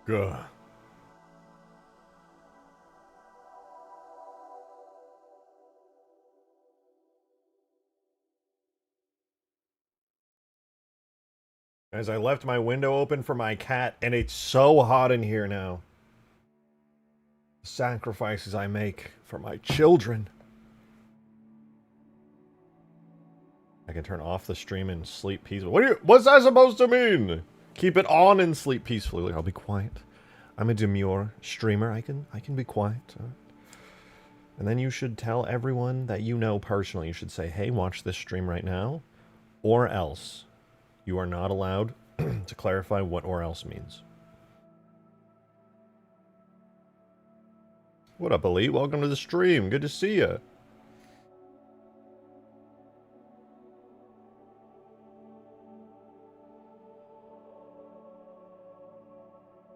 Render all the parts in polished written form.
Good. As I left my window open for my cat, and it's so hot in here now. The sacrifices I make for my children. I can turn off the stream and sleep peacefully. What's that supposed to mean? Keep it on and sleep peacefully. I'll be quiet. I'm a demure streamer. I can be quiet. And then you should tell everyone that you know personally. You should say, hey, watch this stream right now. Or else. You are not allowed to clarify what or else means. What up, Elite? Welcome to the stream. Good to see you.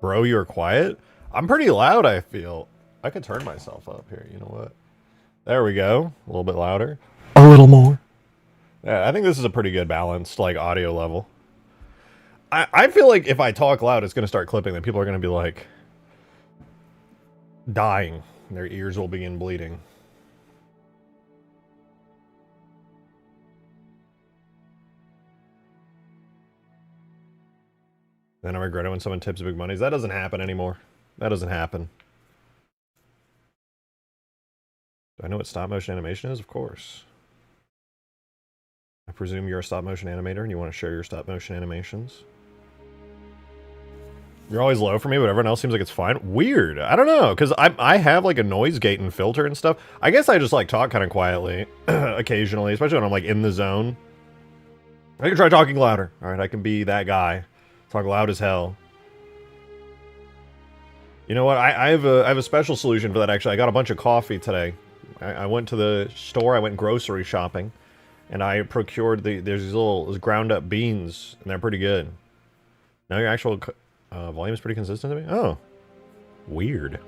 Bro, you're quiet? I'm pretty loud, I feel. I could turn myself up here. You know what? There we go. A little bit louder. A little more. Yeah, I think this is a pretty good balanced, like, audio level. I feel like if I talk loud, it's going to start clipping, then people are going to be, like, dying. Their ears will begin bleeding. Then I regret it when someone tips big monies. That doesn't happen anymore. That doesn't happen. Do I know what stop motion animation is? Of course. I presume you're a stop motion animator and you want to share your stop motion animations. You're always low for me, but everyone else seems like it's fine. Weird. I don't know, because I have like a noise gate and filter and stuff. I guess I just like talk kind of quietly occasionally, especially when I'm like in the zone. I can try talking louder. All right, I can be that guy. Talk loud as hell. You know what? I have a special solution for that, actually. I got a bunch of coffee today. I went to the store. I went grocery shopping. And I procured there's these little ground up beans. And they're pretty good. Now your actual volume is pretty consistent to me? Oh. Weird.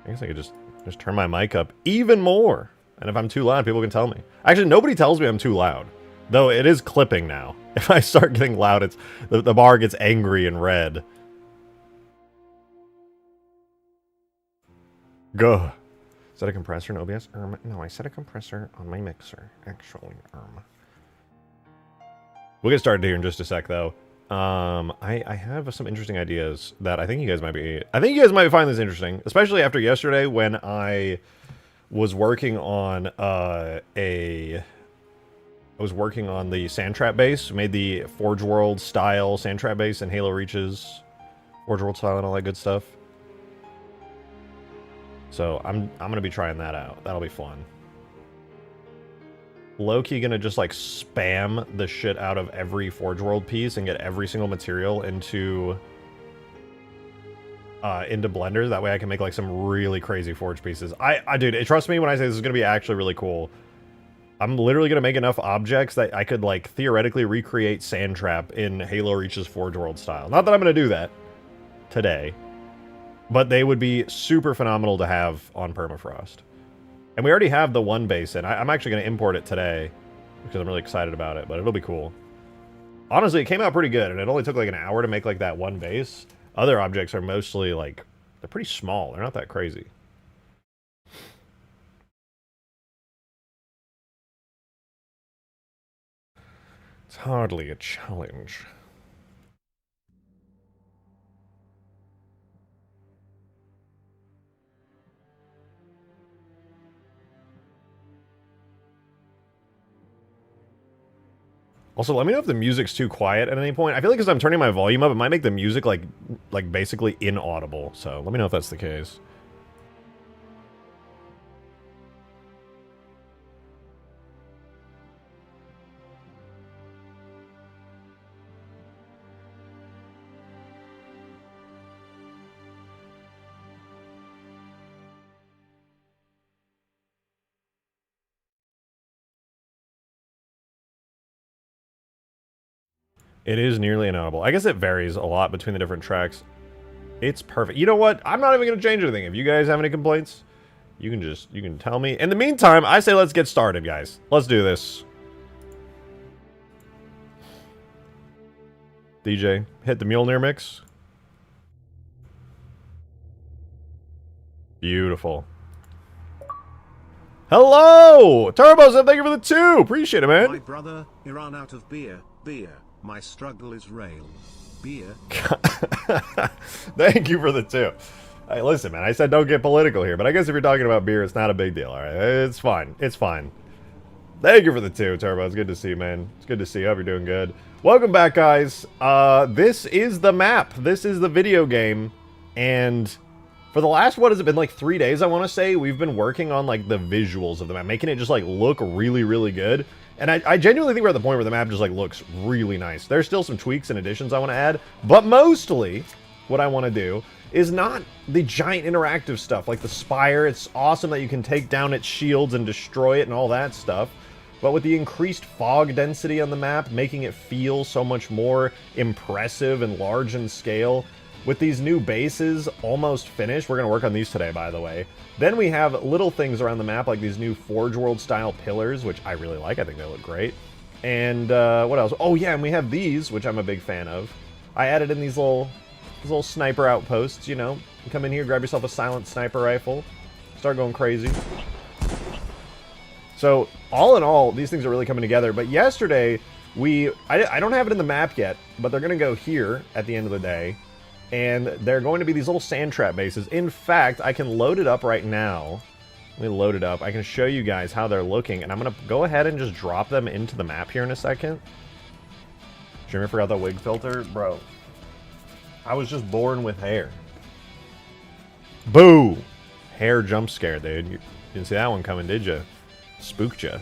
I guess I could just turn my mic up even more. And if I'm too loud, people can tell me. Actually, nobody tells me I'm too loud. Though it is clipping now. If I start getting loud, it's the bar gets angry and red. Go. Is that a compressor in OBS? No, I set a compressor on my mixer, actually. We'll get started here in just a sec, though. I have some interesting ideas that I think you guys might find this interesting, especially after yesterday when I was working on the sand trap base. Made the Forge World style sand trap base and Halo Reach's Forge World style and all that good stuff. So I'm gonna be trying that out. That'll be fun. Low-key gonna just like spam the shit out of every Forge World piece and get every single material into Blender. That way I can make like some really crazy Forge pieces. Dude, trust me when I say this is gonna be actually really cool. I'm literally gonna make enough objects that I could like theoretically recreate Sandtrap in Halo Reach's Forge World style. Not that I'm gonna do that today. But they would be super phenomenal to have on Permafrost. And we already have the one base in. I'm actually going to import it today because I'm really excited about it, but it'll be cool. Honestly, it came out pretty good, and it only took like an hour to make like that one base. Other objects are mostly like, they're pretty small. They're not that crazy. It's hardly a challenge. Also, let me know if the music's too quiet at any point. I feel like as I'm turning my volume up, it might make the music like basically inaudible. So let me know if that's the case. It is nearly inaudible. I guess it varies a lot between the different tracks. It's perfect. You know what? I'm not even going to change anything. If you guys have any complaints, you can tell me. In the meantime, I say let's get started, guys. Let's do this. DJ, hit the Mjolnir mix. Beautiful. Hello! Turbos, thank you for the 2! Appreciate it, man. My brother, Iran out of beer. My struggle is rail. Beer. Thank you for the 2. Hey, listen, man, I said don't get political here, but I guess if you're talking about beer, it's not a big deal, alright? It's fine. It's fine. Thank you for the 2, Turbo. It's good to see you, man. It's good to see you. I hope you're doing good. Welcome back, guys. This is the map. This is the video game. And for the last, what has it been, like 3 days, I want to say, we've been working on, like, the visuals of the map, making it just, like, look really, really good. And I genuinely think we're at the point where the map just, like, looks really nice. There's still some tweaks and additions I want to add, but mostly what I want to do is not the giant interactive stuff, like the Spire. It's awesome that you can take down its shields and destroy it and all that stuff. But with the increased fog density on the map, making it feel so much more impressive and large in scale. With these new bases almost finished, we're going to work on these today, by the way. Then we have little things around the map, like these new Forge World style pillars, which I really like. I think they look great. And what else? Oh yeah, and we have these, which I'm a big fan of. I added in these little sniper outposts, you know. You come in here, grab yourself a silent sniper rifle, start going crazy. So, all in all, these things are really coming together. But yesterday, I don't have it in the map yet, but they're going to go here at the end of the day. And they're going to be these little sand trap bases. In fact, I can load it up right now. Let me load it up. I can show you guys how they're looking. And I'm going to go ahead and just drop them into the map here in a second. Jeremy forgot the wig filter? Bro, I was just born with hair. Boo! Hair jump scare, dude. You didn't see that one coming, did you? Spooked ya.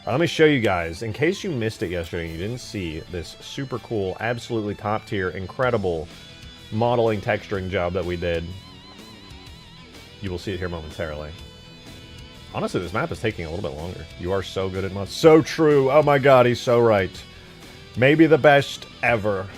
Let me show you guys, in case you missed it yesterday and you didn't see this super cool, absolutely top tier, incredible modeling texturing job that we did. You will see it here momentarily. Honestly, this map is taking a little bit longer. You are so good at mods. So true. Oh my god, he's so right. Maybe the best ever.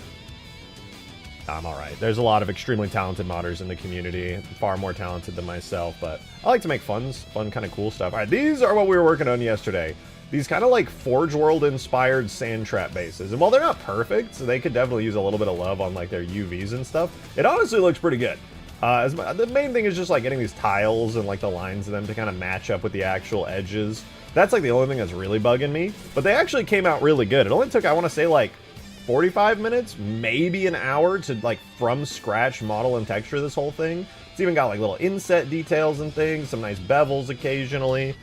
I'm alright. There's a lot of extremely talented modders in the community. Far more talented than myself, but I like to make fun kind of cool stuff. Alright, these are what we were working on yesterday. These kind of like Forge World inspired sand trap bases. And while they're not perfect, so they could definitely use a little bit of love on like their UVs and stuff, it honestly looks pretty good. The main thing is just like getting these tiles and like the lines of them to kind of match up with the actual edges. That's like the only thing that's really bugging me. But they actually came out really good. It only took, I want to say, like 45 minutes, maybe an hour to like from scratch model and texture this whole thing. It's even got like little inset details and things, some nice bevels occasionally.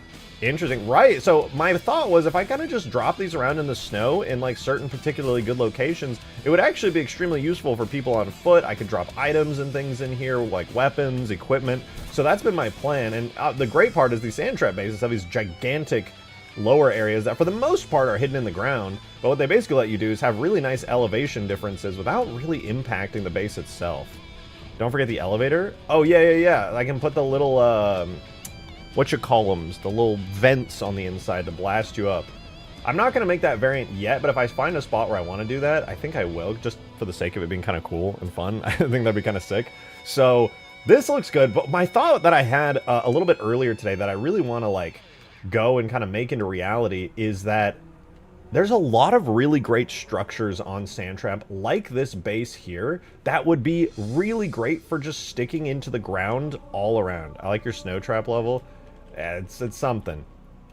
Interesting, right? So my thought was if I kind of just drop these around in the snow in like certain particularly good locations, it would actually be extremely useful for people on foot. I could drop items and things in here like weapons, equipment. So that's been my plan. And the great part is these sand trap bases have these gigantic lower areas that for the most part are hidden in the ground. But what they basically let you do is have really nice elevation differences without really impacting the base itself. Don't forget the elevator. Oh yeah. I can put the little whatchacolumns, the little vents on the inside to blast you up. I'm not going to make that variant yet, but if I find a spot where I want to do that, I think I will, just for the sake of it being kind of cool and fun. I think that'd be kind of sick. So this looks good, but my thought that I had a little bit earlier today that I really want to like go and kind of make into reality is that there's a lot of really great structures on Sandtrap, like this base here, that would be really great for just sticking into the ground all around. I like your snow trap level. It's something.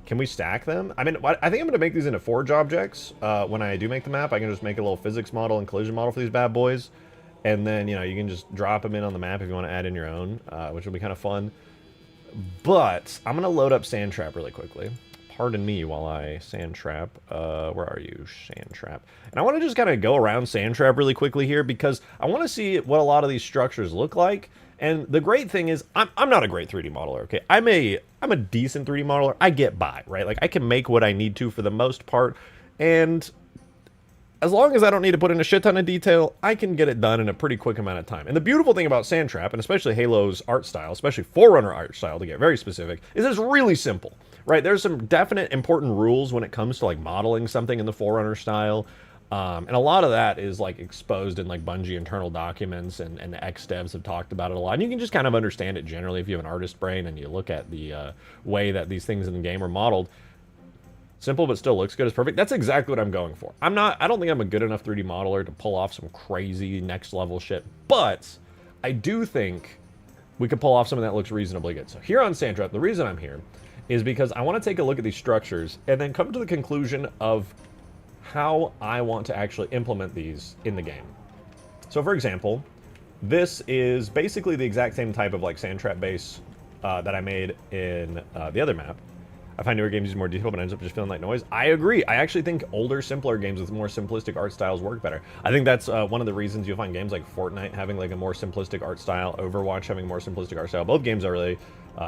Can we stack them? I mean, I think I'm going to make these into forge objects. When I do make the map, I can just make a little physics model and collision model for these bad boys. And then, you know, you can just drop them in on the map if you want to add in your own, which will be kind of fun. But I'm going to load up Sandtrap really quickly. Pardon me while I Sandtrap. Where are you? Sandtrap. And I want to just kind of go around Sandtrap really quickly here because I want to see what a lot of these structures look like. And the great thing is, I'm not a great 3D modeler, okay? I'm a decent 3D modeler. I get by, right? Like, I can make what I need to for the most part. And as long as I don't need to put in a shit ton of detail, I can get it done in a pretty quick amount of time. And the beautiful thing about Sandtrap, and especially Halo's art style, especially Forerunner art style, to get very specific, is it's really simple, right? There's some definite important rules when it comes to, like, modeling something in the Forerunner style. And a lot of that is like exposed in like Bungie internal documents, and the ex-devs have talked about it a lot. And you can just kind of understand it generally if you have an artist brain and you look at the way that these things in the game are modeled. Simple but still looks good is perfect. That's exactly what I'm going for. I don't think I'm a good enough 3D modeler to pull off some crazy next level shit, but I do think we could pull off something that looks reasonably good. So here on Sandtrap, the reason I'm here is because I want to take a look at these structures and then come to the conclusion of how I want to actually implement these in the game. So for example, this is basically the exact same type of like Sandtrap base that I made in the other map. I find newer games use more detail, but ends up just feeling like noise. I agree. I actually think older, simpler games with more simplistic art styles work better. I think that's one of the reasons you'll find games like Fortnite having like a more simplistic art style, Overwatch having a more simplistic art style. Both games I really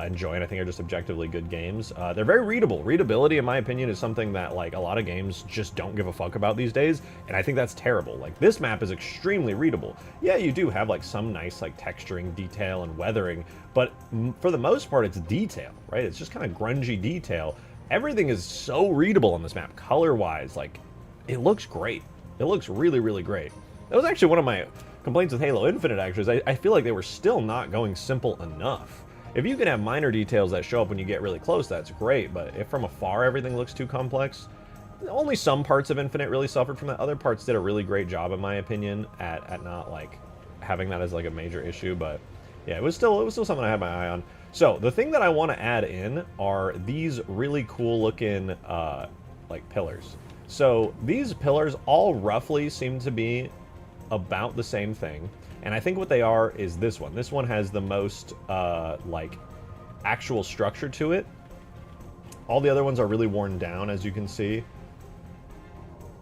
enjoy, and I think are just objectively good games. They're very readable. Readability, in my opinion, is something that like a lot of games just don't give a fuck about these days, and I think that's terrible. Like this map is extremely readable. Yeah, you do have like some nice like texturing, detail, and weathering, but for the most part, it's detail, right? It's just kind of grungy detail. Everything is so readable on this map, color-wise. Like, it looks great. It looks really, really great. That was actually one of my complaints with Halo Infinite, actually. I feel like they were still not going simple enough. If you can have minor details that show up when you get really close, that's great, but if from afar everything looks too complex, only some parts of Infinite really suffered from that. Other parts did a really great job, in my opinion, at not, like, having that as, like, a major issue, but yeah, it was still something I had my eye on. So, the thing that I want to add in are these really cool looking, like, pillars. So, these pillars all roughly seem to be about the same thing. And I think what they are is this one. This one has the most, like, actual structure to it. All the other ones are really worn down, as you can see.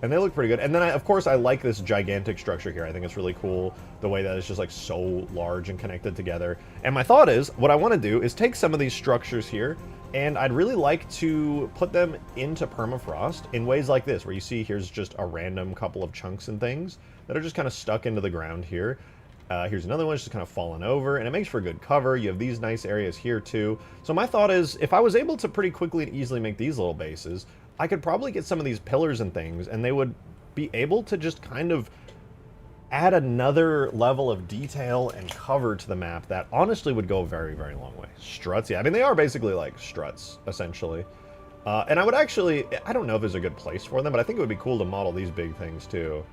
And they look pretty good. And then, of course, I like this gigantic structure here. I think it's really cool, the way that it's just, like, so large and connected together. And my thought is, what I want to do is take some of these structures here, and I'd really like to put them into Permafrost in ways like this, where you see here's just a random couple of chunks and things that are just kind of stuck into the ground here. Here's another one, just kind of fallen over, and it makes for good cover. You have these nice areas here, too. So my thought is, if I was able to pretty quickly and easily make these little bases, I could probably get some of these pillars and things, and they would be able to just kind of add another level of detail and cover to the map that honestly would go a very, very long way. Struts, yeah, I mean, they are basically like struts, essentially. And I would actually, I don't know if there's a good place for them, but I think it would be cool to model these big things, too.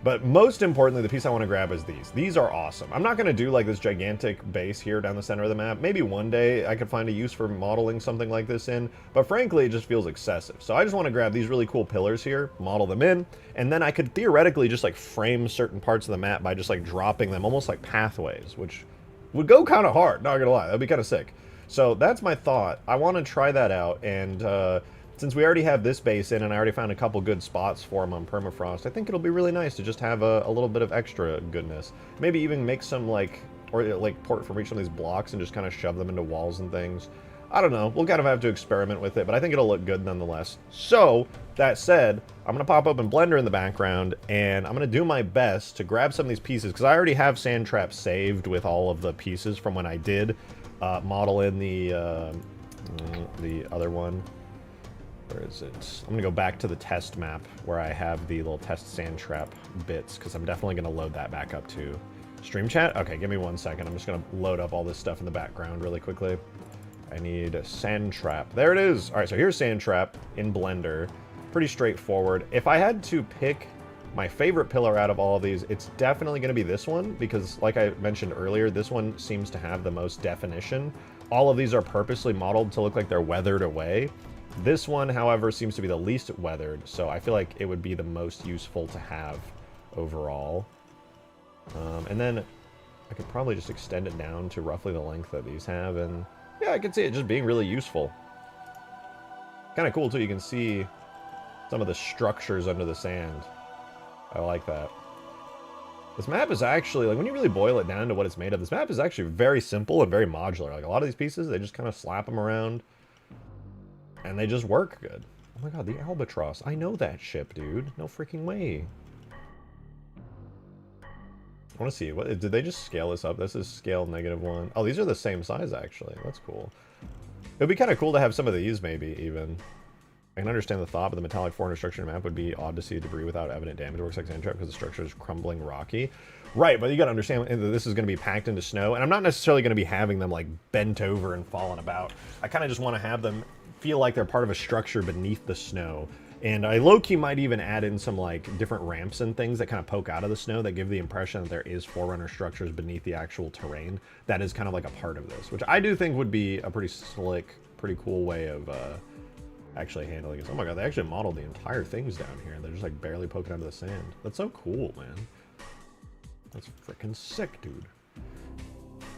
But most importantly, the piece I want to grab is these. These are awesome. I'm not going to do like this gigantic base here down the center of the map. Maybe one day I could find a use for modeling something like this in, but frankly, it just feels excessive. So I just want to grab these really cool pillars here, model them in, and then I could theoretically just like frame certain parts of the map by just like dropping them almost like pathways, which would go kind of hard, not gonna lie. That'd be kind of sick. So that's my thought. I want to try that out, and since we already have this base in and I already found a couple good spots for them on Permafrost, I think it'll be really nice to just have a little bit of extra goodness. Maybe even make some like, or like port from each one of these blocks and just kind of shove them into walls and things. I don't know. We'll kind of have to experiment with it, but I think it'll look good nonetheless. So, that said, I'm going to pop open Blender in the background, and I'm going to do my best to grab some of these pieces, because I already have Sandtrap saved with all of the pieces from when I did model in the other one. Where is it? I'm going to go back to the test map where I have the little test Sandtrap bits, because I'm definitely going to load that back up to Stream Chat. Okay, give me 1 second. I'm just going to load up all this stuff in the background really quickly. I need Sandtrap. There it is. All right, so here's Sandtrap in Blender. Pretty straightforward. If I had to pick my favorite pillar out of all of these, it's definitely going to be this one, because like I mentioned earlier, this one seems to have the most definition. All of these are purposely modeled to look like they're weathered away. This one, however, seems to be the least weathered, so I feel like it would be the most useful to have overall. And then I could probably just extend it down to roughly the length that these have, and yeah, I can see it just being really useful. Kind of cool, too. You can see some of the structures under the sand. I like that. This map is actually, like, when you really boil it down to what it's made of, this map is actually very simple and very modular. Like, a lot of these pieces, they just kind of slap them around, and they just work good. Oh my god, the Albatross. I know that ship, dude. No freaking way. I want to see. What did they just scale this up? This is scale -1. Oh, these are the same size, actually. That's cool. It would be kind of cool to have some of these, maybe, even. I can understand the thought, but the metallic 400 structure map would be odd to see debris without evident damage. It works like Sandtrap because the structure is crumbling rocky. Right, but you got to understand that this is going to be packed into snow, and I'm not necessarily going to be having them, like, bent over and falling about. I kind of just want to have them feel like they're part of a structure beneath the snow. And I low-key might even add in some like different ramps and things that kind of poke out of the snow that give the impression that there is Forerunner structures beneath the actual terrain that is kind of like a part of this, which I do think would be a pretty slick, pretty cool way of actually handling it. Oh my god, they actually modeled the entire things down here. They're just like barely poking out of the sand. That's so cool, man. That's freaking sick, dude.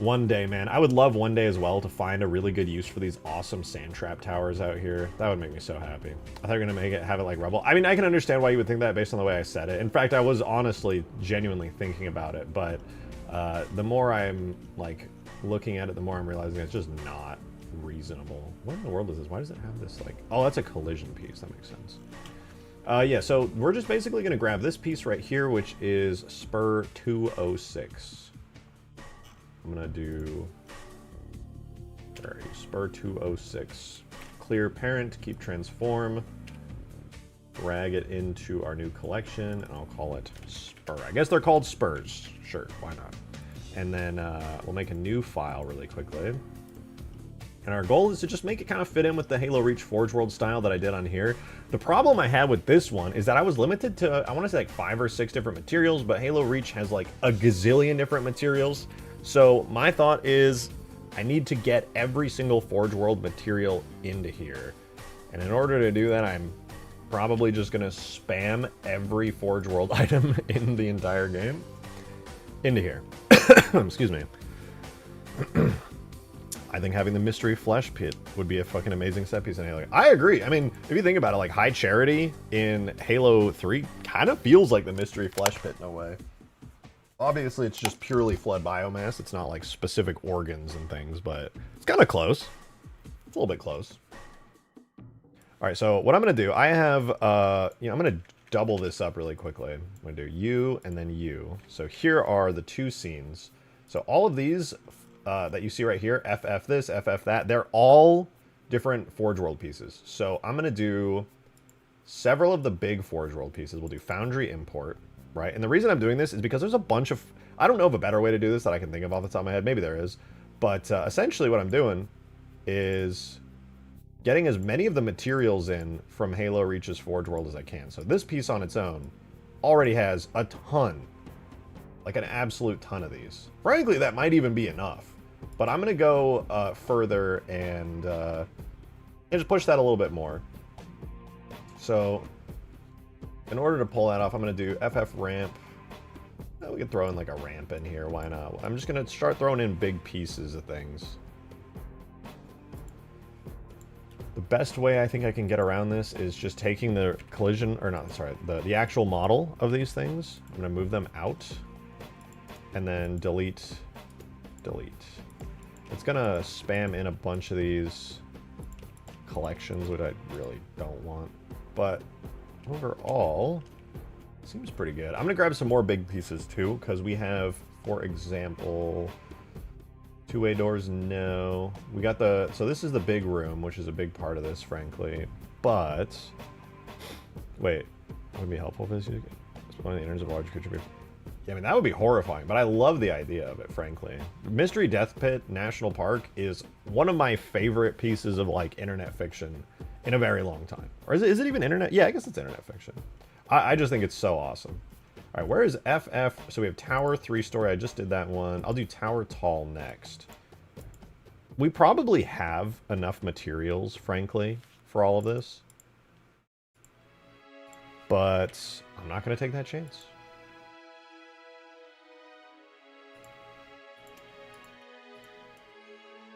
One day, man. I would love one day as well to find a really good use for these awesome sand trap towers out here. That would make me so happy. I thought you were gonna have it like Rebel. I mean, I can understand why you would think that based on the way I said it. In fact, I was honestly, genuinely thinking about it, but the more I'm like looking at it, the more I'm realizing it's just not reasonable. What in the world is this? Why does it have this like... Oh, that's a collision piece. That makes sense. Yeah, so we're just basically gonna grab this piece right here, which is Spur 206. I'm gonna do, where are you? Spur 206. Clear parent, keep transform, drag it into our new collection, and I'll call it Spur. I guess they're called Spurs. Sure, why not? And then we'll make a new file really quickly. And our goal is to just make it kind of fit in with the Halo Reach Forge World style that I did on here. The problem I had with this one is that I was limited to, I want to say like 5 or 6 different materials, but Halo Reach has like a gazillion different materials. So my thought is I need to get every single Forge World material into here. And in order to do that, I'm probably just going to spam every Forge World item in the entire game into here. Excuse me. I think having the Mystery Flesh Pit would be a fucking amazing set piece in Halo. I agree. I mean, if you think about it, like High Charity in Halo 3 kind of feels like the Mystery Flesh Pit in a way. Obviously, it's just purely flood biomass. It's not like specific organs and things, but it's kind of close. It's a little bit close. All right, so what I'm going to do, I have, I'm going to double this up really quickly. I'm going to do you and then you. So here are the 2 scenes. So all of these that you see right here, FF this, FF that, they're all different Forge World pieces. So I'm going to do several of the big Forge World pieces. We'll do Foundry Import. Right, and the reason I'm doing this is because there's a bunch of... I don't know of a better way to do this that I can think of off the top of my head. Maybe there is. But essentially what I'm doing is getting as many of the materials in from Halo Reach's Forge World as I can. So this piece on its own already has a ton. Like an absolute ton of these. Frankly, that might even be enough. But I'm going to go further and just push that a little bit more. So... in order to pull that off, I'm going to do FF ramp. We could throw in like a ramp in here. Why not? I'm just going to start throwing in big pieces of things. The best way I think I can get around this is just taking the collision, or not, sorry, the actual model of these things. I'm going to move them out and then delete, delete. It's going to spam in a bunch of these collections, which I really don't want. But overall, seems pretty good. I'm gonna grab some more big pieces too, because we have, for example, 2-way doors. No, we got the. So this is the big room, which is a big part of this, frankly. But wait, would it be helpful if this is one of the innards of a large creature? Yeah, I mean that would be horrifying, but I love the idea of it, frankly. Mystery Death Pit National Park is one of my favorite pieces of like internet fiction in a very long time. Or is it even internet? Yeah, I guess it's internet fiction. I just think it's so awesome. All right, where is FF? So we have Tower 3-story. I just did that one. I'll do Tower Tall next. We probably have enough materials, frankly, for all of this. But I'm not going to take that chance.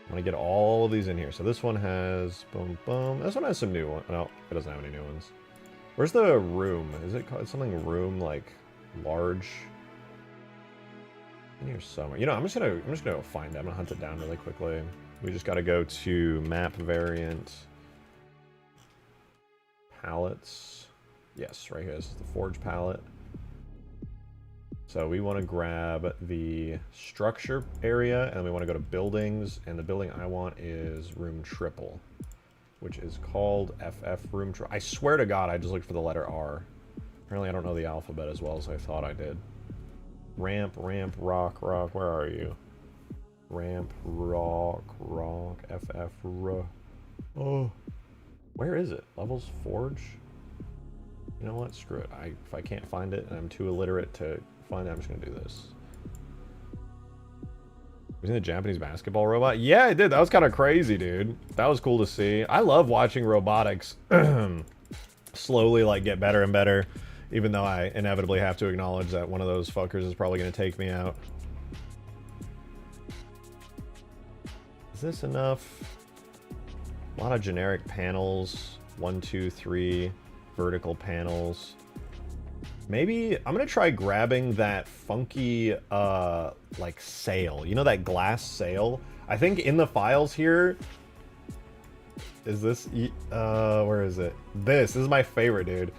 I'm going to get all of these in here. So this one has, boom, boom. This one has some new ones. No, it doesn't have any new ones. Where's the room? Is it called something room, like large? In here somewhere. You know, I'm just gonna go find it. I'm gonna hunt it down really quickly. We just gotta go to map variant. Palettes. Yes, right here. This is the Forge palette. So we want to grab the structure area, and we want to go to buildings, and the building I want is room triple, which is called FF room triple. I swear to God, I just looked for the letter R. Apparently I don't know the alphabet as well as I thought I did. Ramp, ramp, rock, rock, where are you? Ramp, rock, rock, FF, oh. Where is it? Levels Forge? You know what? Screw it. If I can't find it and I'm too illiterate to find it, I'm just going to do this. Was he the Japanese basketball robot? Yeah, I did. That was kind of crazy, dude. That was cool to see. I love watching robotics slowly, like, get better and better, even though I inevitably have to acknowledge that one of those fuckers is probably going to take me out. Is this enough? A lot of generic panels. 1, 2, 3 vertical panels. Maybe I'm gonna try grabbing that funky like sail. You know, that glass sail? I think in the files here is this where is it? This is my favorite, dude.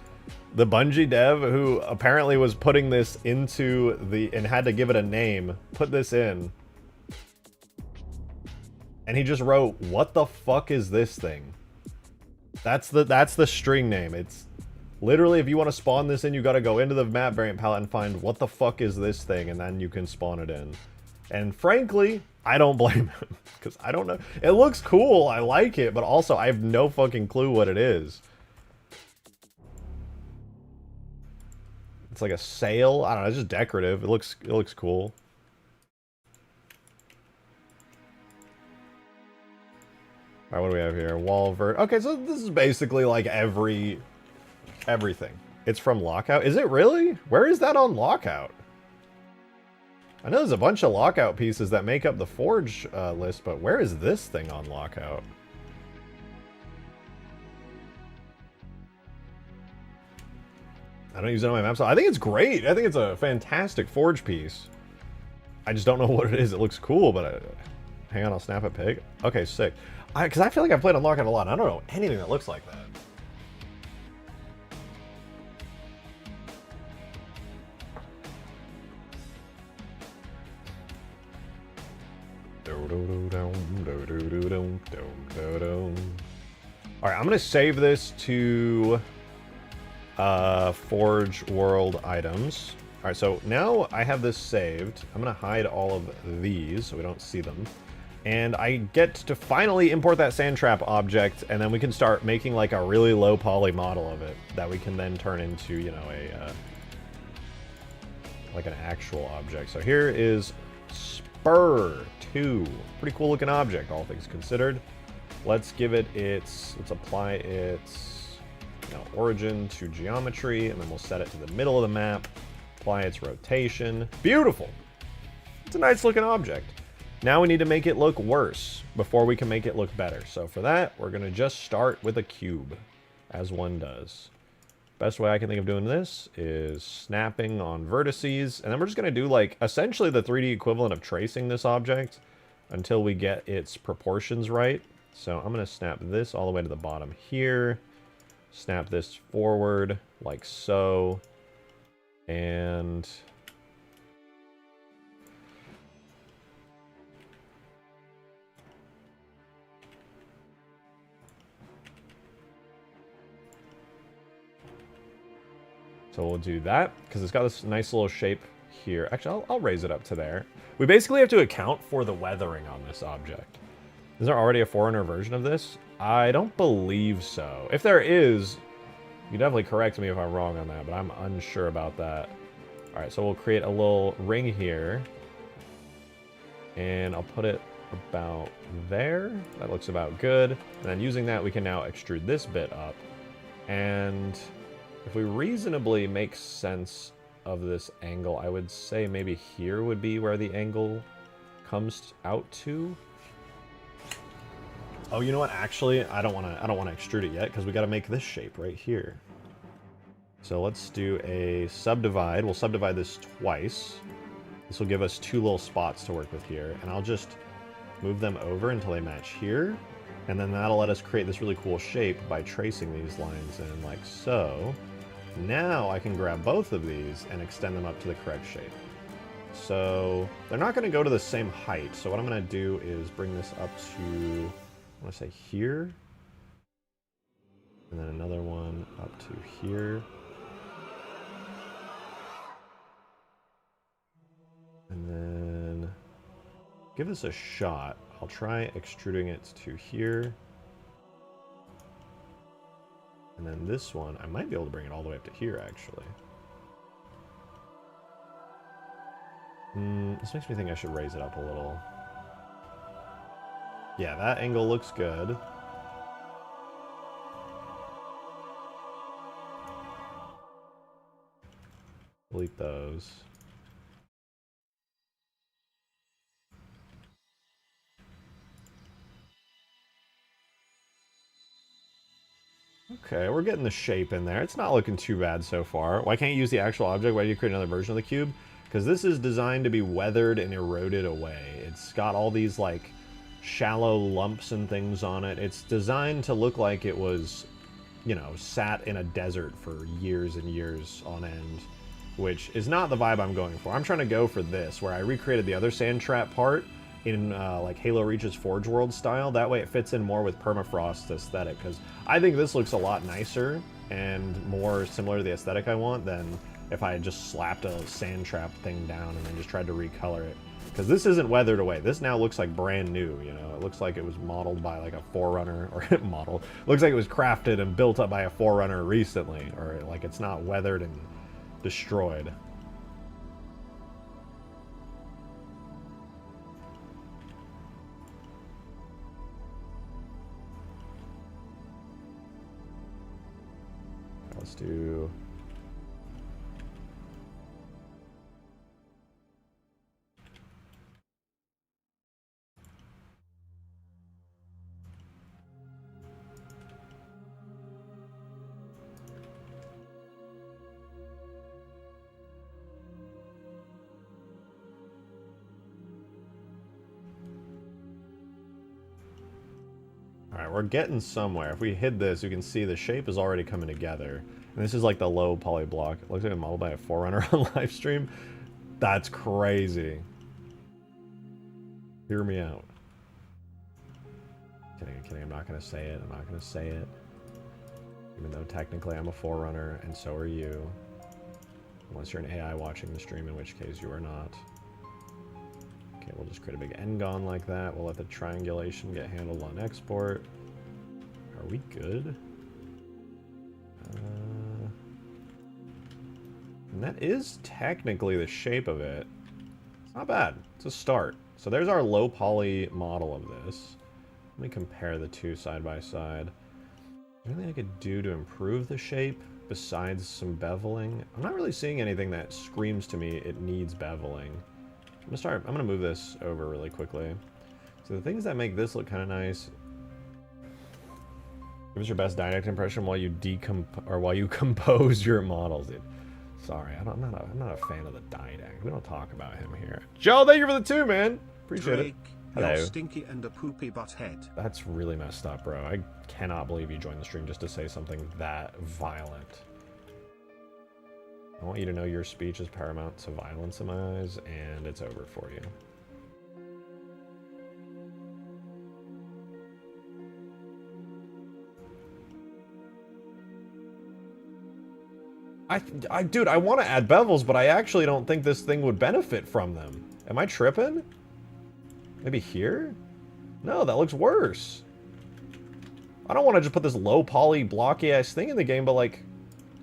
The Bungie dev who apparently was putting this into the and had to give it a name, put this in. And he just wrote, "What the fuck is this thing?" That's the string name. It's literally, if you want to spawn this in, you got to go into the map variant palette and find what the fuck is this thing, and then you can spawn it in. And frankly, I don't blame him, because I don't know. It looks cool, I like it, but also I have no fucking clue what it is. It's like a sail. I don't know. It's just decorative. It looks cool. All right, what do we have here? Wall vert. Okay, so this is basically like everything. It's from Lockout. Is it really? Where is that on Lockout? I know there's a bunch of Lockout pieces that make up the Forge list, but where is this thing on Lockout? I don't use it on my map, so I think it's great. I think it's a fantastic Forge piece. I just don't know what it is. It looks cool, but hang on, I'll snap a pic. Okay, sick. Because I feel like I've played on Lockout a lot. I don't know anything that looks like that. Alright, I'm going to save this to Forge World items. Alright, so now I have this saved. I'm going to hide all of these so we don't see them. And I get to finally import that sand trap object, and then we can start making like a really low poly model of it that we can then turn into, you know, a like an actual object. So here is Spur 2. Pretty cool looking object, all things considered. Let's give it its, let's apply its, you know, origin to geometry, and then we'll set it to the middle of the map. Apply its rotation. Beautiful. It's a nice looking object. Now we need to make it look worse before we can make it look better. So for that, we're going to just start with a cube, as one does. Best way I can think of doing this is snapping on vertices, and then we're just going to do like essentially the 3D equivalent of tracing this object until we get its proportions right. So I'm going to snap this all the way to the bottom here, snap this forward like so, and so we'll do that, because it's got this nice little shape here. Actually, I'll raise it up to there. We basically have to account for the weathering on this object. Is there already a Forerunner version of this? I don't believe so. If there is, you definitely correct me if I'm wrong on that, but I'm unsure about that. All right, so we'll create a little ring here, and I'll put it about there. That looks about good. And then using that, we can now extrude this bit up. And if we reasonably make sense of this angle, I would say maybe here would be where the angle comes out to. Oh, you know what? Actually, I don't want to extrude it yet, because we got to make this shape right here. So let's do a subdivide. We'll subdivide this twice. This will give us 2 little spots to work with here, and I'll just move them over until they match here, and then that'll let us create this really cool shape by tracing these lines in like so. Now I can grab both of these and extend them up to the correct shape. So they're not going to go to the same height, so what I'm going to do is bring this up to, I want to say here, and then another one up to here. And then give this a shot. I'll try extruding it to here. And then this one, I might be able to bring it all the way up to here, actually. This makes me think I should raise it up a little. Yeah, that angle looks good. Delete those. Okay, we're getting the shape in there. It's not looking too bad so far. Why can't you use the actual object? Why do you create another version of the cube? Because this is designed to be weathered and eroded away. It's got all these, like, shallow lumps and things on it. It's designed to look like it was, you know, sat in a desert for years and years on end, which is not the vibe I'm going for. I'm trying to go for this, where I recreated the other sand trap part in like Halo Reach's Forge World style. That way it fits in more with Permafrost aesthetic, because I think this looks a lot nicer and more similar to the aesthetic I want than if I had just slapped a sand trap thing down and then just tried to recolor it. Because this isn't weathered away. This now looks like brand new, you know? It looks like it was modeled by like a Forerunner, or looks like it was crafted and built up by a Forerunner recently, or like it's not weathered and destroyed. Let's do... Alright, we're getting somewhere. If we hid this, you can see the shape is already coming together. And this is like the low poly block. It looks like a model by a Forerunner on live stream. That's crazy. Hear me out. Kidding, I'm not going to say it. I'm not going to say it. Even though technically I'm a Forerunner, and so are you. Unless you're an AI watching the stream, in which case you are not. Okay, we'll just create a big N-gon like that. We'll let the triangulation get handled on export. Are we good? And that is technically the shape of it. It's not bad. It's a start. So there's our low poly model of this. Let me compare the two side by side. Is there anything I could do to improve the shape besides some beveling? I'm not really seeing anything that screams to me it needs beveling. I'm gonna move this over really quickly. So the things that make this look kind of nice. Give us your best Didact impression while you compose your models, dude. Sorry, I'm not a fan of the Didact. We don't talk about him here. Joe, thank you for the 2, man. Appreciate Drake, it. Hello. you're stinky and a poopy butthead. That's really messed up, bro. I cannot believe you joined the stream just to say something that violent. I want you to know your speech is paramount to violence in my eyes, and it's over for you. Dude, I want to add bevels, but I actually don't think this thing would benefit from them. Am I tripping? Maybe here? No, that looks worse. I don't want to just put this low poly blocky ass thing in the game, but like,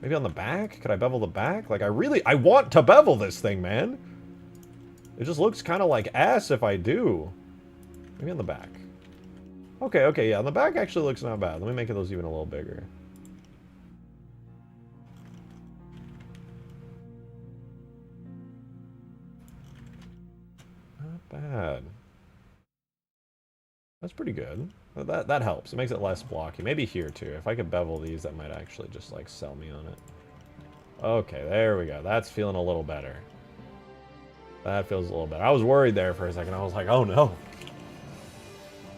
maybe on the back? Could I bevel the back? Like, I want to bevel this thing, man. It just looks kind of like ass if I do. Maybe on the back. Okay, yeah, on the back actually looks not bad. Let me make those even a little bigger. Not bad. That's pretty good. That helps. It makes it less blocky. Maybe here too. If I could bevel these, that might actually just like sell me on it. Okay, there we go. That's feeling a little better. That feels a little better. I was worried there for a second. I was like, oh no.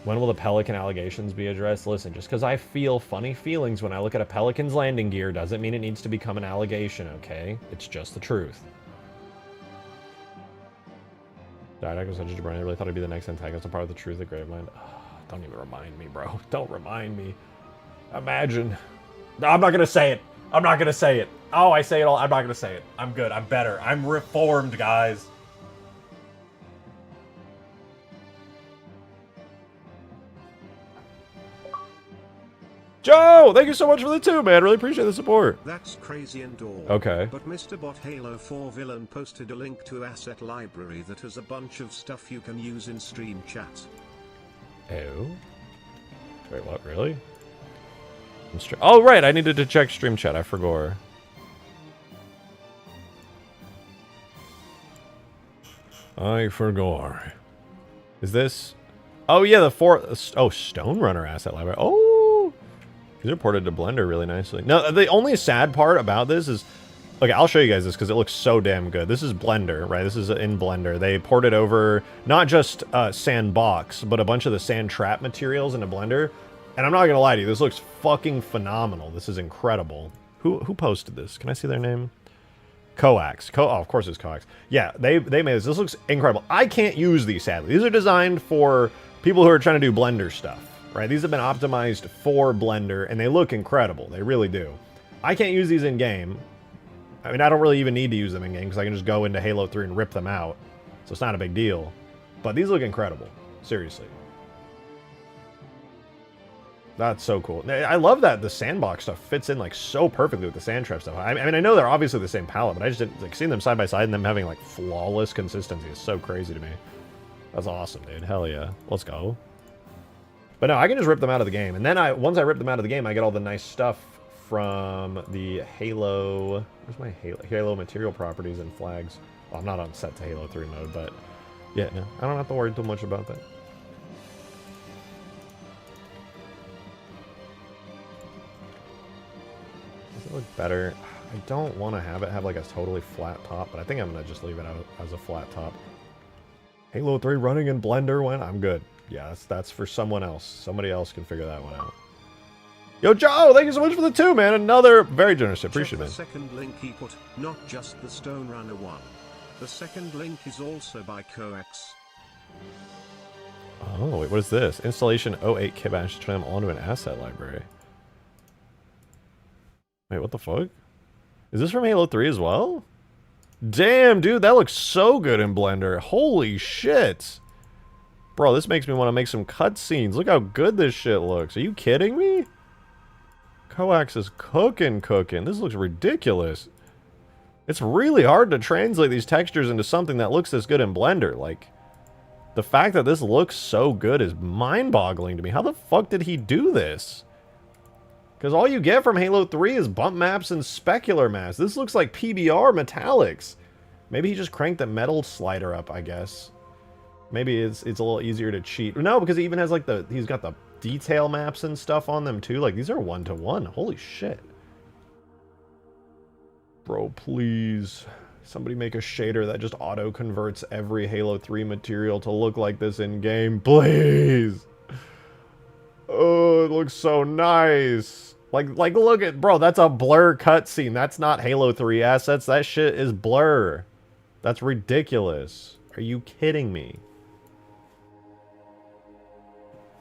When will the Pelican allegations be addressed? Listen, just because I feel funny feelings when I look at a Pelican's landing gear doesn't mean it needs to become an allegation, okay? It's just the truth. Didact was such a jabron. I really thought it'd be the next antagonist, a part of the truth, the Gravemind. Oh, don't even remind me, bro. Don't remind me. Imagine. No, I'm not gonna say it. I'm not gonna say it. Oh, I say it all. I'm not gonna say it. I'm good. I'm better. I'm reformed, guys. Joe, thank you so much for the 2, man. Really appreciate the support. That's crazy and all. Okay. But Mr. Bot Halo 4 Villain posted a link to asset library that has a bunch of stuff you can use in stream chat. Oh. Wait, what? Really? Oh, right. I needed to check stream chat. I forgot. I forgot. Is this? Oh, yeah, the 4... Oh, Stone Runner asset library. Oh! These are ported to Blender really nicely. No, the only sad part about this is... Okay, I'll show you guys this because it looks so damn good. This is Blender, right? This is in Blender. They ported over not just Sandbox, but a bunch of the sand trap materials into Blender. And I'm not going to lie to you, this looks fucking phenomenal. This is incredible. Who posted this? Can I see their name? Coax. Oh, of course it's Coax. Yeah, they made this. This looks incredible. I can't use these, sadly. These are designed for people who are trying to do Blender stuff, right? These have been optimized for Blender, and they look incredible. They really do. I can't use these in-game. I mean, I don't really even need to use them in-game, because I can just go into Halo 3 and rip them out. So it's not a big deal. But these look incredible. Seriously. That's so cool. I love that the Sandbox stuff fits in like so perfectly with the Sand Trap stuff. I mean, I know they're obviously the same palette, but I just didn't, like, seeing them side by side and them having like flawless consistency is so crazy to me. That's awesome, dude. Hell yeah. Let's go. But no, I can just rip them out of the game. And then once I rip them out of the game, I get all the nice stuff from the Halo... Where's my Halo material properties and flags? Well, I'm not on set to Halo 3 mode, but yeah, no, I don't have to worry too much about that. Does it look better? I don't want to have like a totally flat top, but I think I'm going to just leave it out as a flat top. Halo 3 running in Blender when I'm good. Yeah, that's for someone else. Somebody else can figure that one out. Yo, Joe, thank you so much for the 2, man. Another very generous. Appreciate it, man. The second link he put, not just the Stone Runner one. The second link is also by Coax. Oh, wait, what is this? Installation 08 Kibash to turn them onto an asset library. Wait, what the fuck? Is this from Halo 3 as well? Damn, dude, that looks so good in Blender. Holy shit. Bro, this makes me want to make some cutscenes. Look how good this shit looks. Are you kidding me? Coax is cooking. This looks ridiculous. It's really hard to translate these textures into something that looks this good in Blender. Like, the fact that this looks so good is mind-boggling to me. How the fuck did he do this? Because all you get from Halo 3 is bump maps and specular maps. This looks like PBR metallics. Maybe he just cranked the metal slider up, I guess. Maybe it's a little easier to cheat. No, because he even has like he's got the detail maps and stuff on them too. Like, these are 1-to-1. Holy shit. Bro, please. Somebody make a shader that just auto-converts every Halo 3 material to look like this in-game. Please. Oh, it looks so nice. Like, look at... Bro, that's a blur cutscene. That's not Halo 3 assets. That shit is blur. That's ridiculous. Are you kidding me?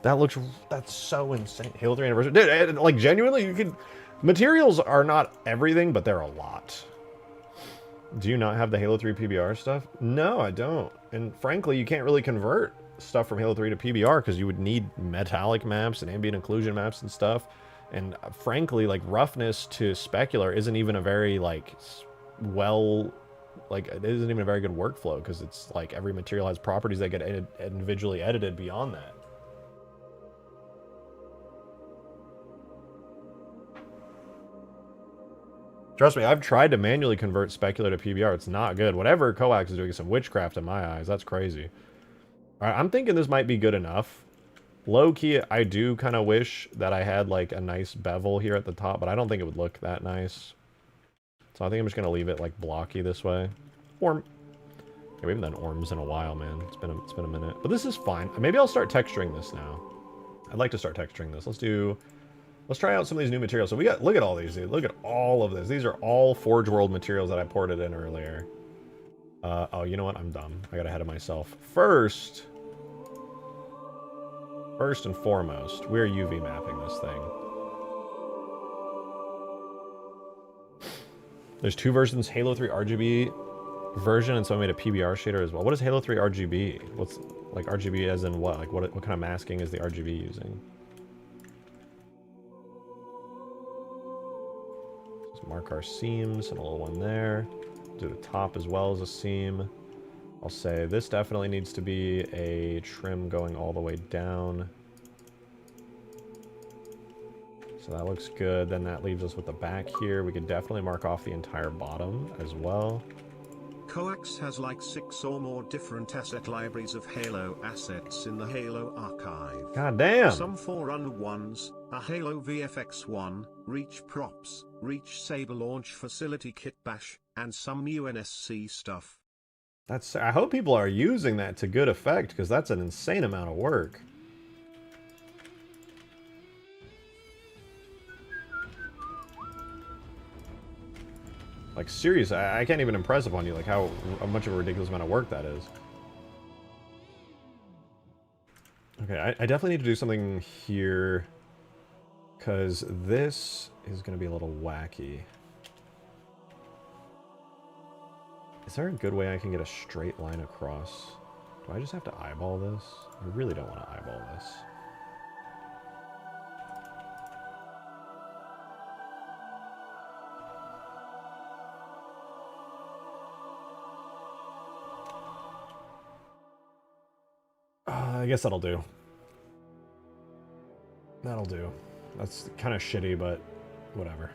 That's so insane. Halo 3 Anniversary. Dude, like, genuinely, you can... Materials are not everything, but they're a lot. Do you not have the Halo 3 PBR stuff? No, I don't. And frankly, you can't really convert stuff from Halo 3 to PBR because you would need metallic maps and ambient occlusion maps and stuff. And frankly, like, roughness to specular isn't even a very, like, well... Like, it isn't even a very good workflow because it's like every material has properties that get individually edited beyond that. Trust me, I've tried to manually convert specular to PBR. It's not good. Whatever Coax is doing is some witchcraft in my eyes. That's crazy. All right, I'm thinking this might be good enough. Low-key, I do kind of wish that I had, like, a nice bevel here at the top, but I don't think it would look that nice. So I think I'm just going to leave it, like, blocky this way. Orm. Yeah, we haven't done orms in a while, man. It's been a minute. But this is fine. Maybe I'll start texturing this now. I'd like to start texturing this. Let's try out some of these new materials. So we got, look at all these, dude. Look at all of this. These are all Forge World materials that I ported in earlier. Oh, you know what? I'm dumb. I got ahead of myself. First and foremost, we're UV mapping this thing. There's 2 versions, Halo 3 RGB version, and so I made a PBR shader as well. What is Halo 3 RGB? What's, like, RGB as in what? Like, what kind of masking is the RGB using? Let's mark our seams and a little one there. Do the top as well as a seam. I'll say this definitely needs to be a trim going all the way down. So that looks good. Then that leaves us with the back here. We could definitely mark off the entire bottom as well. Coax has like 6 or more different asset libraries of Halo assets in the Halo archive. God damn! Some Forerunner ones, a Halo VFX1, Reach props, Reach Saber launch facility kit bash, and some UNSC stuff. I hope people are using that to good effect, because that's an insane amount of work. Like, seriously, I can't even impress upon you, like, how much of a ridiculous amount of work that is. Okay, I definitely need to do something here, because this is going to be a little wacky. Is there a good way I can get a straight line across? Do I just have to eyeball this? I really don't want to eyeball this. I guess that'll do. That'll do. That's kind of shitty, but whatever.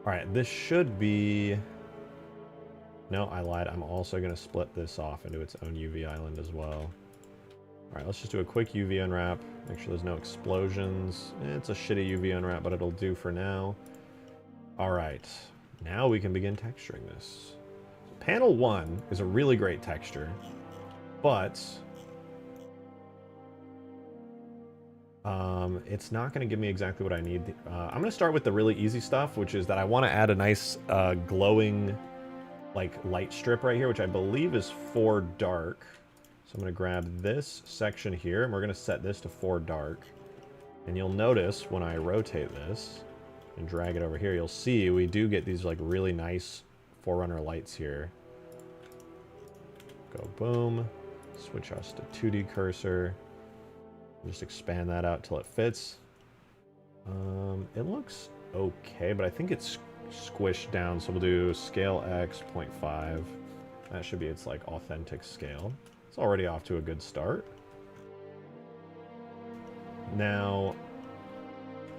Alright, this should be... No, I lied. I'm also going to split this off into its own UV island as well. Alright, let's just do a quick UV unwrap. Make sure there's no explosions. It's a shitty UV unwrap, but it'll do for now. Alright, now we can begin texturing this. Panel 1 is a really great texture, but... it's not going to give me exactly what I need. I'm going to start with the really easy stuff, which is that I want to add a nice glowing like light strip right here, which I believe is 4 dark. So I'm going to grab this section here, and we're going to set this to 4 dark. And you'll notice when I rotate this and drag it over here, you'll see we do get these like really nice Forerunner lights here. Go boom. Switch us to 2D cursor. Just expand that out till it fits. It looks okay, but I think it's squished down, so we'll do scale X 0.5. That should be its like authentic scale. It's already off to a good start. Now,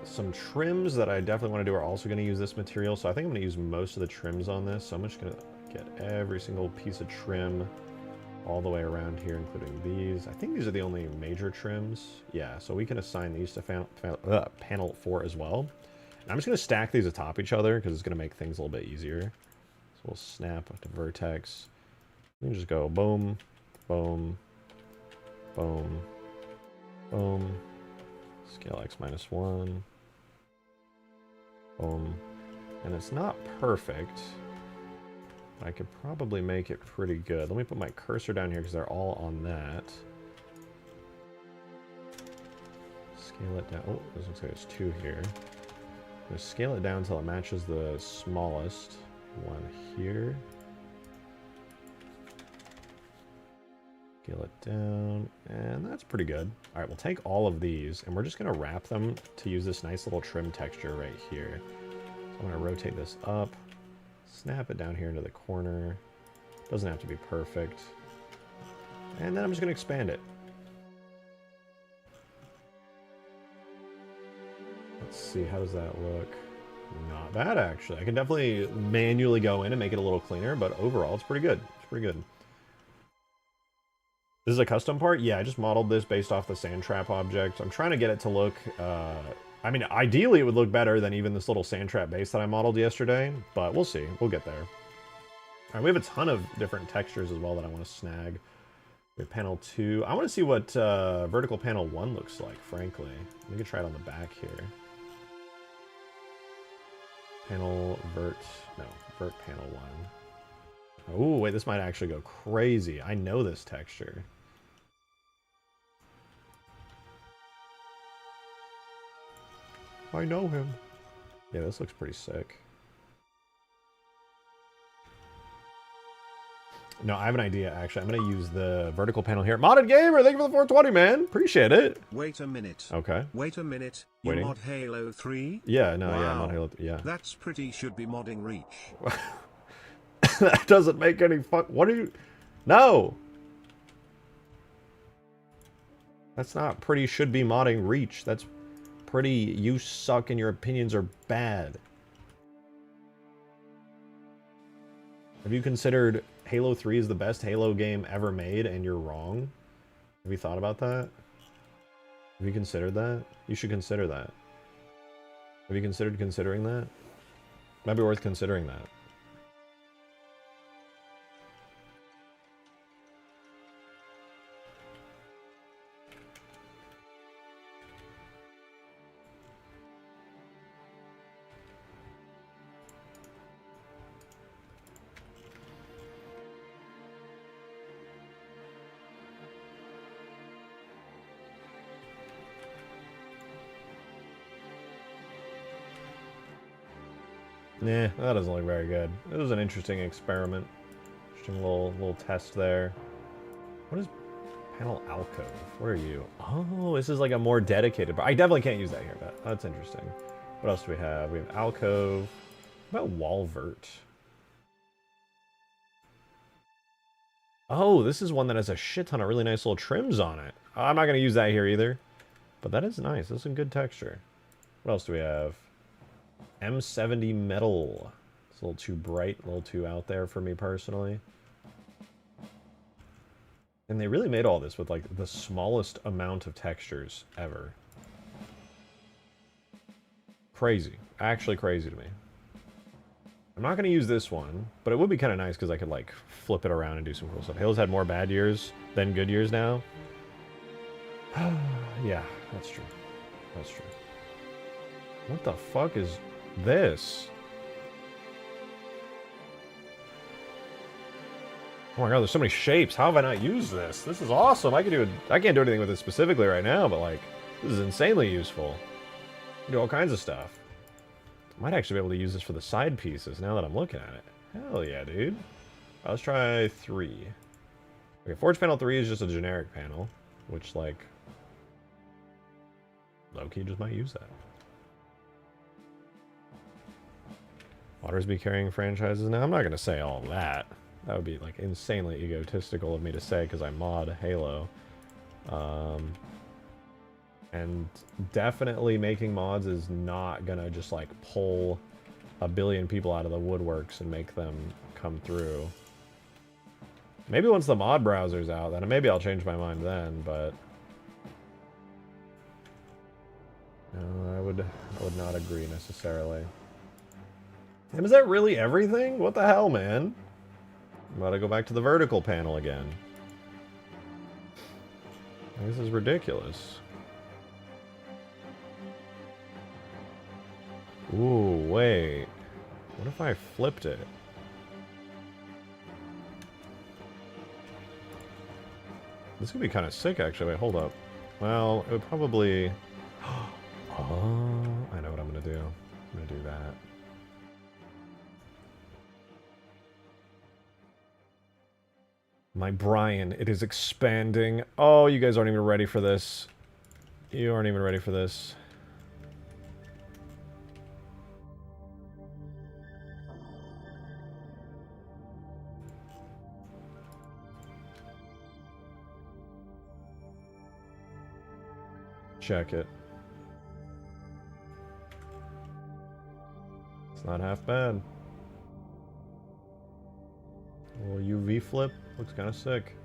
some trims that I definitely want to do are also going to use this material, so I think I'm going to use most of the trims on this. So I'm just going to get every single piece of trim all the way around here, including these. I think these are the only major trims. Yeah, so we can assign these to panel 4 as well. And I'm just going to stack these atop each other because it's going to make things a little bit easier. So we'll snap to vertex. We can just go boom, boom, boom, boom. Scale X -1. Boom. And it's not perfect. I could probably make it pretty good. Let me put my cursor down here because they're all on that. Scale it down. Oh, this looks like it's 2 here. I'm going to scale it down until it matches the smallest one here. Scale it down, and that's pretty good. All right, we'll take all of these, and we're just going to wrap them to use this nice little trim texture right here. So I'm going to rotate this up. Snap it down here into the corner. Doesn't have to be perfect. And then I'm just going to expand it. Let's see, how does that look? Not bad, actually. I can definitely manually go in and make it a little cleaner, but overall, it's pretty good. It's pretty good. This is a custom part? Yeah, I just modeled this based off the sand trap object. I'm trying to get it to look... I mean, ideally it would look better than even this little sand trap base that I modeled yesterday, but we'll see. We'll get there. All right, we have a ton of different textures as well that I want to snag. We have panel 2. I want to see what vertical panel 1 looks like, frankly. We can try it on the back here. Vert panel 1. Oh, wait, this might actually go crazy. I know this texture. I know him. Yeah, this looks pretty sick. No, I have an idea, actually. I'm going to use the vertical panel here. Modded Gamer, thank you for the 420, man. Appreciate it. Wait a minute. Okay. Wait a minute. You Waiting. mod Halo 3? Yeah, no, wow. yeah, mod Halo 3, yeah. That's pretty should be modding Reach. That doesn't make any What are you... No! That's not pretty should be modding Reach. That's pretty you suck and your opinions are bad. Have you considered Halo 3 is the best Halo game ever made and you're wrong? Have you thought about that? Have you considered that? You should consider that. Have you considered considering that? Might be worth considering that. Nah, that doesn't look very good. It was an interesting experiment. Interesting little test there. What is panel alcove? What are you? Oh, this is like a more dedicated, but I definitely can't use that here, but that's interesting. What else do we have? We have alcove. What about wall vert? Oh, this is one that has a shit ton of really nice little trims on it. I'm not going to use that here either. But that is nice. That's some good texture. What else do we have? M70 metal. It's a little too bright, a little too out there for me personally. And they really made all this with like the smallest amount of textures ever. Crazy. Actually crazy to me. I'm not going to use this one, but it would be kind of nice because I could like flip it around and do some cool stuff. Halo's had more bad years than good years now. Yeah, that's true. That's true. What the fuck is this? Oh my god, there's so many shapes. How have I not used this? This is awesome. I can't do anything with it specifically right now, but like, this is insanely useful. I can do all kinds of stuff. I might actually be able to use this for the side pieces now that I'm looking at it. Hell yeah, dude. Right, let's try 3. Okay, Forge Panel 3 is just a generic panel, which like, low-key just might use that. Waters be carrying franchises now? I'm not going to say all that. That would be like insanely egotistical of me to say because I mod Halo. And definitely making mods is not going to just like pull a billion people out of the woodworks and make them come through. Maybe once the mod browser's out, then maybe I'll change my mind then, but no, I would not agree necessarily. And is that really everything? What the hell, man? I'm about to go back to the vertical panel again. This is ridiculous. Ooh, wait. What if I flipped it? This could be kind of sick, actually. Wait, hold up. Well, it would probably... Oh, I know what I'm going to do. I'm going to do that. My Brian, it is expanding. Oh, you guys aren't even ready for this. You aren't even ready for this. Check it. It's not half bad. A little UV flip. Looks kind of sick.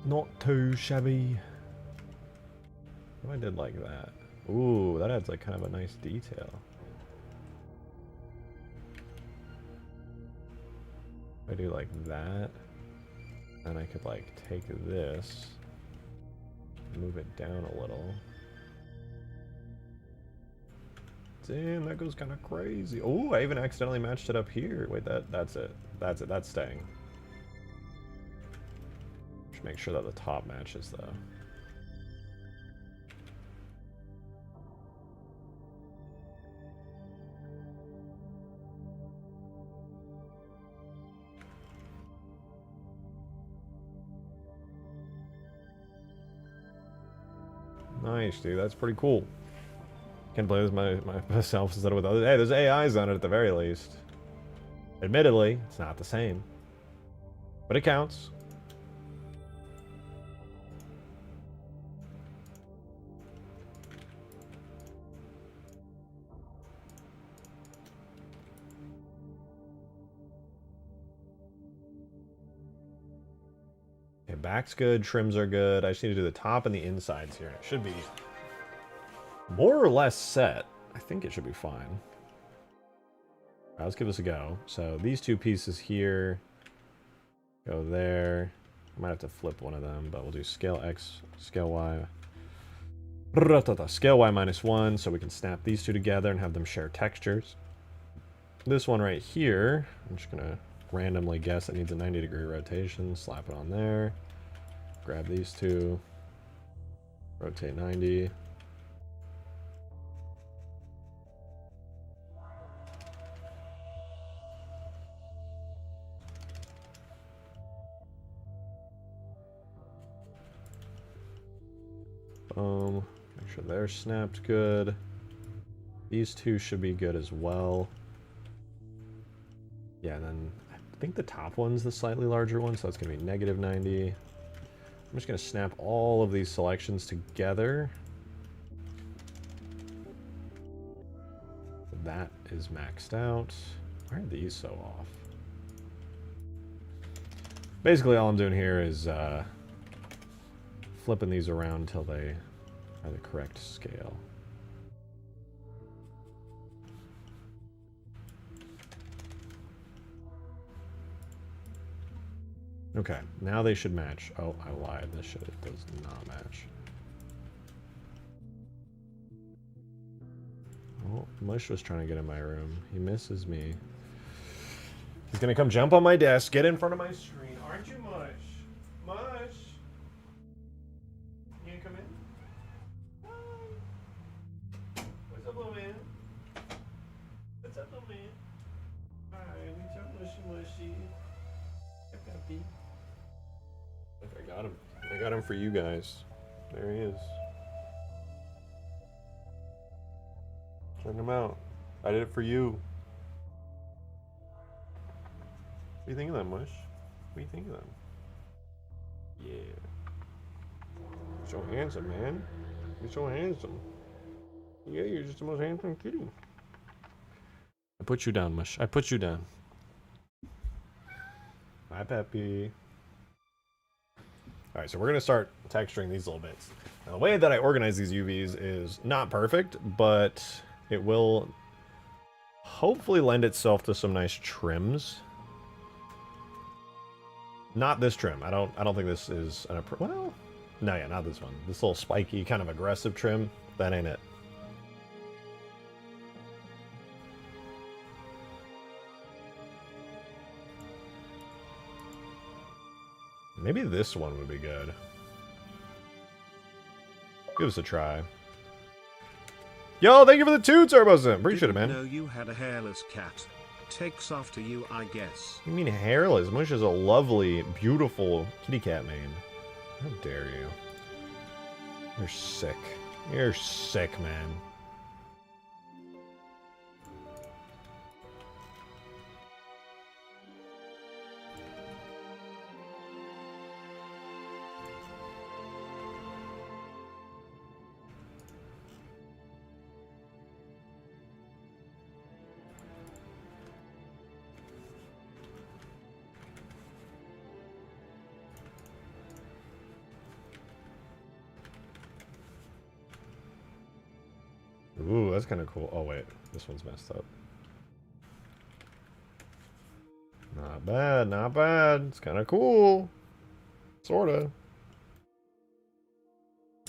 Not too shabby. If I did like that. Ooh, that adds like kind of a nice detail. If I do like that, and I could like take this, move it down a little. Damn, that goes kind of crazy. Oh, I even accidentally matched it up here. Wait, that's it. That's it. That's staying. Just make sure that the top matches, though. Nice, dude. That's pretty cool. Can play with myself instead of with others. Hey, there's AIs on it at the very least. Admittedly, it's not the same. But it counts. Okay, back's good, trims are good. I just need to do the top and the insides here. It should be more or less set. I think it should be fine. All right, let's give this a go. So these two pieces here go there. I might have to flip one of them, but we'll do scale X, scale Y. Scale Y -1, so we can snap these two together and have them share textures. This one right here, I'm just gonna randomly guess it needs a 90-degree rotation. Slap it on there. Grab these two. Rotate 90. Make sure they're snapped good. These two should be good as well. Yeah, and then I think the top one's the slightly larger one, so that's going to be -90. I'm just going to snap all of these selections together. That is maxed out. Why are these so off? Basically, all I'm doing here is flipping these around until they are the correct scale. Okay, now they should match. Oh, I lied. This shit does not match. Oh, Mush was trying to get in my room. He misses me. He's gonna come jump on my desk, get in front of my screen. Aren't you, Mush? Mush? You gonna come in? Hi. What's up, little man? What's up, little man? Hi, we jump mushy. Hey, puppy. Look, I got him. I got him for you guys. There he is. Check him out. I did it for you. What do you think of that, Mush? What do you think of them? Yeah. You're so handsome, man. You're so handsome. Yeah, you're just the most handsome kitty. I put you down, Mush. I put you down. Hi, Peppy. Alright, so we're going to start texturing these little bits. Now, the way that I organize these UVs is not perfect, but it will hopefully lend itself to some nice trims. Not this trim. I don't think this is an well, no, yeah, not this one. This little spiky, kind of aggressive trim. That ain't it. Maybe this one would be good. Give us a try. Yo, thank you for the 2 turbos. Appreciate it, man. Didn't know you had a hairless cat. Takes after you, I guess. You mean hairless? Mush is a lovely, beautiful kitty cat mane. How dare you? You're sick. You're sick, man. Ooh, that's kind of cool. Oh, wait. This one's messed up. Not bad, not bad. It's kind of cool. Sorta.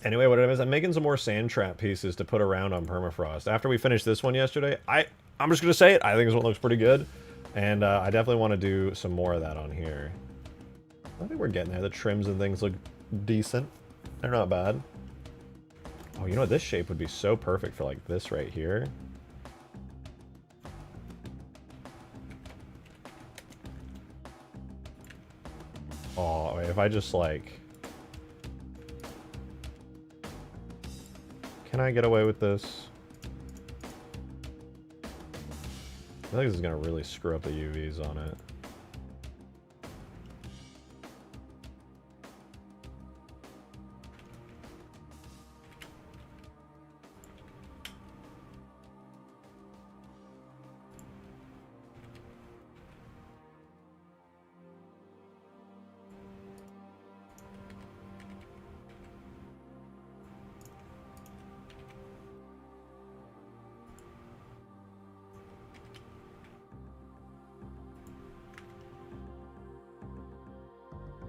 Anyway, what it is, I'm making some more sand trap pieces to put around on Permafrost. After we finished this one yesterday, I'm just going to say it. I think this one looks pretty good. And I definitely want to do some more of that on here. I think we're getting there. The trims and things look decent. They're not bad. Oh, you know what? This shape would be so perfect for, like, this right here. Oh, if I just, like... Can I get away with this? I feel like this is gonna really screw up the UVs on it.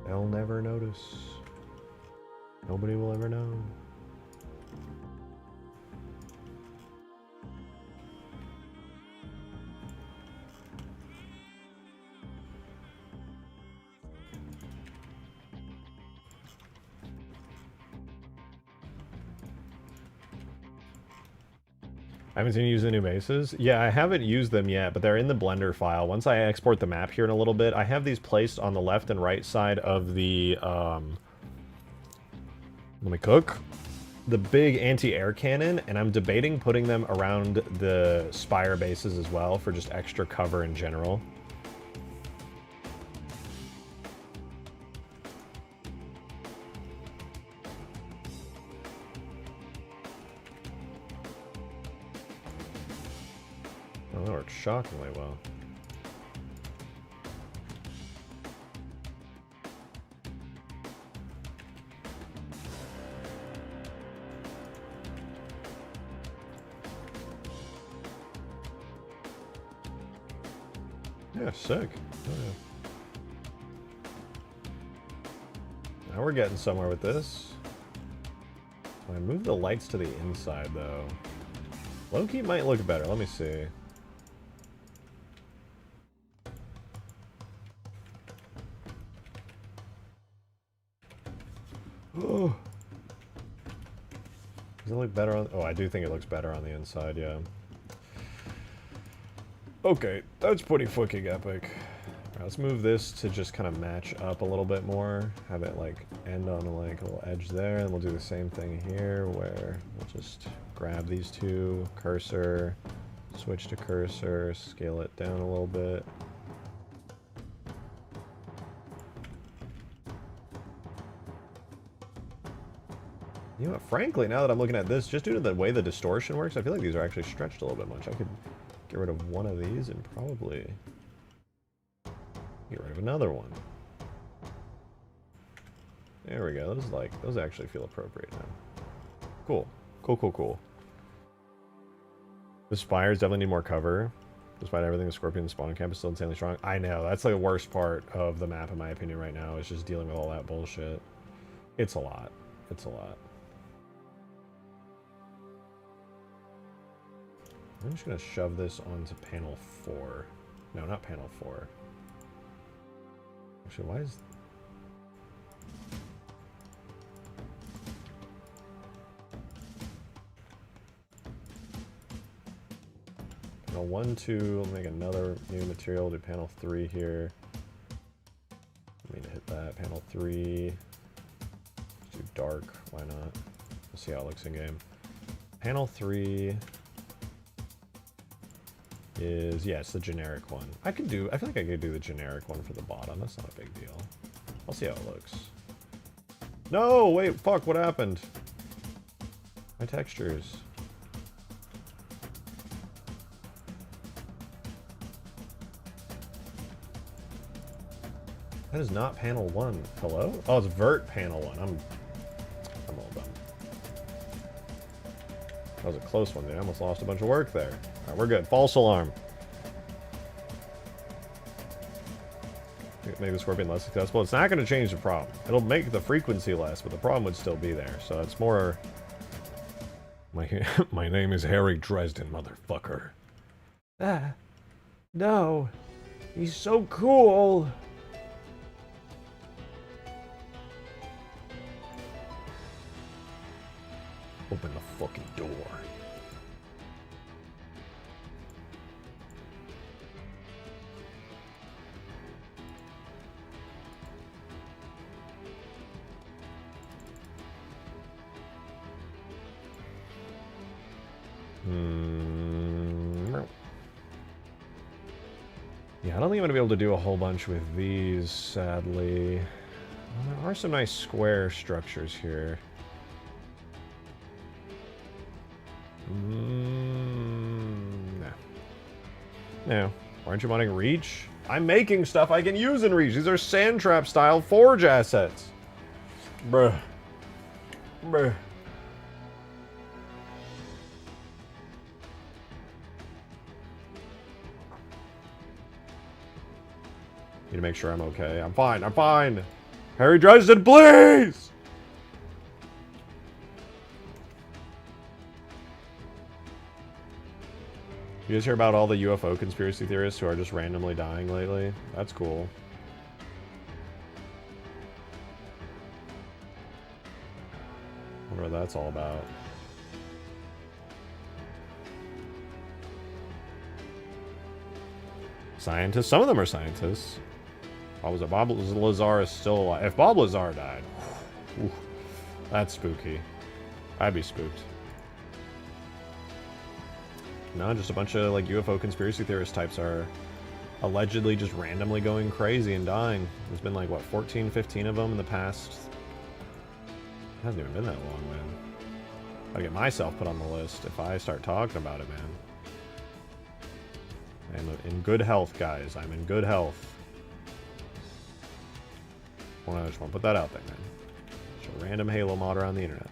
They'll never notice. Nobody will ever know. I haven't seen you use the new bases. Yeah, I haven't used them yet, but they're in the Blender file. Once I export the map here in a little bit, I have these placed on the left and right side of the, let me cook. The big anti-air cannon, and I'm debating putting them around the Spire bases as well for just extra cover in general. Oh, that worked shockingly well. Yeah, sick. Oh, yeah. Now we're getting somewhere with this. I move the lights to the inside, though. Low-key might look better. Let me see. Oh. Does it look better on... Oh, I do think it looks better on the inside, yeah. Okay, that's pretty fucking epic. Alright, let's move this to just kind of match up a little bit more. Have it, like, end on, like, a little edge there. And we'll do the same thing here, where we'll just grab these two, cursor, switch to cursor, scale it down a little bit. You know what, frankly, now that I'm looking at this, just due to the way the distortion works, I feel like these are actually stretched a little bit much. I could get rid of one of these and probably get rid of another one. There we go. Those actually feel appropriate now. Cool. Cool, cool, cool. The spires definitely need more cover. Despite everything, the Scorpion spawning camp is still insanely strong. I know. That's like the worst part of the map, in my opinion, right now, is just dealing with all that bullshit. It's a lot. It's a lot. I'm just going to shove this onto panel 4. No, not panel 4. Actually, why is... Panel 1, 2, we'll make another new material, do panel 3 here. I mean, hit that. Panel 3. Let's do dark, why not? We'll see how it looks in game. Panel 3... is, yeah, it's the generic one. I feel like I could do the generic one for the bottom. That's not a big deal. I'll see how it looks. No, wait, fuck, what happened? My textures. That is not panel 1. Hello? Oh, it's vert panel 1. I'm all done. That was a close one, dude. I almost lost a bunch of work there. Alright, we're good. False alarm. Make the Scorpion less successful. It's not going to change the problem. It'll make the frequency less, but the problem would still be there. So it's more... My name is Harry Dresden, motherfucker. Ah. No. He's so cool. Open the fucking door. Yeah, I don't think I'm going to be able to do a whole bunch with these, sadly. Well, there are some nice square structures here. No. No. Why aren't you wanting Reach? I'm making stuff I can use in Reach. These are sand trap style forge assets. Bruh. Bruh. Need to make sure I'm okay. I'm fine. I'm fine. Harry Dresden, please! You guys hear about all the UFO conspiracy theorists who are just randomly dying lately? That's cool. Wonder what that's all about. Scientists? Some of them are scientists. Oh, was it Bob Lazar is still alive? If Bob Lazar died, whew, that's spooky. I'd be spooked. No, just a bunch of like UFO conspiracy theorist types are allegedly just randomly going crazy and dying. There's been like, what, 14, 15 of them in the past. It hasn't even been that long, man. Gotta get myself put on the list if I start talking about it, man. I'm in good health, guys. I'm in good health. I just want to put that out there, man. Just a random Halo modder on the internet.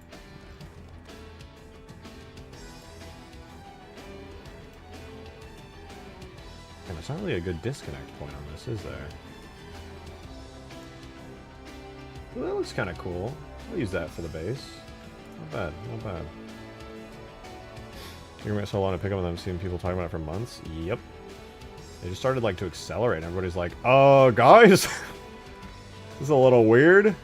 And it's not really a good disconnect point on this, is there? Well, that looks kind of cool. I'll use that for the base. Not bad, not bad. You're gonna so long to pick up on them, seeing people talking about it for months? Yep. They just started like to accelerate. Everybody's like, "Oh, guys, this is a little weird."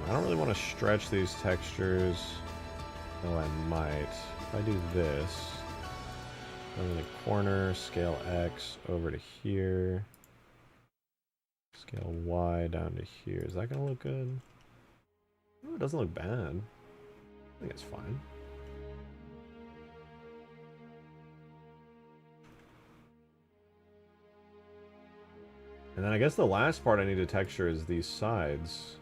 I don't really want to stretch these textures. Oh, I might. If I do this, over the corner, scale X over to here, scale Y down to here. Is that gonna look good? Oh, it doesn't look bad. I think it's fine. And then I guess the last part I need to texture is these sides,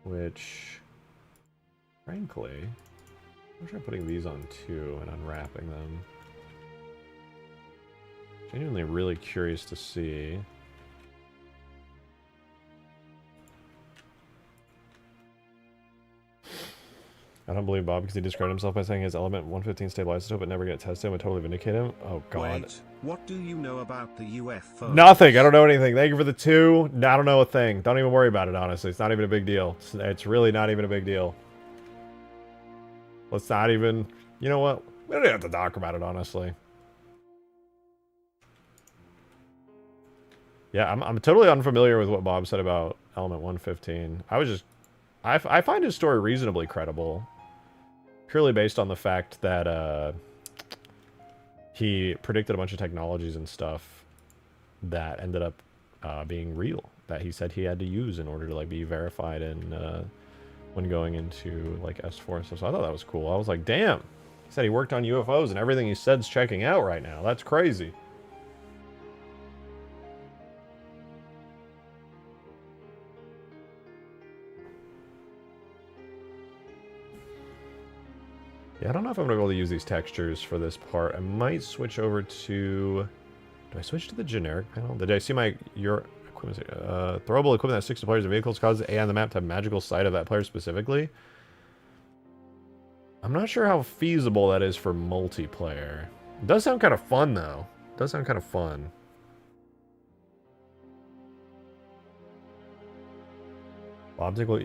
which, frankly, I'm trying putting these on too and unwrapping them. Genuinely really curious to see. I don't believe Bob because he described himself by saying his element 115 stable isotope but never get tested and would totally vindicate him. Oh god. Wait, what do you know about the UFO? Nothing. I don't know anything. Thank you for the 2. I don't know a thing. Don't even worry about it, honestly. It's not even a big deal. It's really not even a big deal. Let's not even... You know what? We don't even have to talk about it, honestly. Yeah, I'm totally unfamiliar with what Bob said about element 115. I find his story reasonably credible. Purely based on the fact that he predicted a bunch of technologies and stuff that ended up being real. That he said he had to use in order to like be verified in when going into like S4 and stuff. So I thought that was cool. I was like, damn. He said he worked on UFOs and everything he said's checking out right now. That's crazy. Yeah, I don't know if I'm going to be able to use these textures for this part. I might switch over to... Do I switch to the generic panel? Did I see your equipment? Throwable equipment that sticks to players and vehicles causes A on the map to have magical sight of that player specifically. I'm not sure how feasible that is for multiplayer. It does sound kind of fun, though. It does sound kind of fun.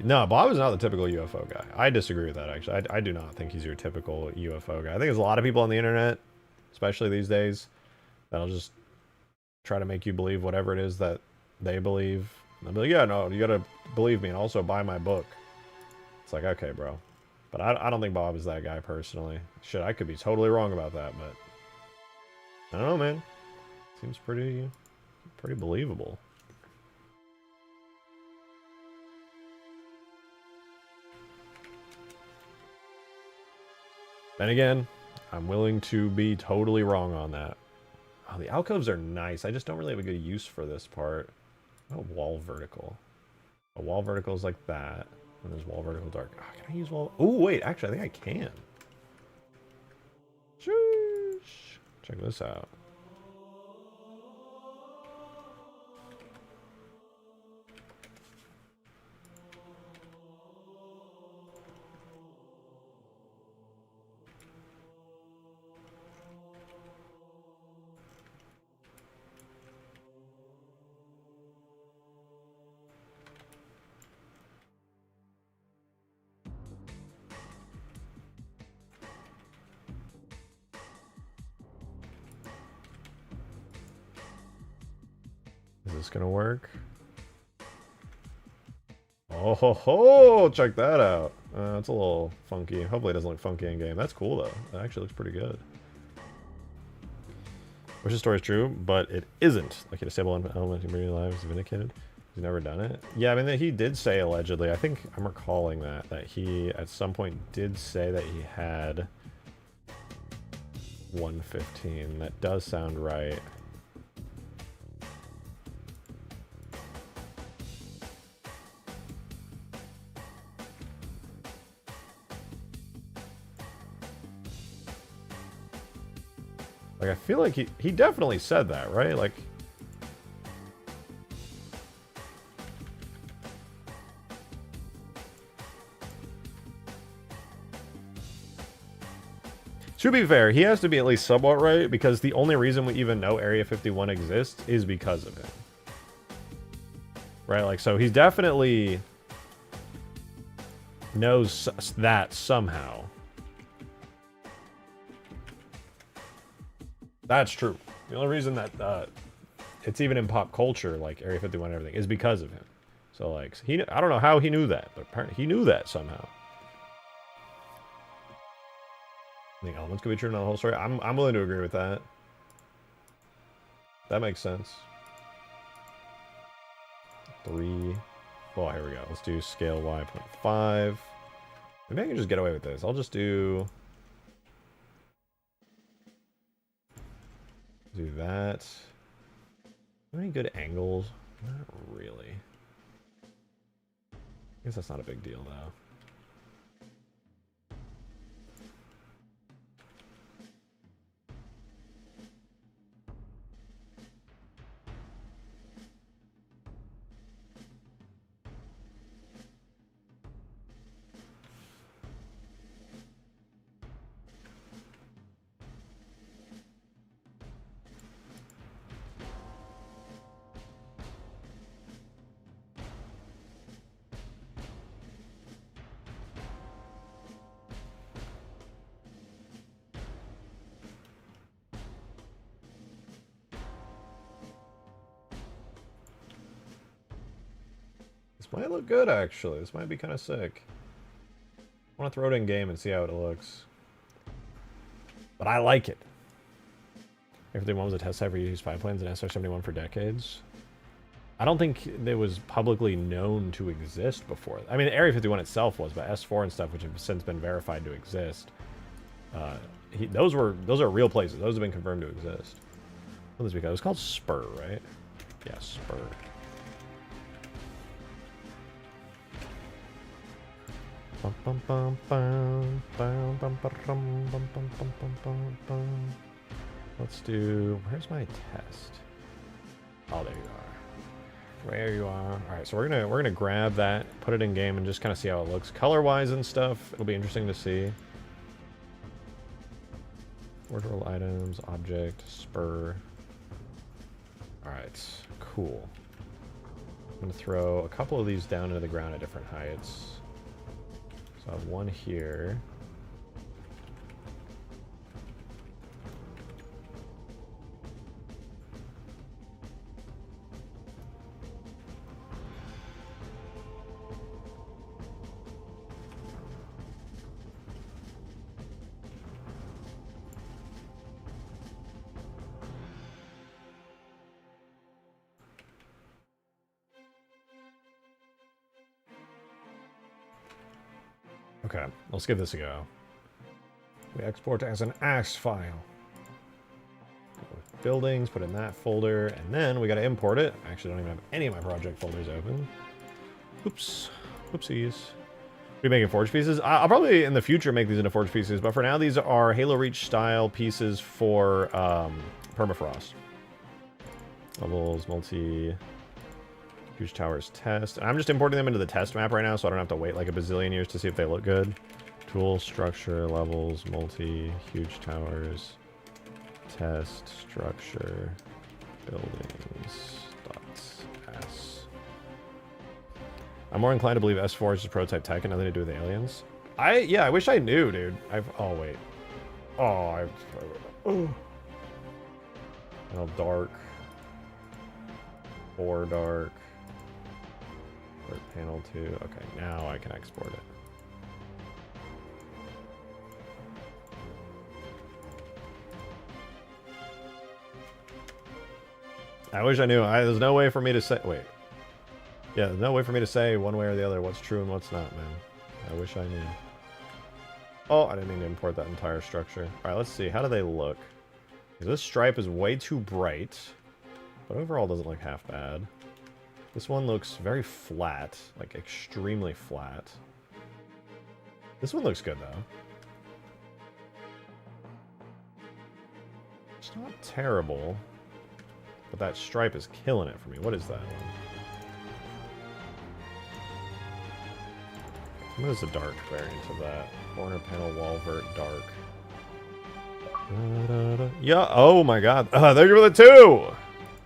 No, Bob is not the typical UFO guy. I disagree with that, actually. I do not think he's your typical UFO guy. I think there's a lot of people on the internet, especially these days, that'll just try to make you believe whatever it is that they believe. And they'll be like, yeah, no, you gotta believe me and also buy my book. It's like, okay, bro. But I don't think Bob is that guy, personally. Shit, I could be totally wrong about that, but... I don't know, man. Seems pretty believable. Then again, I'm willing to be totally wrong on that. Oh, the alcoves are nice. I just don't really have a good use for this part. Oh, wall vertical. A wall vertical is like that. And there's wall vertical dark. Oh, can I use wall? Oh, wait. Actually, I think I can. Sheesh. Check this out. Is this gonna work? Oh ho ho! Check that out. It's a little funky. Hopefully it doesn't look funky in game. That's cool though. It actually looks pretty good. Wish the story is true, but it isn't. Like, a stable element in real life is vindicated. He's never done it. Yeah, I mean, he did say allegedly. I think I'm recalling that he at some point did say that he had 115. That does sound right. Like, I feel like he definitely said that, right? Like, to be fair, he has to be at least somewhat right, because the only reason we even know Area 51 exists is because of him. Right? Like, so he definitely knows that somehow. That's true. The only reason that it's even in pop culture, like Area 51 and everything, is because of him. So, like, I don't know how he knew that, but apparently he knew that somehow. I think elements could be true, not the whole story. I'm willing to agree with that. That makes sense. 3. Oh, here we go. Let's do scale y 0.5. Maybe I can just get away with this. I'll just do that. Any good angles? Not really. I guess that's not a big deal, though. This might look good, actually. This might be kind of sick. I want to throw it in game and see how it looks. But I like it. Everything was a test site for used spy planes and SR-71 for decades. I don't think it was publicly known to exist before. I mean, Area 51 itself was, but S4 and stuff, which have since been verified to exist, those are real places. Those have been confirmed to exist. What was it? It was called Spur, right? Yeah, Spur. Let's do. Where's my test? Oh, there you are. There you are. All right, so we're gonna grab that, put it in game, and just kind of see how it looks color-wise and stuff. It'll be interesting to see. Orbital items, object, spur. All right, cool. I'm gonna throw a couple of these down into the ground at different heights. So I have one here. Okay, let's give this a go. We export as an AS file. Buildings, put in that folder, and then we gotta import it. I actually don't even have any of my project folders open. Oops. Whoopsies. We making forge pieces? I'll probably in the future make these into forge pieces, but for now these are Halo Reach style pieces for Permafrost. Levels, multi, huge towers test. And I'm just importing them into the test map right now, so I don't have to wait like a bazillion years to see if they look good. Tool, structure, levels, multi, huge towers, test, structure, buildings, dots, S. I'm more inclined to believe S4 is just prototype tech and nothing to do with aliens. Yeah, I wish I knew, dude. Oh, wait. Oh, Panel dark. 4 dark. Panel 2. Okay, now I can export it. I wish I knew. There's no way for me to say... Wait. Yeah, there's no way for me to say one way or the other what's true and what's not, man. I wish I knew. Oh, I didn't mean to import that entire structure. Alright, let's see. How do they look? This stripe is way too bright, but overall doesn't look half bad. This one looks very flat, like extremely flat. This one looks good, though. It's not terrible, but that stripe is killing it for me. What is that one? What is the dark variant of that? Corner panel wall vert dark. Yeah, oh my god. Thank you for the 2!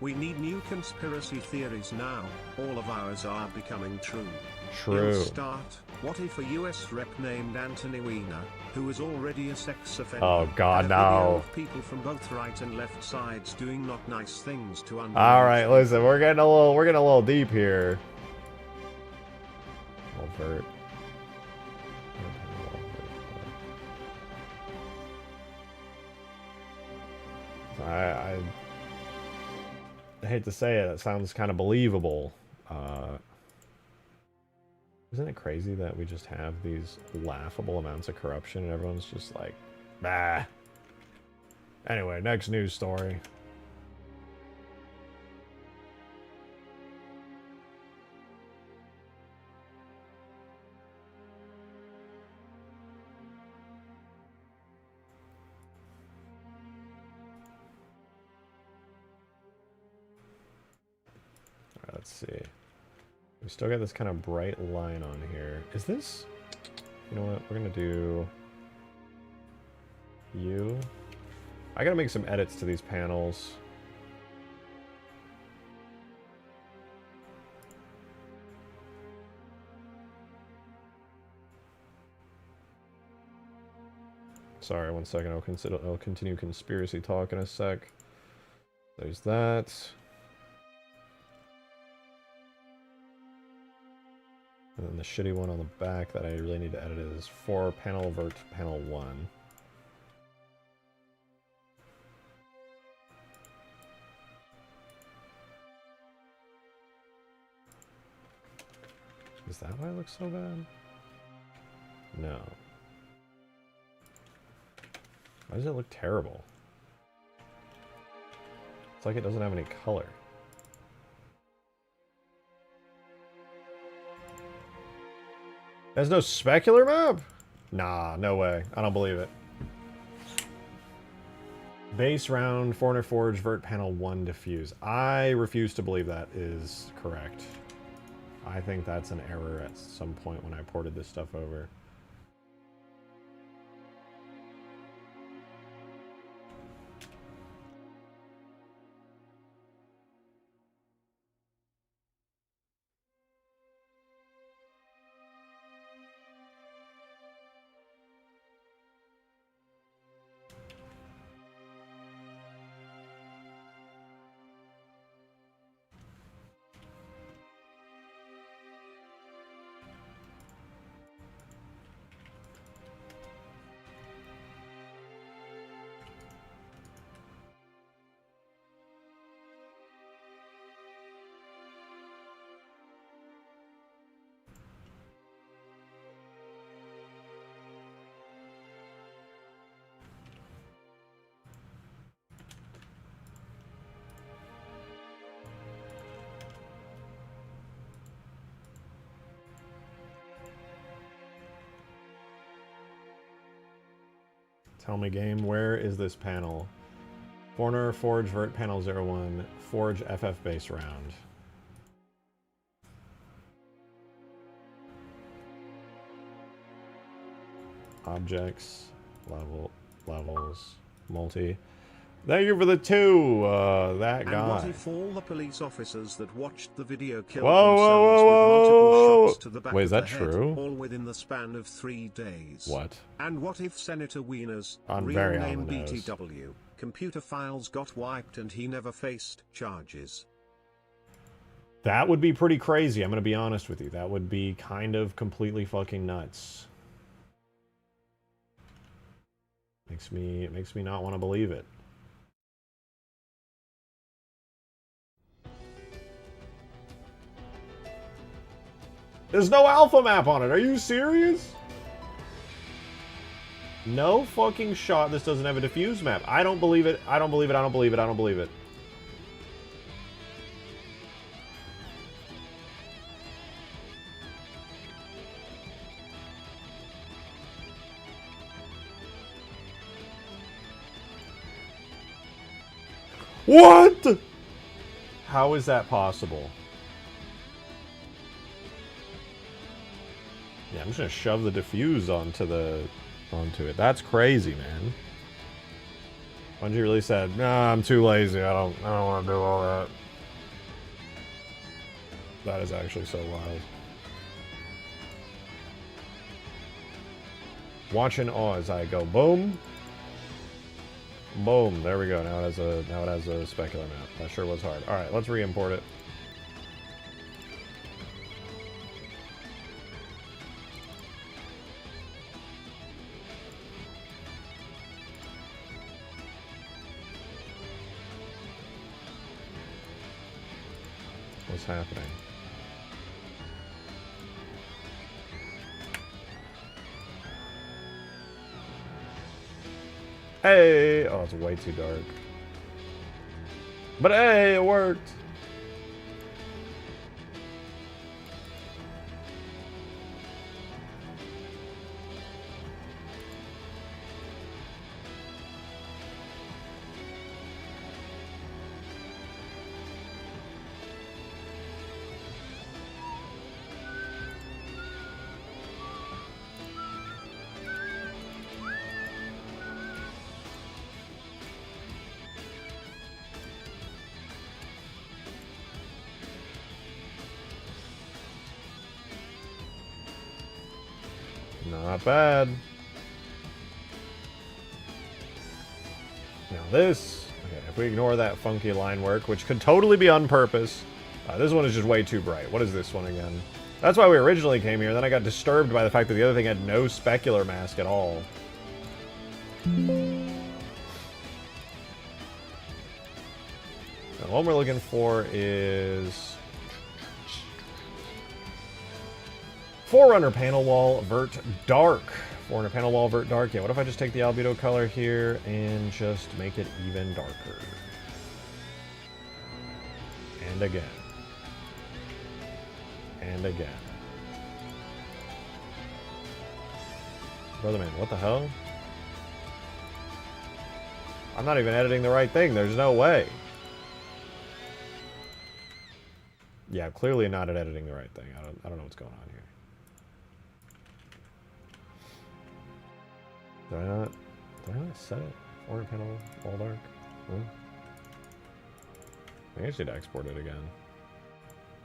We need new conspiracy theories now. All of ours are becoming true. True. You'll start. What if a US rep named Anthony Weiner, who is already a sex offender, Oh god, had a video no. of people from both right and left sides doing not nice things to underage Alright, listen, we're getting a little deep here. Vert. I hate to say it sounds kind of believable. Isn't it crazy that we just have these laughable amounts of corruption and everyone's just like, bah. Anyway, next news story. Let's see. We still got this kind of bright line on here. Is this... You know what? We're going to do... You. I got to make some edits to these panels. Sorry, one second. I'll continue conspiracy talk in a sec. There's that. And then the shitty one on the back that I really need to edit is 4 panel vert panel 1. Is that why it looks so bad? No. Why does it look terrible? It's like it doesn't have any color. There's no specular map? Nah, no way. I don't believe it. Base round, 400 forge, vert panel 1 diffuse. I refuse to believe that is correct. I think that's an error at some point when I ported this stuff over. Tell me, game, where is this panel? Foreigner, Forge, Vert, Panel 01, Forge, FF base round. Objects, levels, multi. Thank you for the 2, that guy. And what if all the police officers that watched the video killed Whoa, themselves whoa, with whoa, multiple whoa. shots to the back Wait, of is that the head, true? all within the span of 3 days? What? And what if Senator Wiener's I'm real very name on the nose. BTW computer files got wiped and he never faced charges? That would be pretty crazy, I'm gonna be honest with you. That would be kind of completely fucking nuts. It makes me not want to believe it. There's no alpha map on it. Are you serious? No fucking shot. This doesn't have a diffuse map. I don't believe it. I don't believe it. I don't believe it. I don't believe it. What? How is that possible? Yeah, I'm just gonna shove the diffuse onto it. That's crazy, man. Bungie really said, "Nah, I'm too lazy. I don't want to do all that." That is actually so wild. Watch in awe as I go boom. Boom, there we go. Now it has a specular map. That sure was hard. Alright, let's re-import it. What's happening? Hey! Oh, it's way too dark. But hey, it worked! Not bad. Now this, okay, if we ignore that funky line work, which could totally be on purpose, this one is just way too bright. What is this one again? That's why we originally came here, then I got disturbed by the fact that the other thing had no specular mask at all. Now, what we're looking for is Forerunner panel wall vert dark. Forerunner panel wall vert dark. Yeah, what if I just take the albedo color here and just make it even darker? And again. And again. Brother man, what the hell? I'm not even editing the right thing. There's no way. Yeah, I'm clearly not editing the right thing. I don't know what's going on here. Did I not set it? Forward panel, wall dark? I just need to export it again.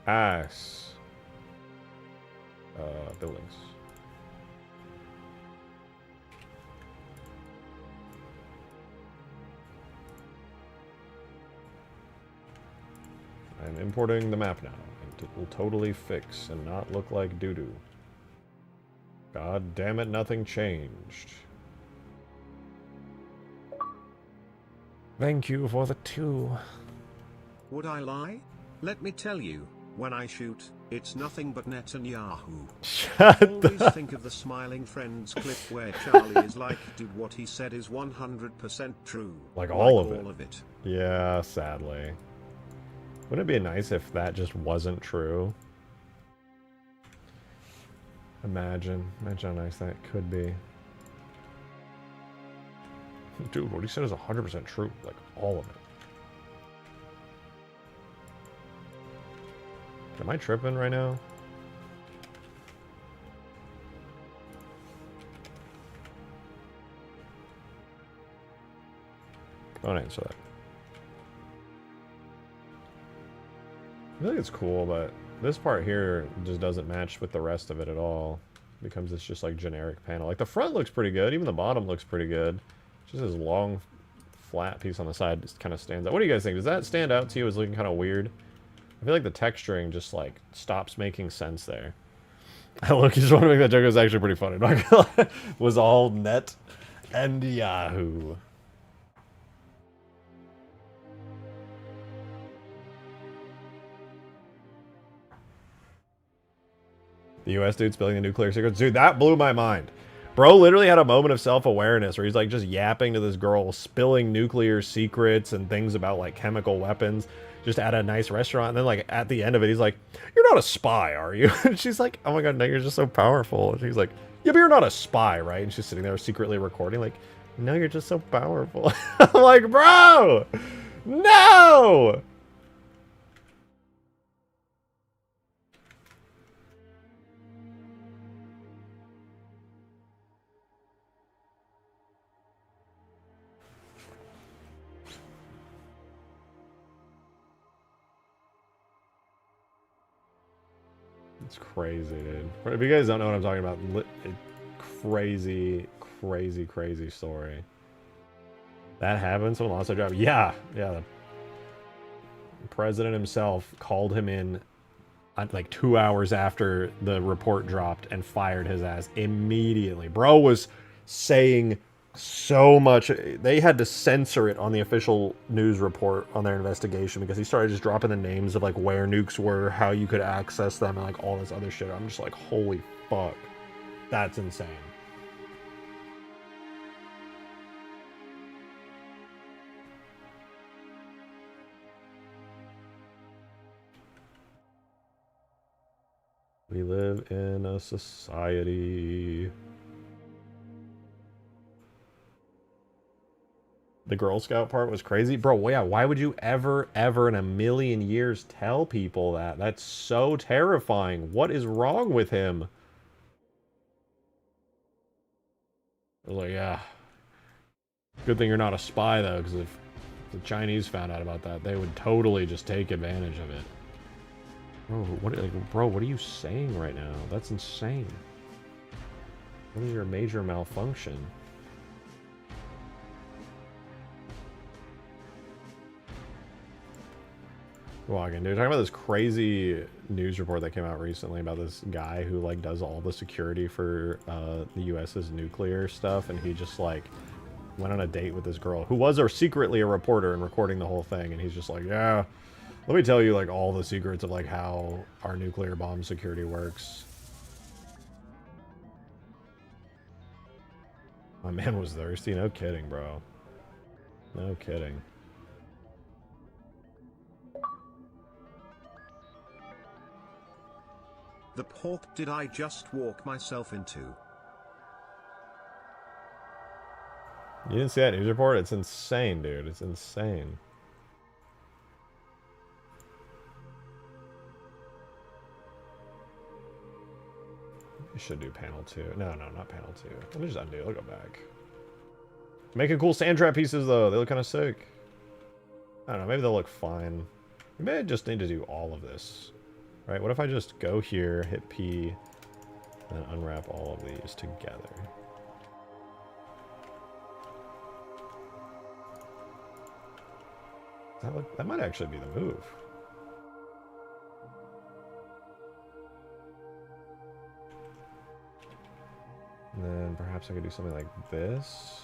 Ass. Buildings. I'm importing the map now. It will totally fix and not look like doo-doo. God damn it, nothing changed. Thank you for the 2. Would I lie? Let me tell you, when I shoot, it's nothing but Netanyahu. Always think of the Smiling Friends clip where Charlie is like, dude, what he said is 100% true. Like all of All of it. Yeah, sadly. Wouldn't it be nice if that just wasn't true? Imagine how nice that could be. Dude, what he said is 100% true. Like, all of it. Am I tripping right now? Don't answer that. I feel like it's cool, but this part here just doesn't match with the rest of it at all. It becomes this just like generic panel. Like the front looks pretty good, even the bottom looks pretty good. Just this long, flat piece on the side just kind of stands out. What do you guys think? Does that stand out to you as looking kind of weird? I feel like the texturing just like stops making sense there. Look, just want to make that joke. It was actually pretty funny. Not gonna lie. Was all net and Yahoo. The U.S. dude spilling the nuclear secrets. Dude, that blew my mind. Bro literally had a moment of self-awareness where he's like just yapping to this girl, spilling nuclear secrets and things about like chemical weapons just at a nice restaurant. And then like at the end of it, he's like, "You're not a spy, are you?" And she's like, "Oh my God, no, you're just so powerful." And he's like, "Yeah, but you're not a spy, right?" And she's sitting there secretly recording like, "No, you're just so powerful." I'm like, bro, no! It's crazy, dude. If you guys don't know what I'm talking about, crazy, crazy, crazy story. That happened? Someone lost their job? Yeah, yeah. The president himself called him in like 2 hours after the report dropped and fired his ass immediately. Bro was saying so much. They had to censor it on the official news report on their investigation because he started just dropping the names of like where nukes were, how you could access them, and like all this other shit. I'm just like, holy fuck. That's insane. We live in a society. The Girl Scout part was crazy. Bro, yeah, why would you ever in a million years tell people that? That's so terrifying. What is wrong with him? I was like, yeah. Good thing you're not a spy, though, because if the Chinese found out about that, they would totally just take advantage of it. Bro, what are you saying right now? That's insane. What is your major malfunction? Walking, dude. Talking about this crazy news report that came out recently about this guy who like does all the security for the US's nuclear stuff, and he just like went on a date with this girl who was secretly a reporter and recording the whole thing, and he's just like, yeah, let me tell you like all the secrets of like how our nuclear bomb security works. My man was thirsty. No kidding, bro. No kidding. The pork did I just walk myself into? You didn't see that news report? It's insane, dude. It's insane. You should do panel 2. No, not panel 2. Let me just undo. I'll go back. Making cool sand trap pieces, though. They look kind of sick. I don't know. Maybe they'll look fine. We may just need to do all of this. Right? What if I just go here, hit P, and unwrap all of these together? That might actually be the move. And then perhaps I could do something like this.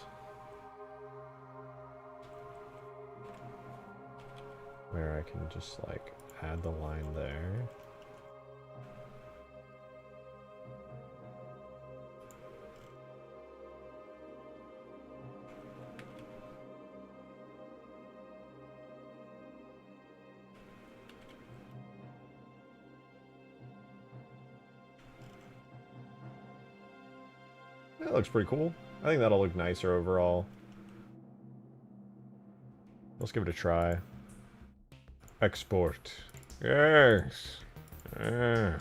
Where I can just like add the line there. That looks pretty cool. I think that'll look nicer overall. Let's give it a try. Export. Yes. Yeah.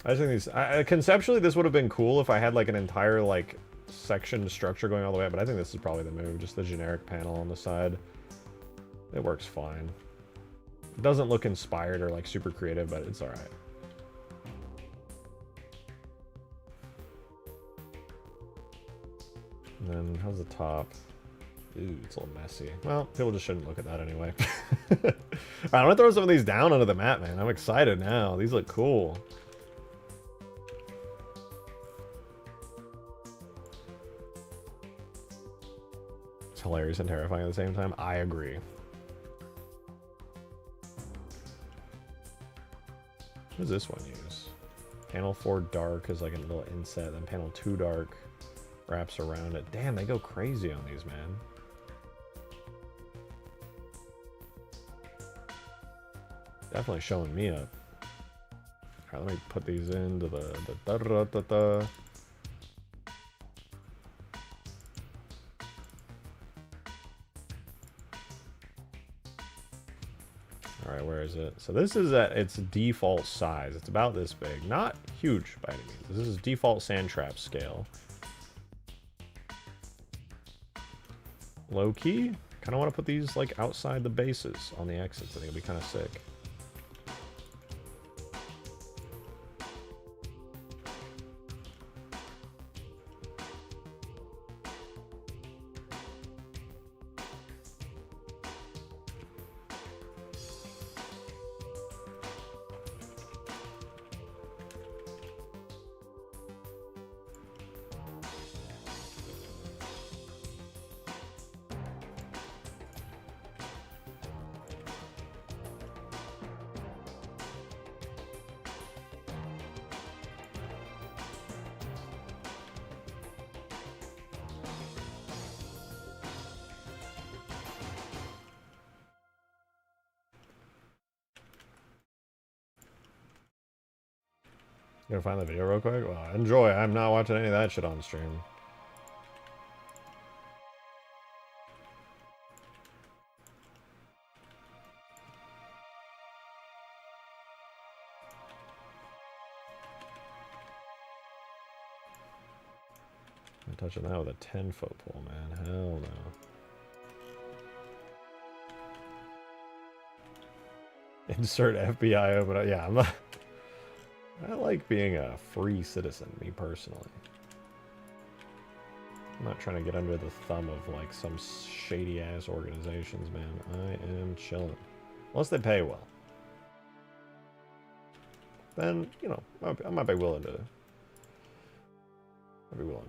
I think these... conceptually, this would have been cool if I had, like, an entire, like, section structure going all the way up, but I think this is probably the move. Just the generic panel on the side. It works fine. It doesn't look inspired or, like, super creative, but it's alright. And then, how's the top? Ooh, it's a little messy. Well, people just shouldn't look at that anyway. Alright, I'm gonna throw some of these down onto the map, man. I'm excited now. These look cool. It's hilarious and terrifying at the same time. I agree. What does this one use? Panel 4 dark is like a little inset, then panel 2 dark wraps around it. Damn, they go crazy on these, man. Definitely showing me up. Alright, let me put these into the da-da-da-da-da. Alright, where is it? So this is at its default size. It's about this big. Not huge by any means. This is default sand trap scale. Low key. Kind of want to put these like outside the bases on the exits. I think it'd be kind of sick. Gonna find the video real quick? Well, enjoy. I'm not watching any of that shit on stream. I'm touching that with a 10-foot pole, man. Hell no. Insert FBI open. Yeah, I'm not... I like being a free citizen, me personally. I'm not trying to get under the thumb of like some shady ass organizations, man. I am chilling. Unless they pay well. Then, you know, I might be willing to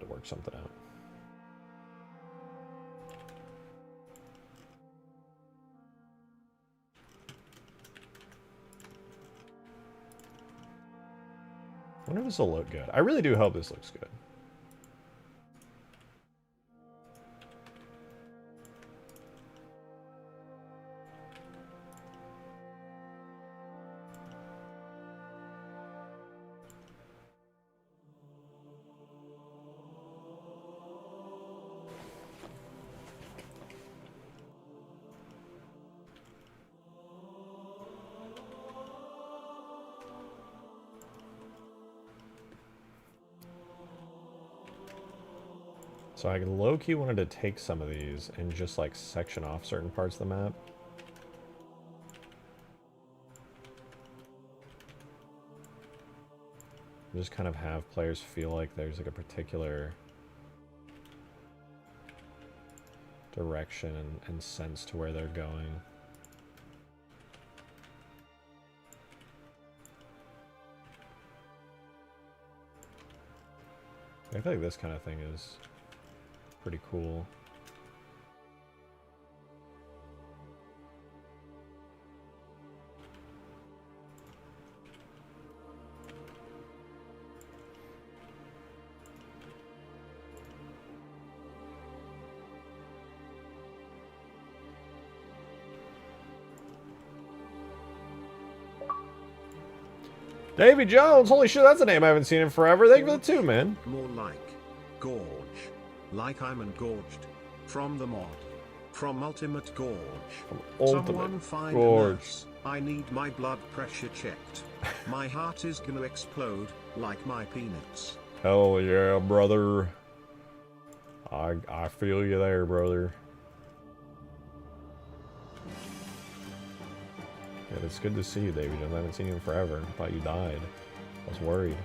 work something out. I wonder if this will look good. I really do hope this looks good. So I low-key wanted to take some of these and just like section off certain parts of the map. Just kind of have players feel like there's like a particular direction and sense to where they're going. I feel like this kind of thing is pretty cool. Davy Jones, holy shit, that's a name I haven't seen in forever. Thank you for the 2, man. More like gorge. Like I'm engorged. From the mod. From Ultimate Gorge. Ultimate Someone find Gorge. a nurse. I need my blood pressure checked. My heart is gonna explode, like my peanuts. Hell yeah, brother. I feel you there, brother. Yeah, it's good to see you, Davy Jones. I haven't seen you in forever. I thought you died. I was worried.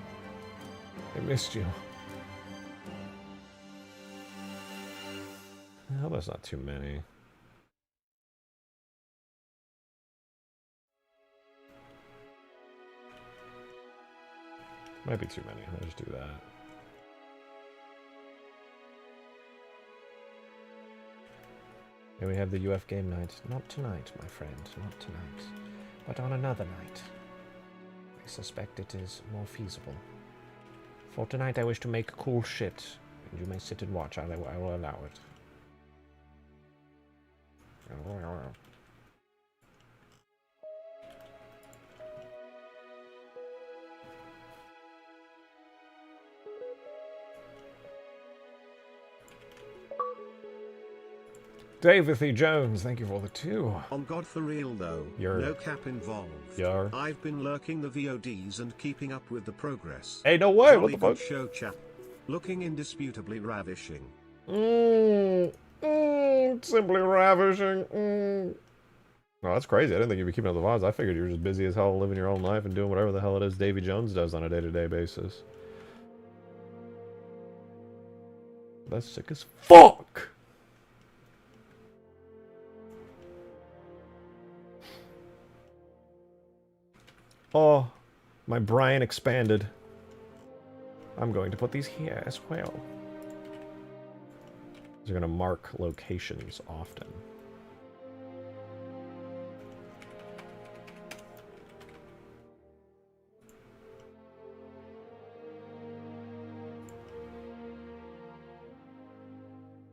I missed you. I hope that's not too many. Might be too many. I'll just do that. And we have the UF game night. Not tonight, my friend. Not tonight. But on another night. I suspect it is more feasible. For tonight I wish to make cool shit. And you may sit and watch. I will allow it. David E. Jones, thank you for the 2. On God for real though, no cap involved. I've been lurking the VODs and keeping up with the progress. Hey, no way, Jolly what the fuck? good show, chap. Looking indisputably ravishing. Simply ravishing. Oh, that's crazy. I didn't think you'd be keeping up the VODs. I figured you were just busy as hell living your own life and doing whatever the hell it is Davy Jones does on a day-to-day basis. That's sick as fuck! Oh, my brain expanded. I'm going to put these here as well. These are going to mark locations often.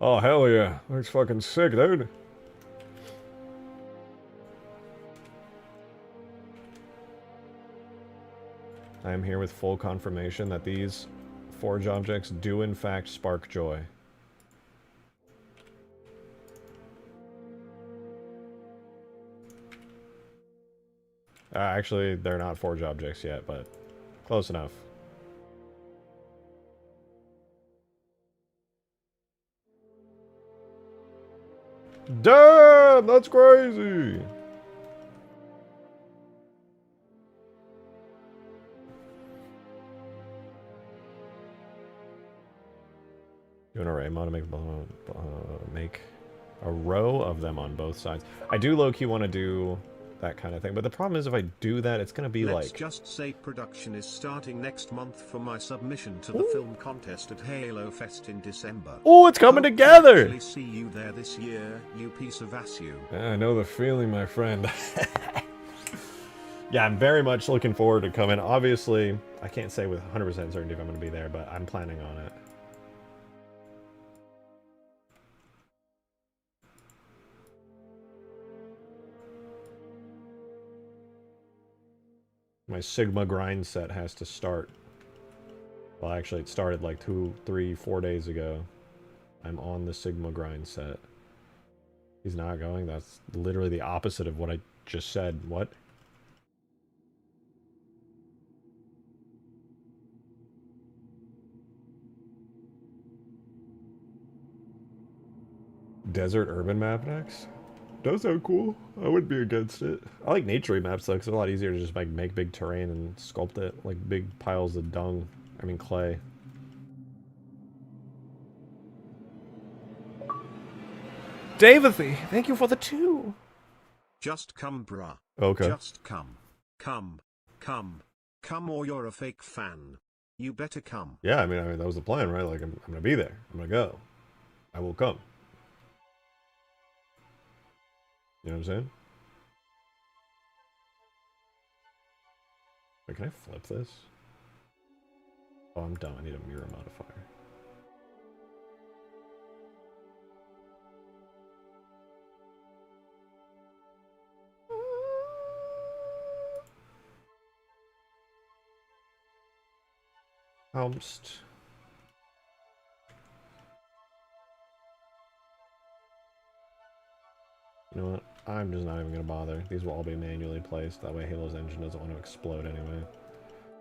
Oh, hell yeah. Looks fucking sick, dude. I am here with full confirmation that these forge objects do in fact spark joy. Actually, they're not forge objects yet, but close enough. Damn, that's crazy! Do an array mod to make a row of them on both sides. I do low-key want to do that kind of thing, but the problem is if I do that, it's going to be Let's like... just say production is starting next month for my submission to the film contest at Halo Fest in December. Oh, it's coming Hope together! to actually see you there this year, you piece of ass you. I know the feeling, my friend. Yeah, I'm very much looking forward to coming. Obviously, I can't say with 100% certainty if I'm going to be there, but I'm planning on it. My Sigma grind set has to start. Well, actually, it started like 2, 3, 4 days ago. I'm on the Sigma grind set. He's not going? That's literally the opposite of what I just said. What? Desert urban map next? Does sound cool. I wouldn't be against it. I like nature maps though, because it's a lot easier to just like make big terrain and sculpt it, like big piles of dung. I mean clay. Davathy, thank you for the 2. Just come, bruh. Okay. Just come. Come. Come. Come or you're a fake fan. You better come. Yeah, I mean that was the plan, right? Like I'm gonna be there. I'm gonna go. I will come. You know what I'm saying? Wait, can I flip this? Oh, I'm dumb. I need a mirror modifier. Almost. know what? I'm just not even going to bother. These will all be manually placed. That way Halo's engine doesn't want to explode anyway.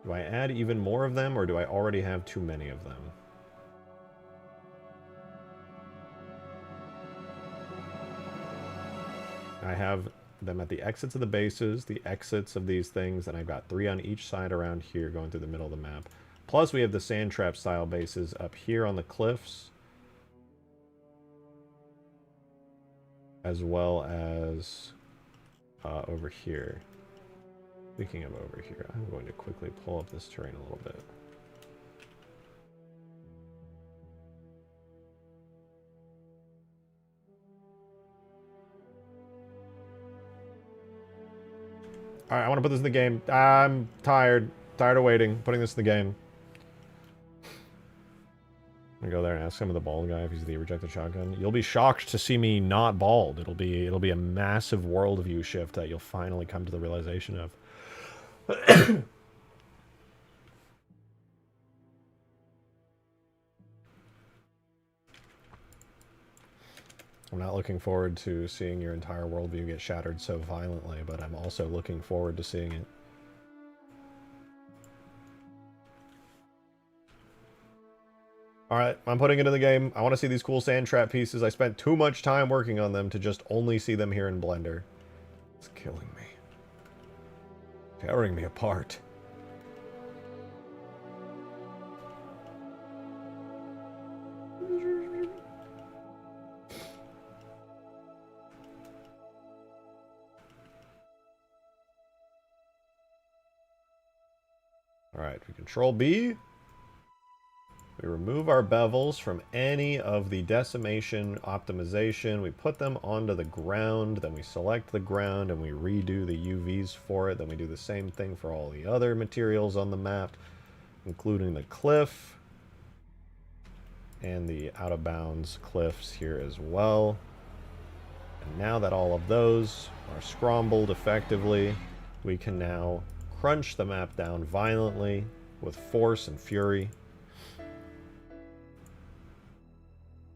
Do I add even more of them, or do I already have too many of them? I have them at the exits of the bases, the exits of these things, and I've got 3 on each side around here going through the middle of the map. Plus we have the sand trap style bases up here on the cliffs, as well as over here. Speaking of over here, I'm going to quickly pull up this terrain a little bit. Alright, I want to put this in the game. I'm tired. Tired of waiting. Putting this in the game. I'm gonna go there and ask some of the bald guy if he's the rejected shotgun. You'll be shocked to see me not bald. It'll be a massive worldview shift that you'll finally come to the realization of. I'm not looking forward to seeing your entire worldview get shattered so violently, but I'm also looking forward to seeing it. Alright, I'm putting it in the game. I want to see these cool sand trap pieces. I spent too much time working on them to just only see them here in Blender. It's killing me. Tearing me apart. Alright, we control B. We remove our bevels from any of the decimation optimization. We put them onto the ground, then we select the ground and we redo the UVs for it. Then we do the same thing for all the other materials on the map, including the cliff and the out of bounds cliffs here as well. And now that all of those are scrambled effectively, we can now crunch the map down violently with force and fury.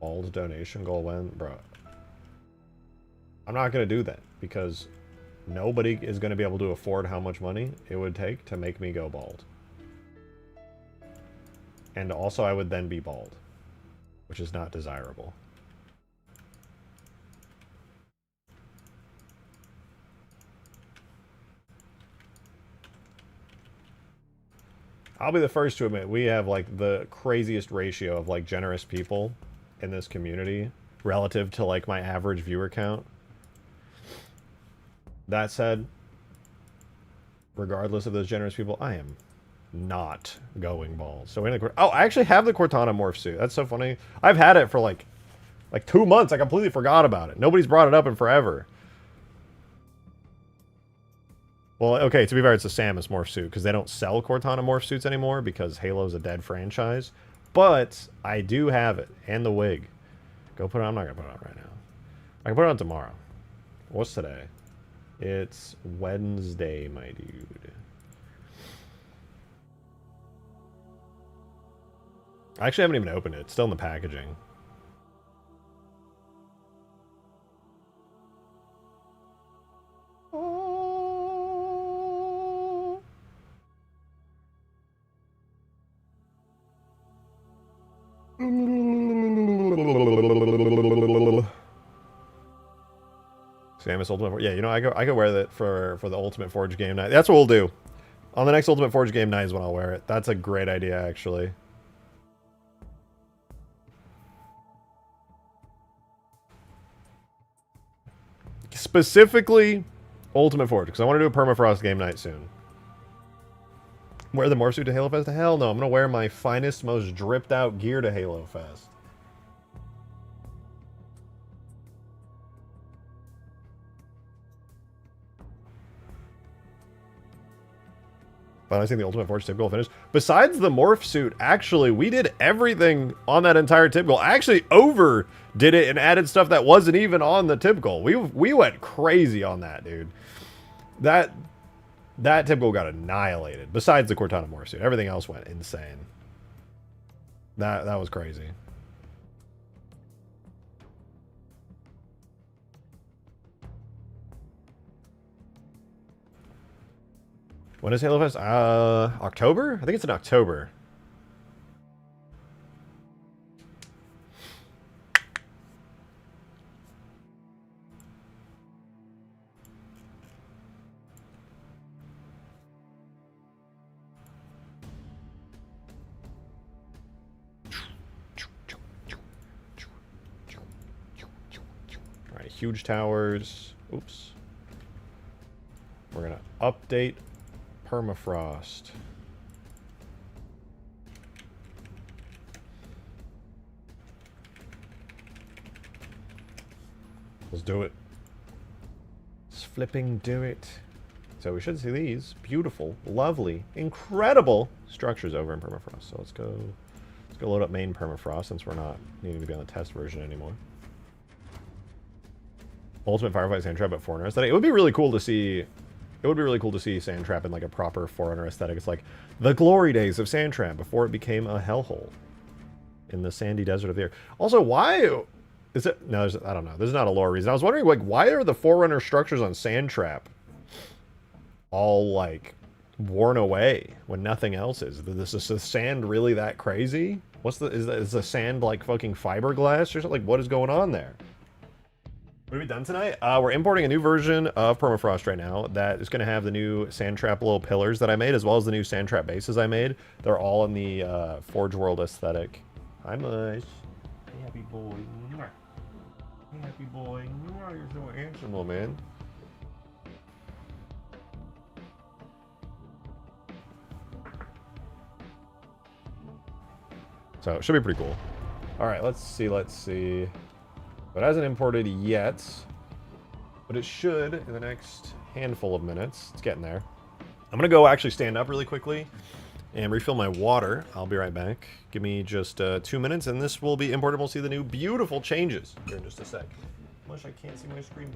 Bald donation goal when, bro. I'm not going to do that because nobody is going to be able to afford how much money it would take to make me go bald. And also I would then be bald, which is not desirable. I'll be the first to admit we have like the craziest ratio of like generous people in this community relative to like my average viewer count. That said, regardless of those generous people, I am not going bald. So oh, I actually have the Cortana morph suit. That's so funny. I've had it for like 2 months. I completely forgot about it. Nobody's brought it up in forever. Well, okay, to be fair, it's a Samus morph suit because they don't sell Cortana morph suits anymore because Halo's a dead franchise. But I do have it, and the wig. Go put it on. I'm not going to put it on right now. I can put it on tomorrow. What's today? It's Wednesday, my dude. I actually haven't even opened it. It's still in the packaging. Samus Ultimate Forge. Yeah, you know, I could wear that for the Ultimate Forge game night. That's what we'll do. On the next Ultimate Forge game night is when I'll wear it. That's a great idea, actually. Specifically, Ultimate Forge, because I want to do a Permafrost game night soon. Wear the morph suit to Halo Fest? Hell no, I'm going to wear my finest, most dripped out gear to Halo Fest. Finally seeing the Ultimate Forge tip goal finish. Besides the morph suit, actually, we did everything on that entire tip goal. I actually overdid it and added stuff that wasn't even on the tip goal. We went crazy on that, dude. That tip goal got annihilated. Besides the Cortana morph suit, everything else went insane. That was crazy. When is Halo Fest? October? I think it's in October. Alright, huge towers. Oops. We're gonna update Permafrost. Let's do it. Let's flipping do it. So we should see these beautiful, lovely, incredible structures over in Permafrost. So let's go load up main Permafrost since we're not needing to be on the test version anymore. Ultimate Firefight Sand Trap at Forerunner aesthetic. It would be really cool to see. It would be really cool to see Sand Trap in like a proper Forerunner aesthetic. It's like the glory days of Sand Trap before it became a hellhole in the sandy desert of the air. Also, why is it? No, I don't know. There's not a lore reason. I was wondering, like, why are the Forerunner structures on Sand Trap all like worn away when nothing else is? Is the sand really that crazy? Is the sand like fucking fiberglass or something? Like, what is going on there? What have we done tonight? We're importing a new version of Permafrost right now that is going to have the new sand trap little pillars that I made, as well as the new sand trap bases I made. They're all in the Forge World aesthetic. Hi, Mush. Hey, happy boy. Hey, happy boy. You're so handsome, little man. So it should be pretty cool. All right, let's see. It hasn't imported yet, but it should in the next handful of minutes. It's getting there. I'm gonna go actually stand up really quickly and refill my water. I'll be right back. Give me just 2 minutes and this will be imported. We'll see the new beautiful changes here in just a sec. Much I can't see my screen.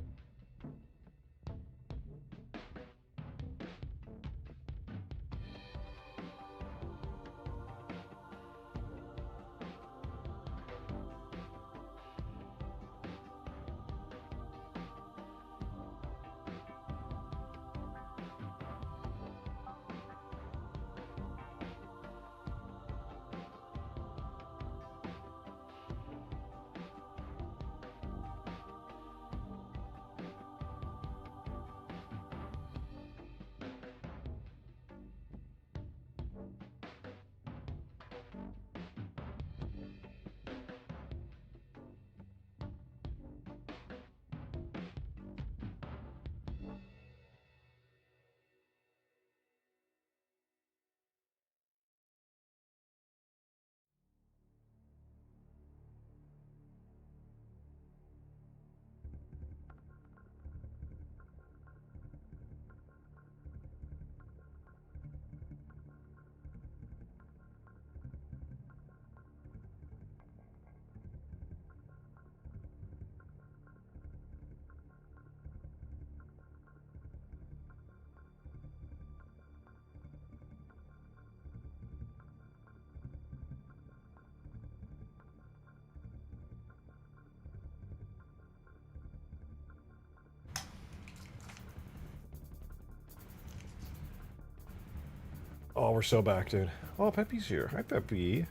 Oh, we're so back, dude. Oh, Peppy's here. Hi, Peppy.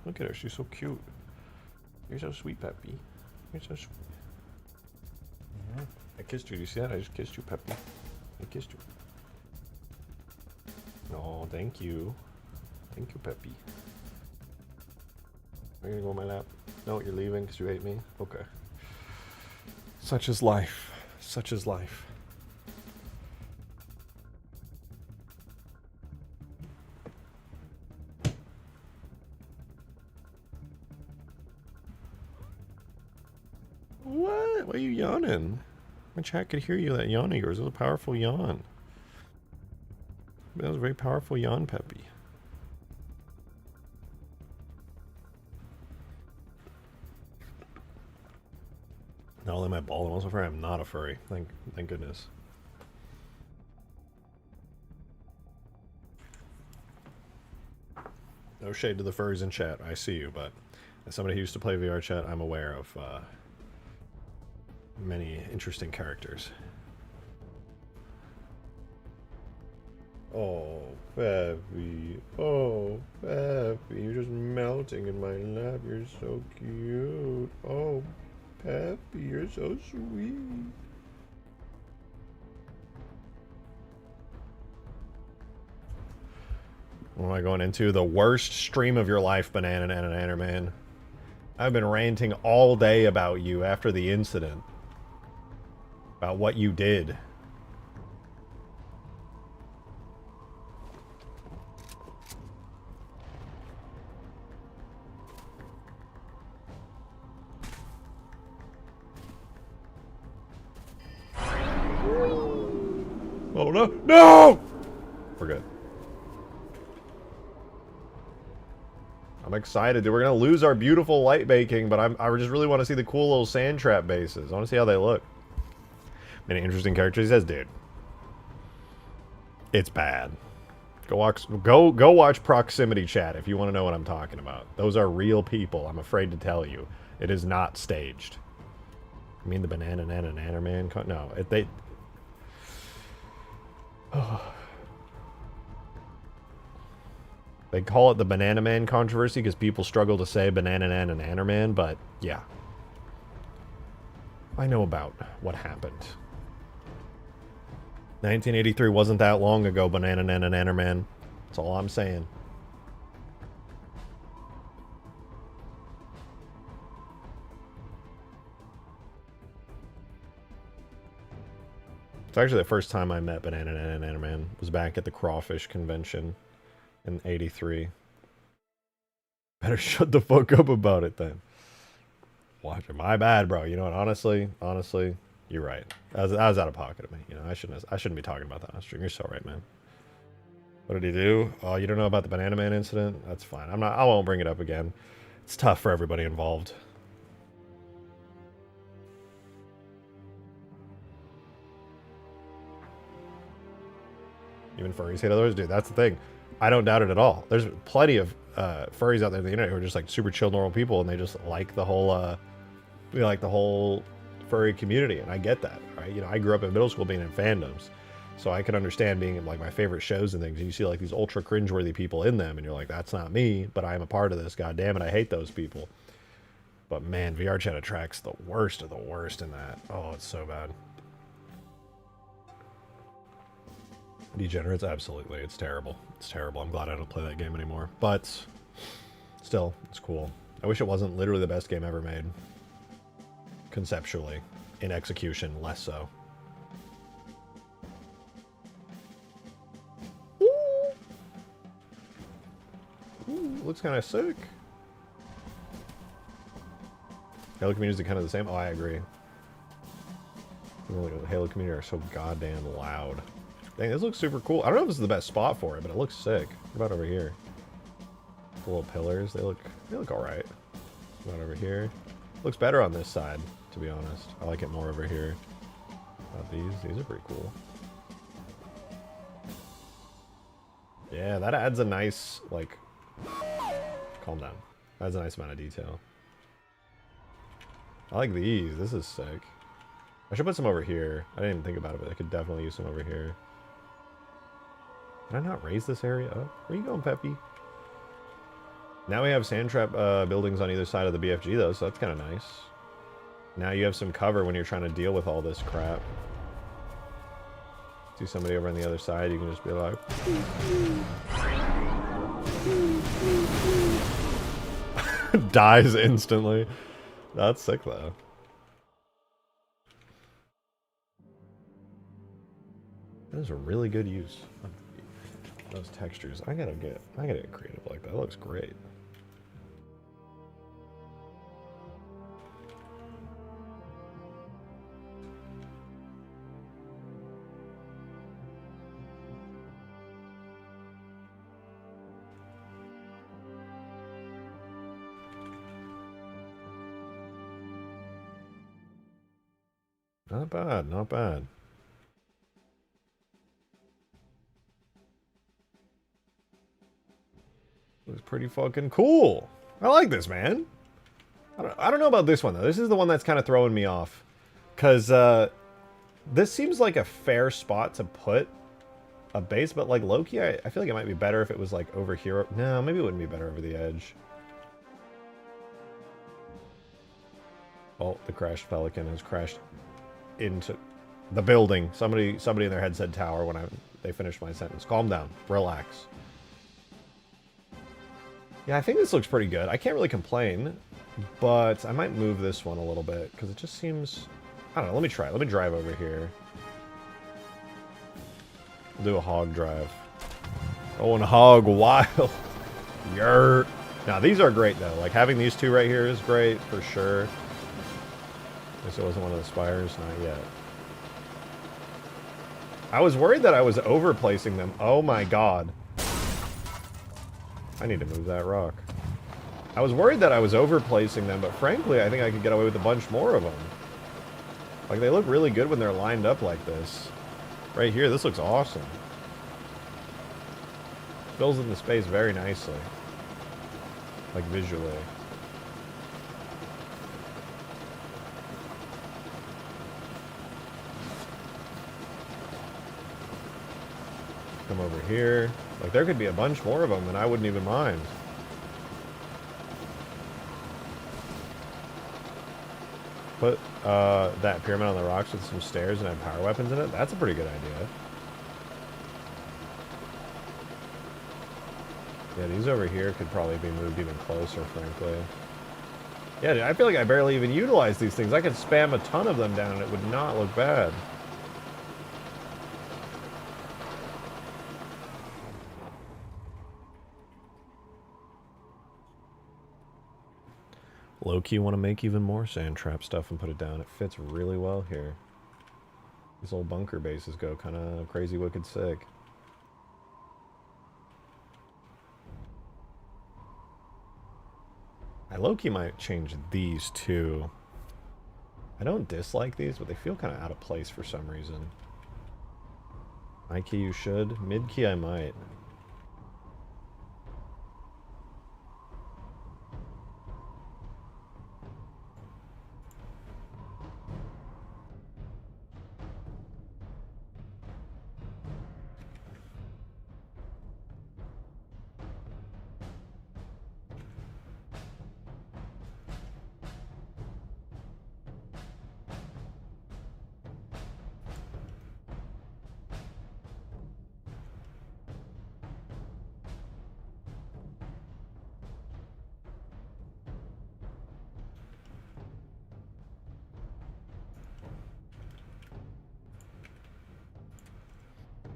Look at her. She's so cute. You're so sweet, Peppy. You're so sweet. I kissed you. Do you see that? I just kissed you, Peppy. I kissed you. Oh, thank you. Thank you, Peppy. Are you gonna go on my lap? No, you're leaving because you hate me? Okay. Such is life. Such is life. What? Why are you yawning? My chat could hear you, that yawn of yours. It was a powerful yawn. That was a very powerful yawn, Peppy. Not only am I bald, I'm also furry. I'm not a furry. Thank goodness. No shade to the furries in chat. I see you, but as somebody who used to play VR chat, I'm aware of many interesting characters. Oh, Peppy. Oh, Peppy. You're just melting in my lap. You're so cute. Oh, Peppy, you're so sweet. What am I going into? The worst stream of your life, Banana Man. I've been ranting all day about you after the incident. About what you did. Oh no! No! We're good. I'm excited, dude. We're gonna lose our beautiful light baking, but I just really want to see the cool little sand trap bases. I want to see how they look. Many interesting characters. He says, dude, it's bad. Go watch Proximity Chat if you want to know what I'm talking about. Those are real people. I'm afraid to tell you, it is not staged. I mean the Banana Man? No, they. Oh. They call it the Banana Man controversy because people struggle to say Banana Man, but yeah. I know about what happened. 1983 wasn't that long ago, Banana Man. That's all I'm saying. It's actually the first time I met Banana Man was back at the Crawfish Convention in 83. Better shut the fuck up about it then. Watch it. My bad, bro. You know what? Honestly, you're right. I was out of pocket of me. You know, I shouldn't be talking about that on stream. You're so right, man. What did he do? Oh, you don't know about the Banana Man incident? That's fine. I won't bring it up again. It's tough for everybody involved. Even furries hate others? Dude, that's the thing. I don't doubt it at all. There's plenty of furries out there on the internet who are just like super chill, normal people, and they just like the whole, furry community, and I get that, right? You know, I grew up in middle school being in fandoms, so I can understand being in like my favorite shows and things, and you see like these ultra cringeworthy people in them, and you're like, that's not me, but I am a part of this. God damn it, I hate those people. But man, VR chat attracts the worst of the worst in that. Oh, it's so bad. Degenerates, absolutely. It's terrible. It's terrible. I'm glad I don't play that game anymore. But still, it's cool. I wish it wasn't literally the best game ever made. Conceptually. In execution, less so. Ooh. Ooh, looks kind of sick. Halo community is kind of the same. Oh, I agree. The Halo community are so goddamn loud. Dang, this looks super cool. I don't know if this is the best spot for it, but it looks sick. What about over here? The little pillars, they look alright. What about over here? Looks better on this side, to be honest. I like it more over here. About these are pretty cool. Yeah, that adds a nice, like, calm down. Adds a nice amount of detail. I like these. This is sick. I should put some over here. I didn't even think about it, but I could definitely use some over here. Can I not raise this area up? Where you going, Peppy? Now we have sand trap buildings on either side of the BFG, though, so that's kind of nice. Now you have some cover when you're trying to deal with all this crap. See somebody over on the other side, you can just be like... Dies instantly. That's sick, though. That is a really good use of those textures. I gotta get creative like that. That looks great. Not bad, not bad. Looks pretty fucking cool. I like this, man. I don't know about this one, though. This is the one that's kind of throwing me off. Because this seems like a fair spot to put a base, but like low-key, I feel like it might be better if it was like over here. No, maybe it wouldn't be better over the edge. Oh, the crashed Pelican has crashed into the building. Somebody in their head said tower when they finished my sentence. Calm down. Relax. Yeah, I think this looks pretty good. I can't really complain, but I might move this one a little bit because it just seems... I don't know. Let me try. Let me drive over here. We'll do a hog drive. Going hog wild. Yer. Now, these are great, though. Like, having these two right here is great, for sure. Guess it wasn't one of the spires. Not yet. I was worried that I was overplacing them. Oh, my God. I need to move that rock. I was worried that I was overplacing them, but frankly, I think I could get away with a bunch more of them. Like, they look really good when they're lined up like this. Right here, this looks awesome. Fills in the space very nicely. Like, visually. Come over here. Like, there could be a bunch more of them, and I wouldn't even mind. Put that pyramid on the rocks with some stairs and have power weapons in it. That's a pretty good idea. Yeah, these over here could probably be moved even closer, frankly. Yeah, dude, I feel like I barely even utilize these things. I could spam a ton of them down and it would not look bad. Low-key want to make even more sand trap stuff and put it down. It fits really well here. These old bunker bases go kind of crazy, wicked sick. I low-key might change these too. I don't dislike these, but they feel kind of out of place for some reason. High key you should. Mid key I might.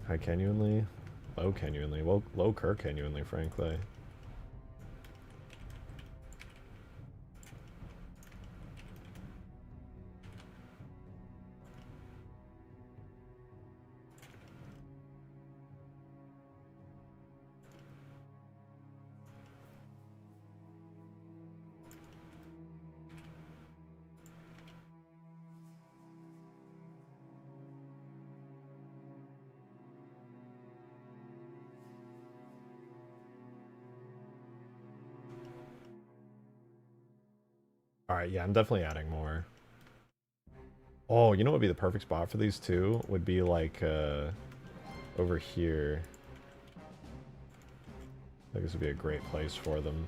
High Canyon, low Canyon, well, low Kirk Canyon, frankly. Alright, yeah, I'm definitely adding more. Oh, you know what would be the perfect spot for these two? Would be like, over here. I think this would be a great place for them.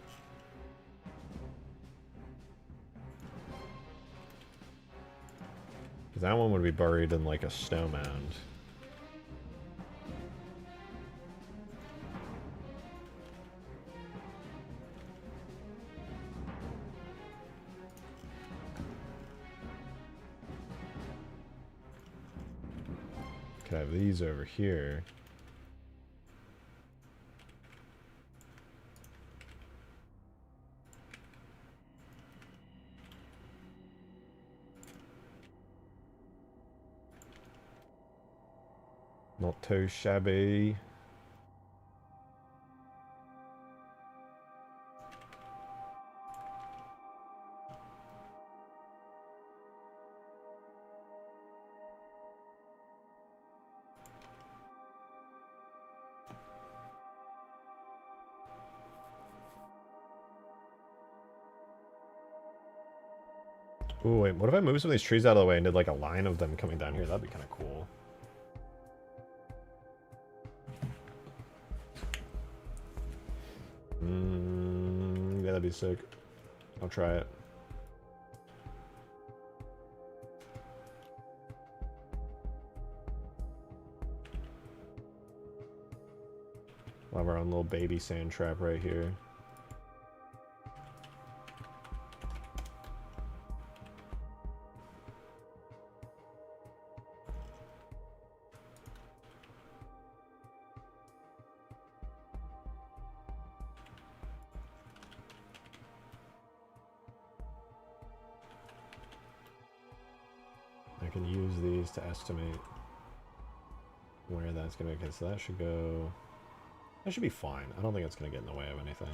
Because that one would be buried in like a snow mound. Could have these over here. Not too shabby. Ooh, wait, what if I move some of these trees out of the way and did like a line of them coming down here? That'd be kind of cool. that'd be sick. I'll try it. We'll have our own little baby sand trap right here. I can use these to estimate where that's going to be. Okay, so that should go... That should be fine. I don't think it's going to get in the way of anything.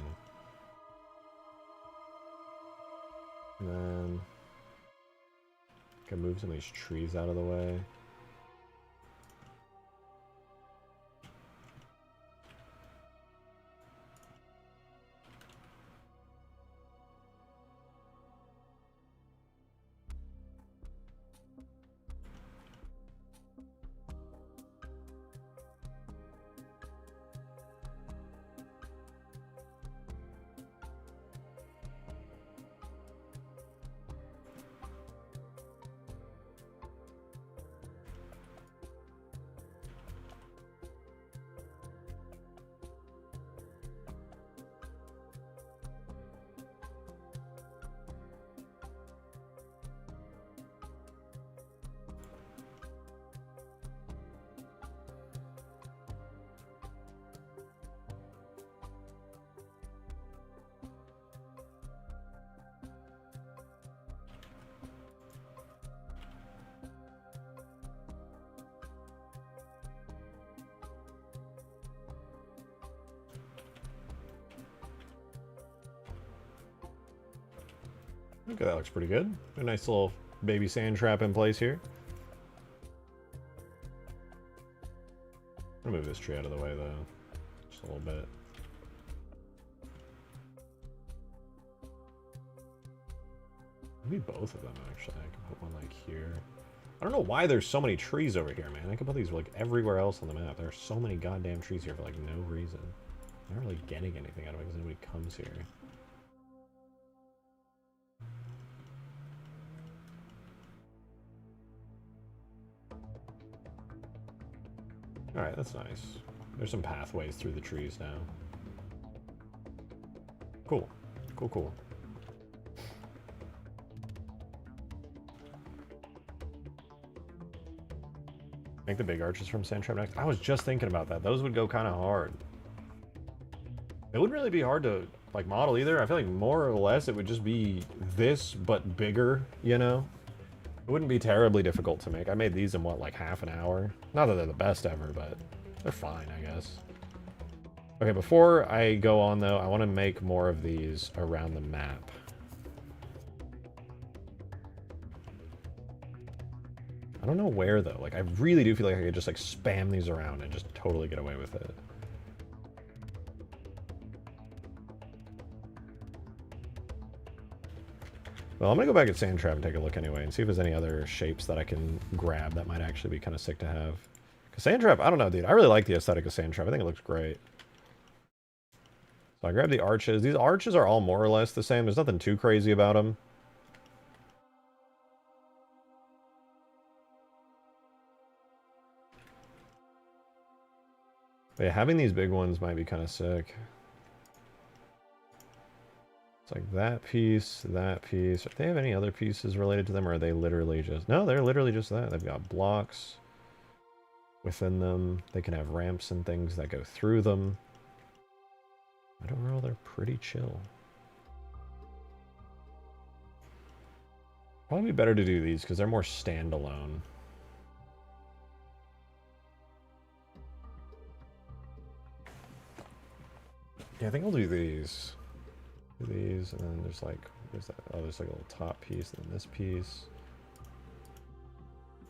And then... I can move some of these trees out of the way. Okay, that looks pretty good. A nice little baby sand trap in place here. I'm gonna move this tree out of the way though, just a little bit. Maybe both of them actually. I can put one like here. I don't know why there's so many trees over here, man. I could put these like everywhere else on the map. There are so many goddamn trees here for like no reason. I'm not really getting anything out of it because nobody comes here. Alright, that's nice. There's some pathways through the trees now. Cool. Cool, cool. Make the big arches from sand trap next. I was just thinking about that. Those would go kind of hard. It wouldn't really be hard to like model either. I feel like more or less it would just be this, but bigger, you know? It wouldn't be terribly difficult to make. I made these in, what, like half an hour? Not that they're the best ever, but they're fine, I guess. Okay, before I go on, though, I want to make more of these around the map. I don't know where, though. Like, I really do feel like I could just, like, spam these around and just totally get away with it. Well, I'm gonna go back at Sand Trap and take a look anyway and see if there's any other shapes that I can grab that might actually be kind of sick to have. Because Sand Trap, I don't know, dude. I really like the aesthetic of Sand Trap. I think it looks great. So I grabbed the arches. These arches are all more or less the same. There's nothing too crazy about them. But yeah, having these big ones might be kind of sick. It's like that piece, that piece. Do they have any other pieces related to them, or are they literally just... No, they're literally just that. They've got blocks within them. They can have ramps and things that go through them. Overall, they're pretty chill. Probably better to do these because they're more standalone. Yeah, I think I'll do these. These, and then there's like, there's that, oh, there's like a little top piece, and then this piece.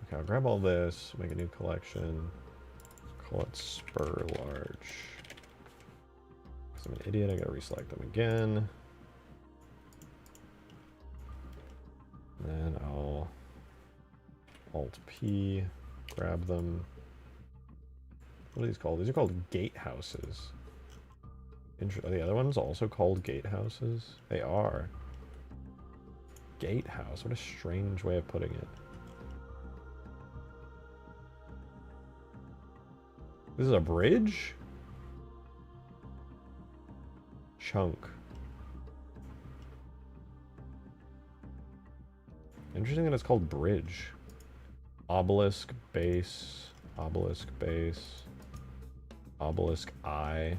Okay, I'll grab all this, make a new collection, call it Spur Large. Because I'm an idiot, I gotta reselect them again. And then I'll Alt-P, grab them. What are these called? These are called gatehouses. Are the other ones also called gatehouses? They are. Gatehouse. What a strange way of putting it. This is a bridge? Chunk. Interesting that it's called bridge. Obelisk base. Obelisk base. Obelisk eye.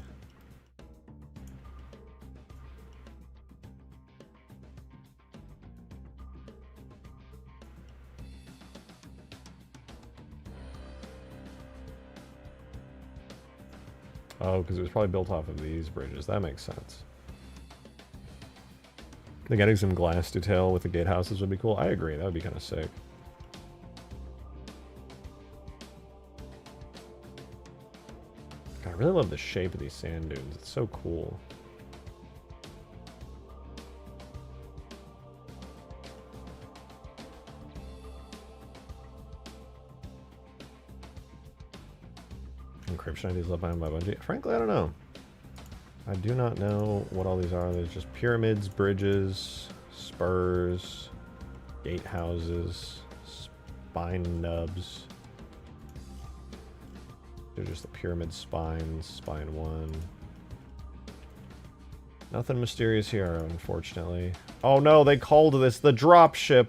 Oh, because it was probably built off of these bridges. That makes sense. I think getting some glass detail with the gatehouses would be cool. I agree. That would be kind of sick. God, I really love the shape of these sand dunes. It's so cool. Encryption IDs left behind by Bungie. Frankly, I don't know. I do not know what all these are. There's just pyramids, bridges, spurs, gatehouses, spine nubs. They're just the pyramid spines, spine 1. Nothing mysterious here, unfortunately. Oh no, they called this the dropship.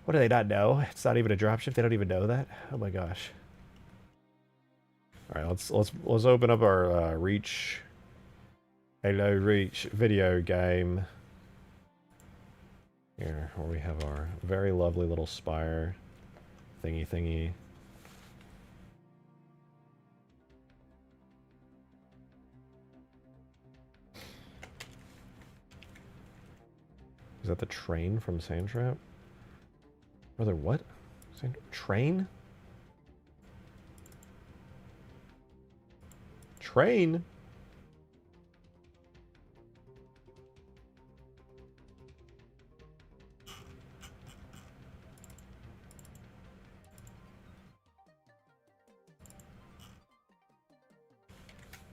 What do they not know? It's not even a dropship. They don't even know that. Oh my gosh. All right, let's open up our Reach, Halo Reach video game. Here, where we have our very lovely little spire thingy. Is that the train from Sandtrap? Brother, what? Train? Train?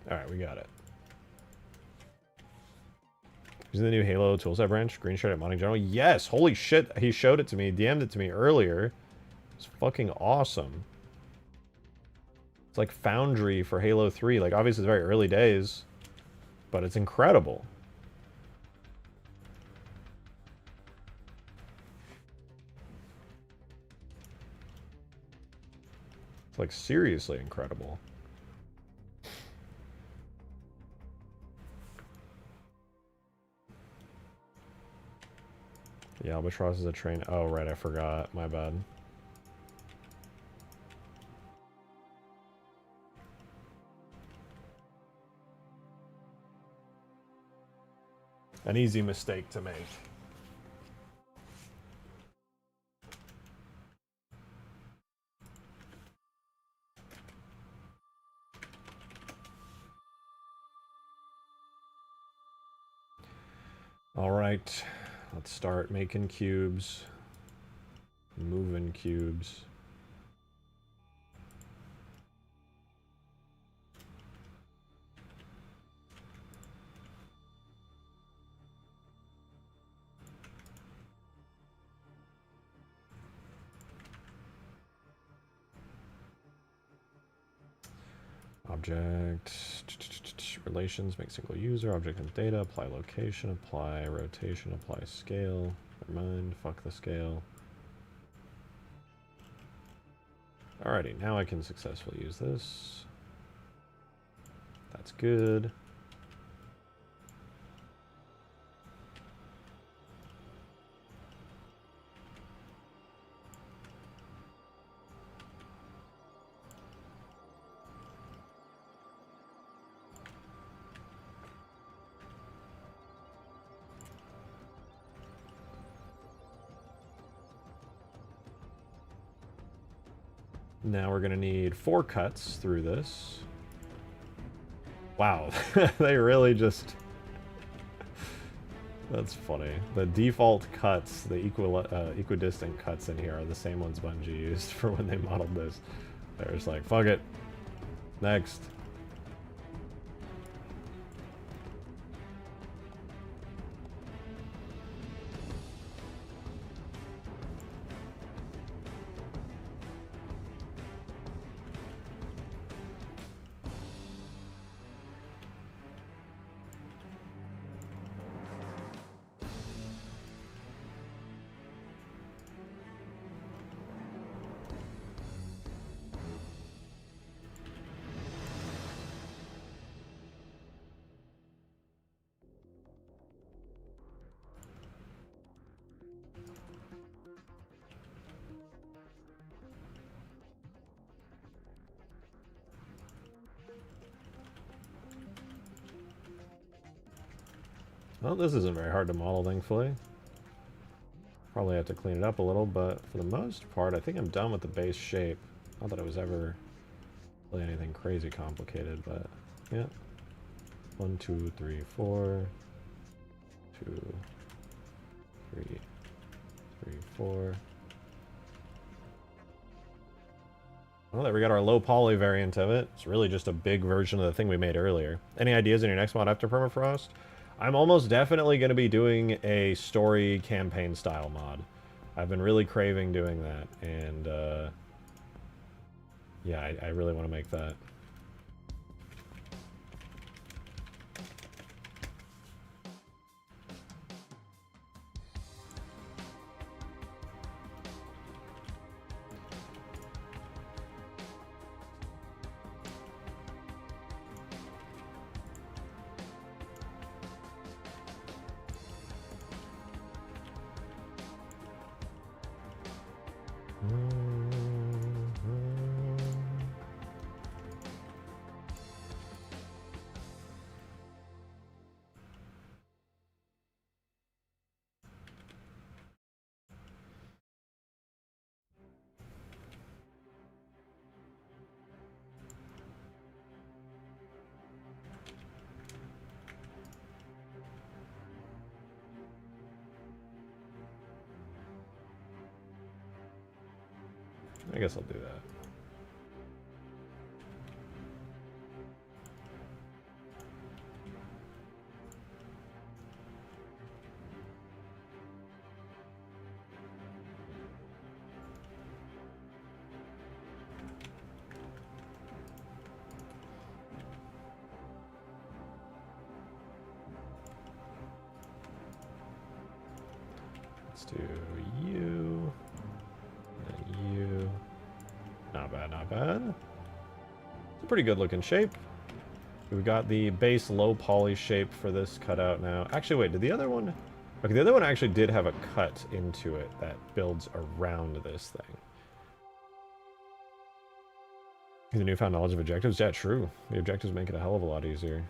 Alright, we got it. Using the new Halo toolset branch, screenshot at Modding General. Yes! Holy shit! He showed it to me, DM'd it to me earlier. It's fucking awesome. It's like Foundry for Halo 3. Like, obviously it's very early days, but it's incredible. It's like seriously incredible. The Albatross is a train. Oh, right, I forgot. My bad. An easy mistake to make. All right. Let's start making cubes, moving cubes. Object, relations, make single user, object and data, apply location, apply rotation, apply scale. Never mind, fuck the scale. Alrighty, now I can successfully use this. That's good. Now we're going to need 4 cuts through this. Wow, they really just... That's funny. The default cuts, the equidistant cuts in here are the same ones Bungie used for when they modeled this. They're just like, fuck it. Next. Well, this isn't very hard to model, thankfully. Probably have to clean it up a little, but for the most part, I think I'm done with the base shape. Not that it was ever really anything crazy complicated, but yeah. 1, 2, 3, 4. 2, 3, 3, 4. Well, there we got our low poly variant of it. It's really just a big version of the thing we made earlier. Any ideas in your next mod after Permafrost? I'm almost definitely going to be doing a story campaign style mod. I've been really craving doing that, and yeah, I really want to make that. I guess I'll do that. Let's do you, and then you. Not bad, not bad. It's a pretty good looking shape. We've got the base low poly shape for this cutout now. Actually, wait, did the other one... Okay, the other one actually did have a cut into it that builds around this thing. The newfound knowledge of objectives? Yeah, true. The objectives make it a hell of a lot easier.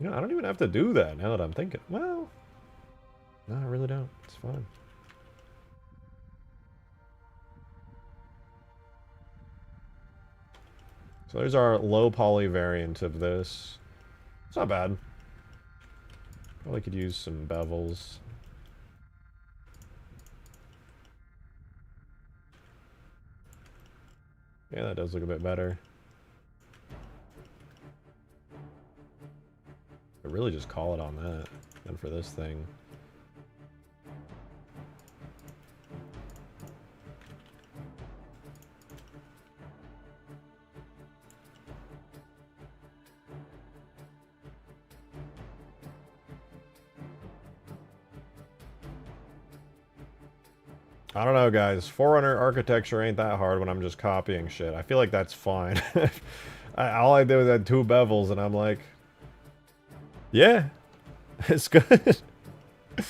You know, I don't even have to do that now that I'm thinking. Well, no, I really don't. It's fine. So there's our low poly variant of this. It's not bad. Probably could use some bevels. Yeah, that does look a bit better. I really just call it on that. And for this thing. I don't know, guys. Forerunner architecture ain't that hard when I'm just copying shit. I feel like that's fine. All I did was add 2 bevels, and I'm like, yeah, it's good. How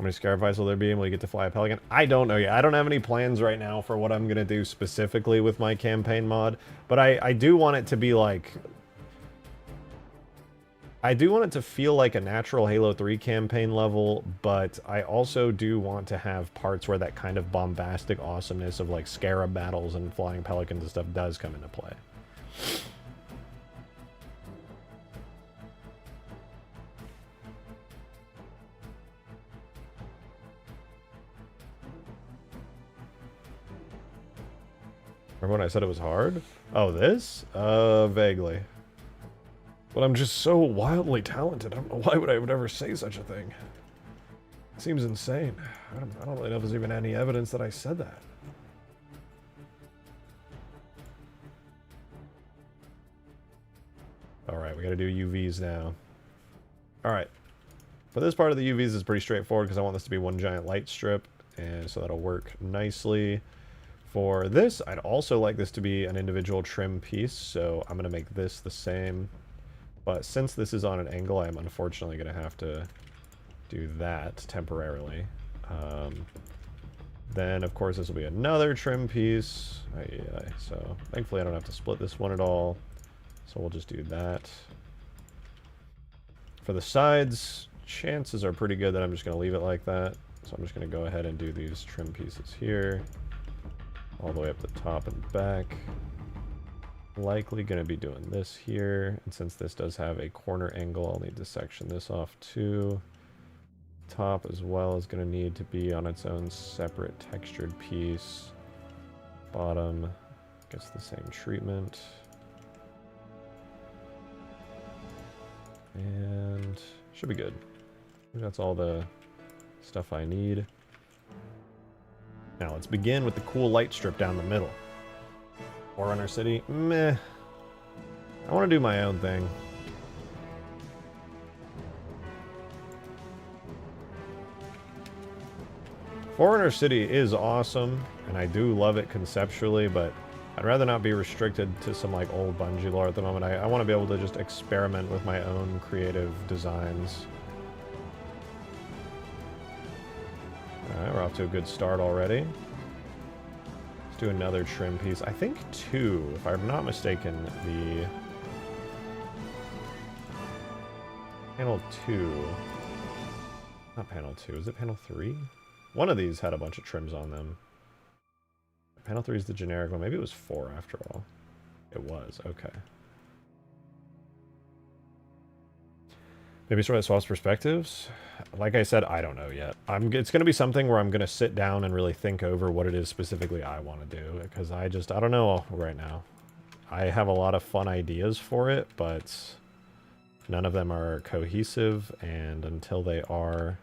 many scarifies will there be, and will you get to fly a Pelican? I don't know yet. I don't have any plans right now for what I'm going to do specifically with my campaign mod, but I do want it to be like... I do want it to feel like a natural Halo 3 campaign level, but I also do want to have parts where that kind of bombastic awesomeness of like scarab battles and flying pelicans and stuff does come into play. Remember when I said it was hard? Oh, this? Vaguely. But I'm just so wildly talented. I don't know why I would ever say such a thing. It seems insane. I don't really know if there's even any evidence that I said that. Alright, we gotta do UVs now. Alright. For this part of the UVs is pretty straightforward because I want this to be one giant light strip. And so that'll work nicely. For this, I'd also like this to be an individual trim piece. So I'm gonna make this the same. But since this is on an angle, I'm unfortunately going to have to do that temporarily. Then, of course, this will be another trim piece. So, thankfully, I don't have to split this one at all. So we'll just do that. For the sides, chances are pretty good that I'm just going to leave it like that. So I'm just going to go ahead and do these trim pieces here. All the way up the top and back. Likely going to be doing this here. And since this does have a corner angle, I'll need to section this off too. Top as well is going to need to be on its own separate textured piece. Bottom gets the same treatment. And should be good. I think that's all the stuff I need. Now let's begin with the cool light strip down the middle. Forerunner City, meh. I want to do my own thing. Forerunner City is awesome, and I do love it conceptually, but I'd rather not be restricted to some like old Bungie lore at the moment. I want to be able to just experiment with my own creative designs. Alright, we're off to a good start already. Let's do another trim piece. I think 2, if I'm not mistaken, the panel 2. Not panel 2, is it panel 3? One of these had a bunch of trims on them. Panel 3 is the generic one. Maybe it was 4 after all. It was, okay. Maybe somebody swaps perspectives? Like I said, I don't know yet. It's going to be something where I'm going to sit down and really think over what it is specifically I want to do. Because I don't know right now. I have a lot of fun ideas for it, but none of them are cohesive. And until they are,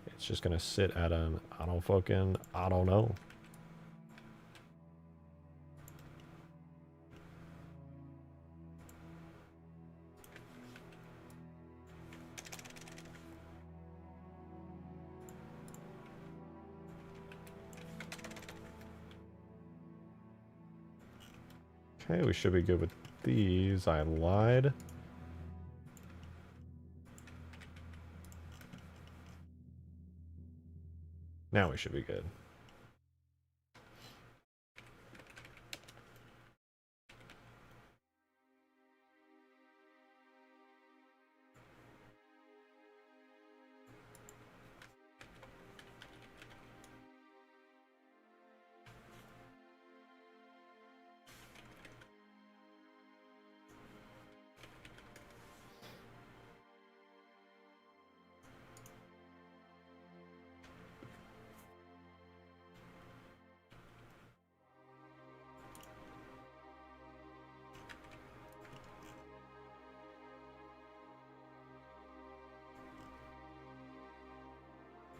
it's just going to sit at an, I don't know. Okay, we should be good with these. I lied. Now we should be good.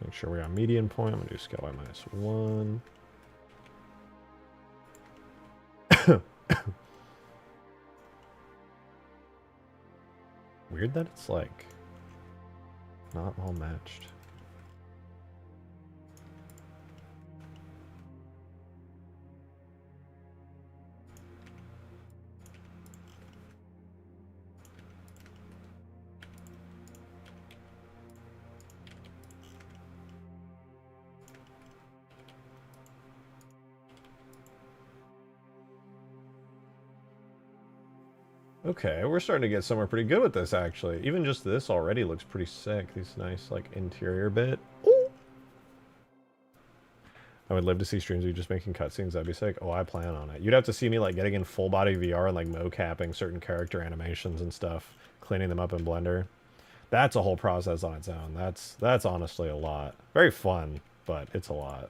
Make sure we're on median point. I'm going to do scale by -1. Weird that it's like not all matched. Okay, we're starting to get somewhere pretty good with this, actually. Even just this already looks pretty sick. These nice, like, interior bit. Ooh. I would love to see streams of you just making cutscenes. That'd be sick. Oh, I plan on it. You'd have to see me, like, getting in full-body VR and, like, mocapping certain character animations and stuff. Cleaning them up in Blender. That's a whole process on its own. That's honestly a lot. Very fun, but it's a lot.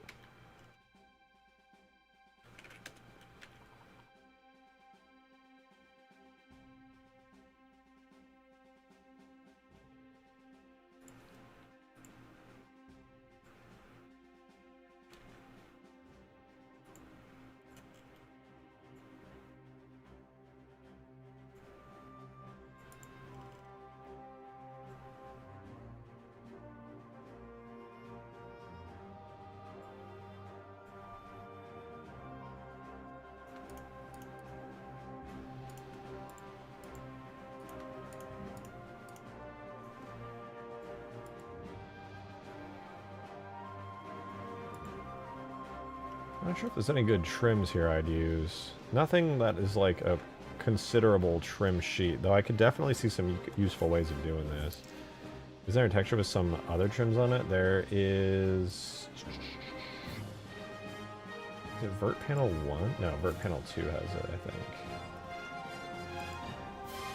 I'm not sure if there's any good trims here I'd use. Nothing that is like a considerable trim sheet, though I could definitely see some useful ways of doing this. Is there a texture with some other trims on it? There is... Is it Vert Panel 1? No, Vert Panel 2 has it, I think.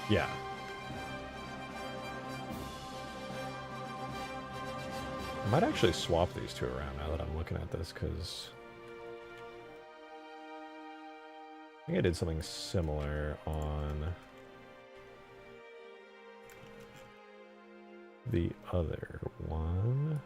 Yeah. I might actually swap these two around now that I'm looking at this, because... I think I did something similar on the other one.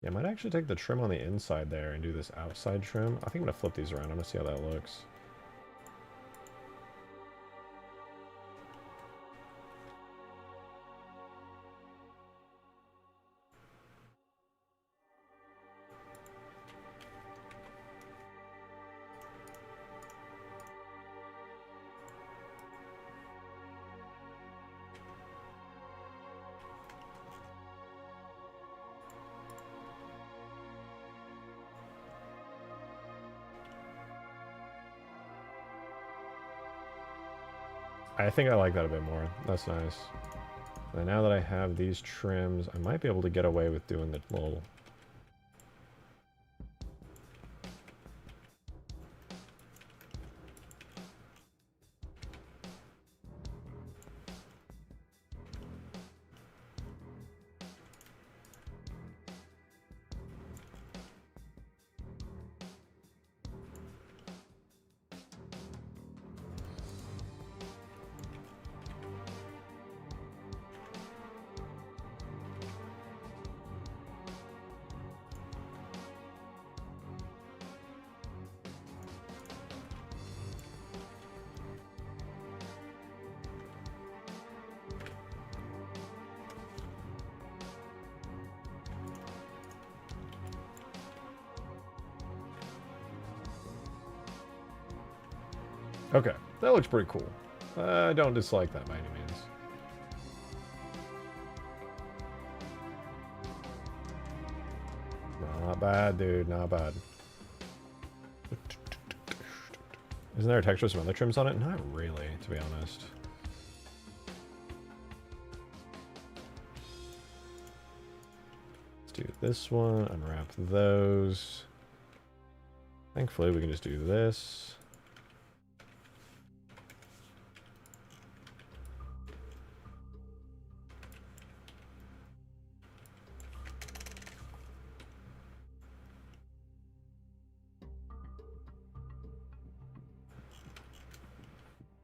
Yeah, I might actually take the trim on the inside there and do this outside trim. I think I'm going to flip these around. I'm going to see how that looks. I think I like that a bit more. That's nice. And now that I have these trims, I might be able to get away with doing the little... Okay, that looks pretty cool. I don't dislike that by any means. Not bad, dude, not bad. Isn't there a texture with some other trims on it? Not really, to be honest. Let's do this one, unwrap those. Thankfully, we can just do this.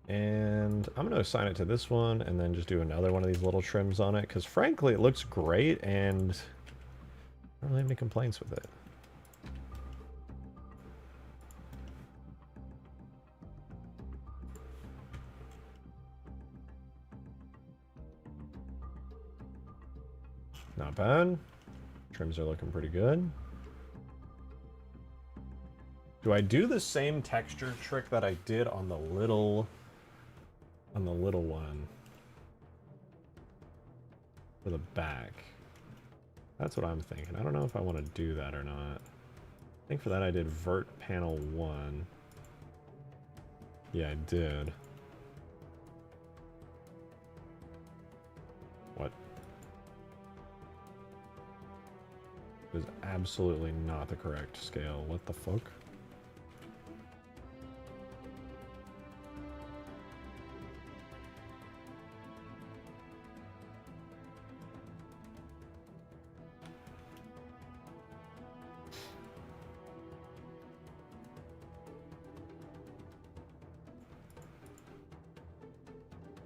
And I'm going to assign it to this one and then just do another one of these little trims on it, because frankly it looks great and I don't really have any complaints with it. Not bad. Trims are looking pretty good. Do I do the same texture trick that I did on the little one for the back? That's what I'm thinking. I don't know if I want to do that or not. I think for that I did Vert Panel 1. Yeah, I did. What? It was absolutely not the correct scale. What the fuck?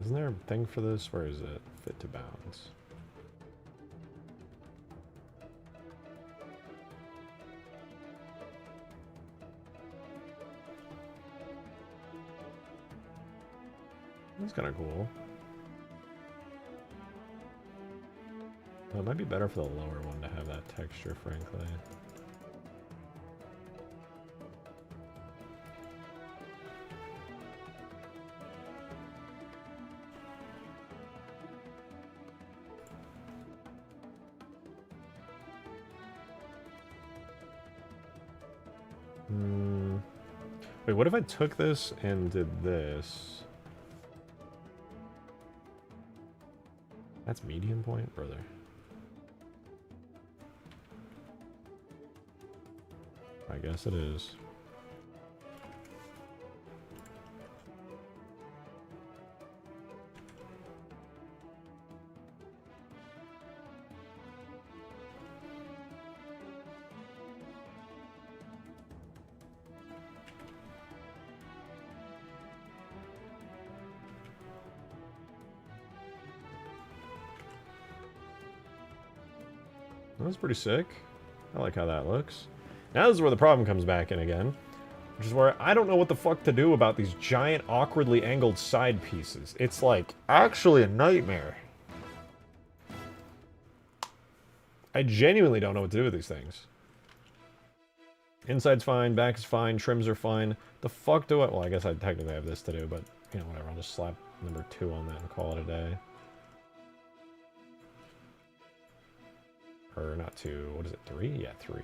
Isn't there a thing for this? Where is it? Fit to bounds. That's kind of cool. Well, it might be better for the lower one to have that texture, frankly. Wait, what if I took this and did this? That's medium point, brother. I guess it is. That's pretty sick. I like how that looks. Now this is where the problem comes back in again. Which is where I don't know what the fuck to do about these giant, awkwardly angled side pieces. It's like, actually a nightmare. I genuinely don't know what to do with these things. Inside's fine, back is fine, trims are fine. The fuck do I... Well, I guess I technically have this to do, but, you know, whatever. I'll just slap number 2 on that and call it a day. Or not 2, what is it, 3? Yeah, 3.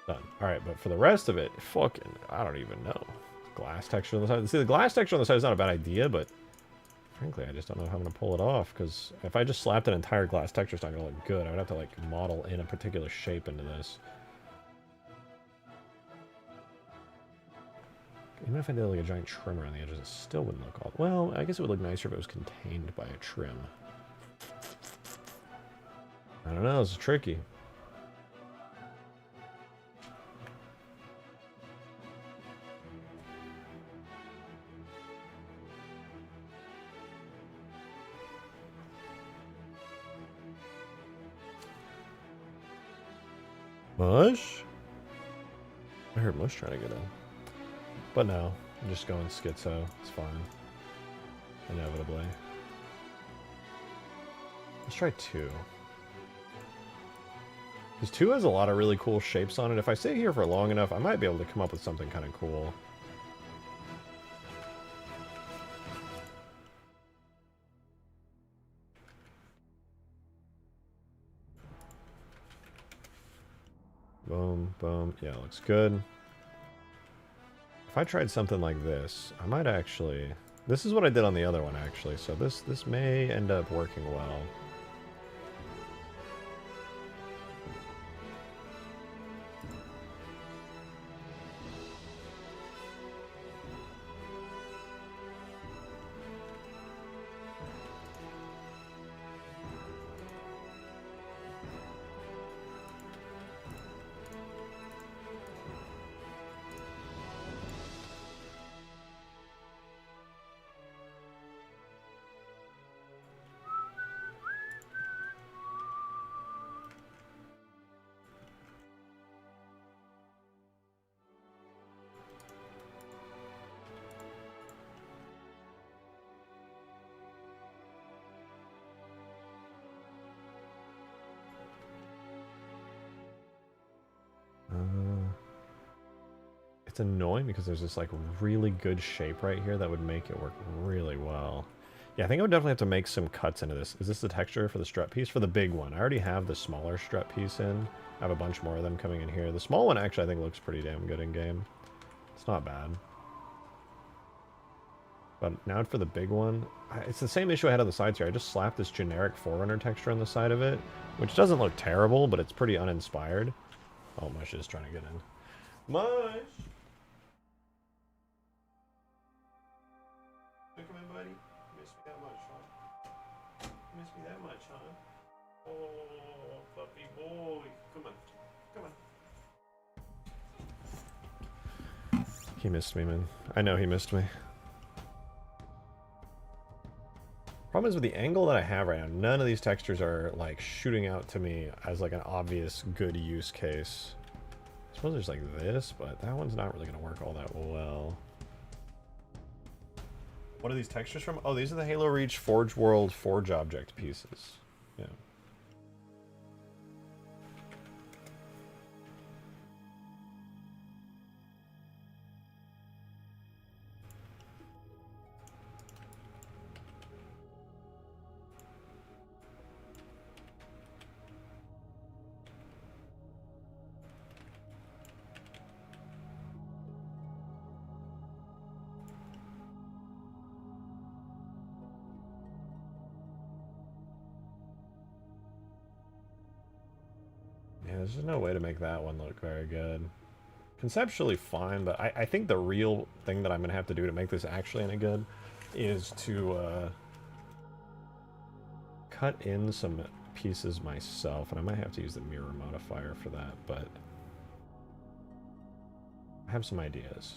Done. Alright, but for the rest of it, fucking, I don't even know. Glass texture on the side. See, the glass texture on the side is not a bad idea, but frankly, I just don't know how I'm going to pull it off, because if I just slapped an entire glass texture, it's not going to look good. I would have to, like, model in a particular shape into this. Even if I did, like, a giant trim around the edges, it still wouldn't look all... Well, I guess it would look nicer if it was contained by a trim. I don't know, it's tricky. Mush? I heard Mush trying to get in. But no, I'm just going schizo. It's fine. Inevitably. Let's try 2. Because 2 has a lot of really cool shapes on it. If I stay here for long enough, I might be able to come up with something kind of cool. Boom, boom. Yeah, looks good. If I tried something like this, I might actually... This is what I did on the other one, actually. So this may end up working well. It's annoying because there's this like really good shape right here that would make it work really well. Yeah, I think I would definitely have to make some cuts into this. Is this the texture for the strut piece? For the big one. I already have the smaller strut piece in. I have a bunch more of them coming in here. The small one actually I think looks pretty damn good in game. It's not bad. But now for the big one, it's the same issue I had on the sides here. I just slapped this generic Forerunner texture on the side of it, which doesn't look terrible, but it's pretty uninspired. Oh, Mush is trying to get in. Mush! Come in, buddy. You miss me that much, huh? You miss me that much, huh? Oh, puppy boy. Come on. Come on. He missed me, man. I know he missed me. Problem is with the angle that I have right now, none of these textures are like shooting out to me as like an obvious good use case. I suppose there's like this, but that one's not really going to work all that well. What are these textures from? Oh, these are the Halo Reach Forge World Forge Object pieces. Yeah. Yeah, there's just no way to make that one look very good. Conceptually fine, but I think the real thing that I'm going to have to do to make this actually any good is to cut in some pieces myself, and I might have to use the mirror modifier for that, but I have some ideas.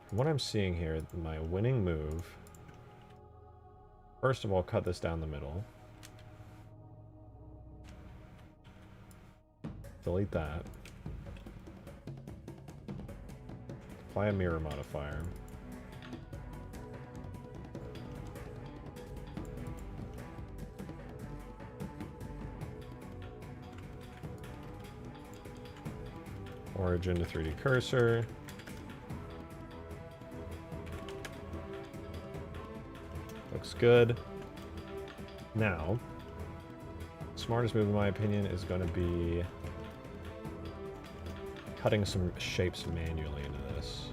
From what I'm seeing here, my winning move, first of all, cut this down the middle. Delete that. Apply a mirror modifier. Origin to 3D cursor. Looks good. Now, smartest move in my opinion is going to be cutting some shapes manually into this.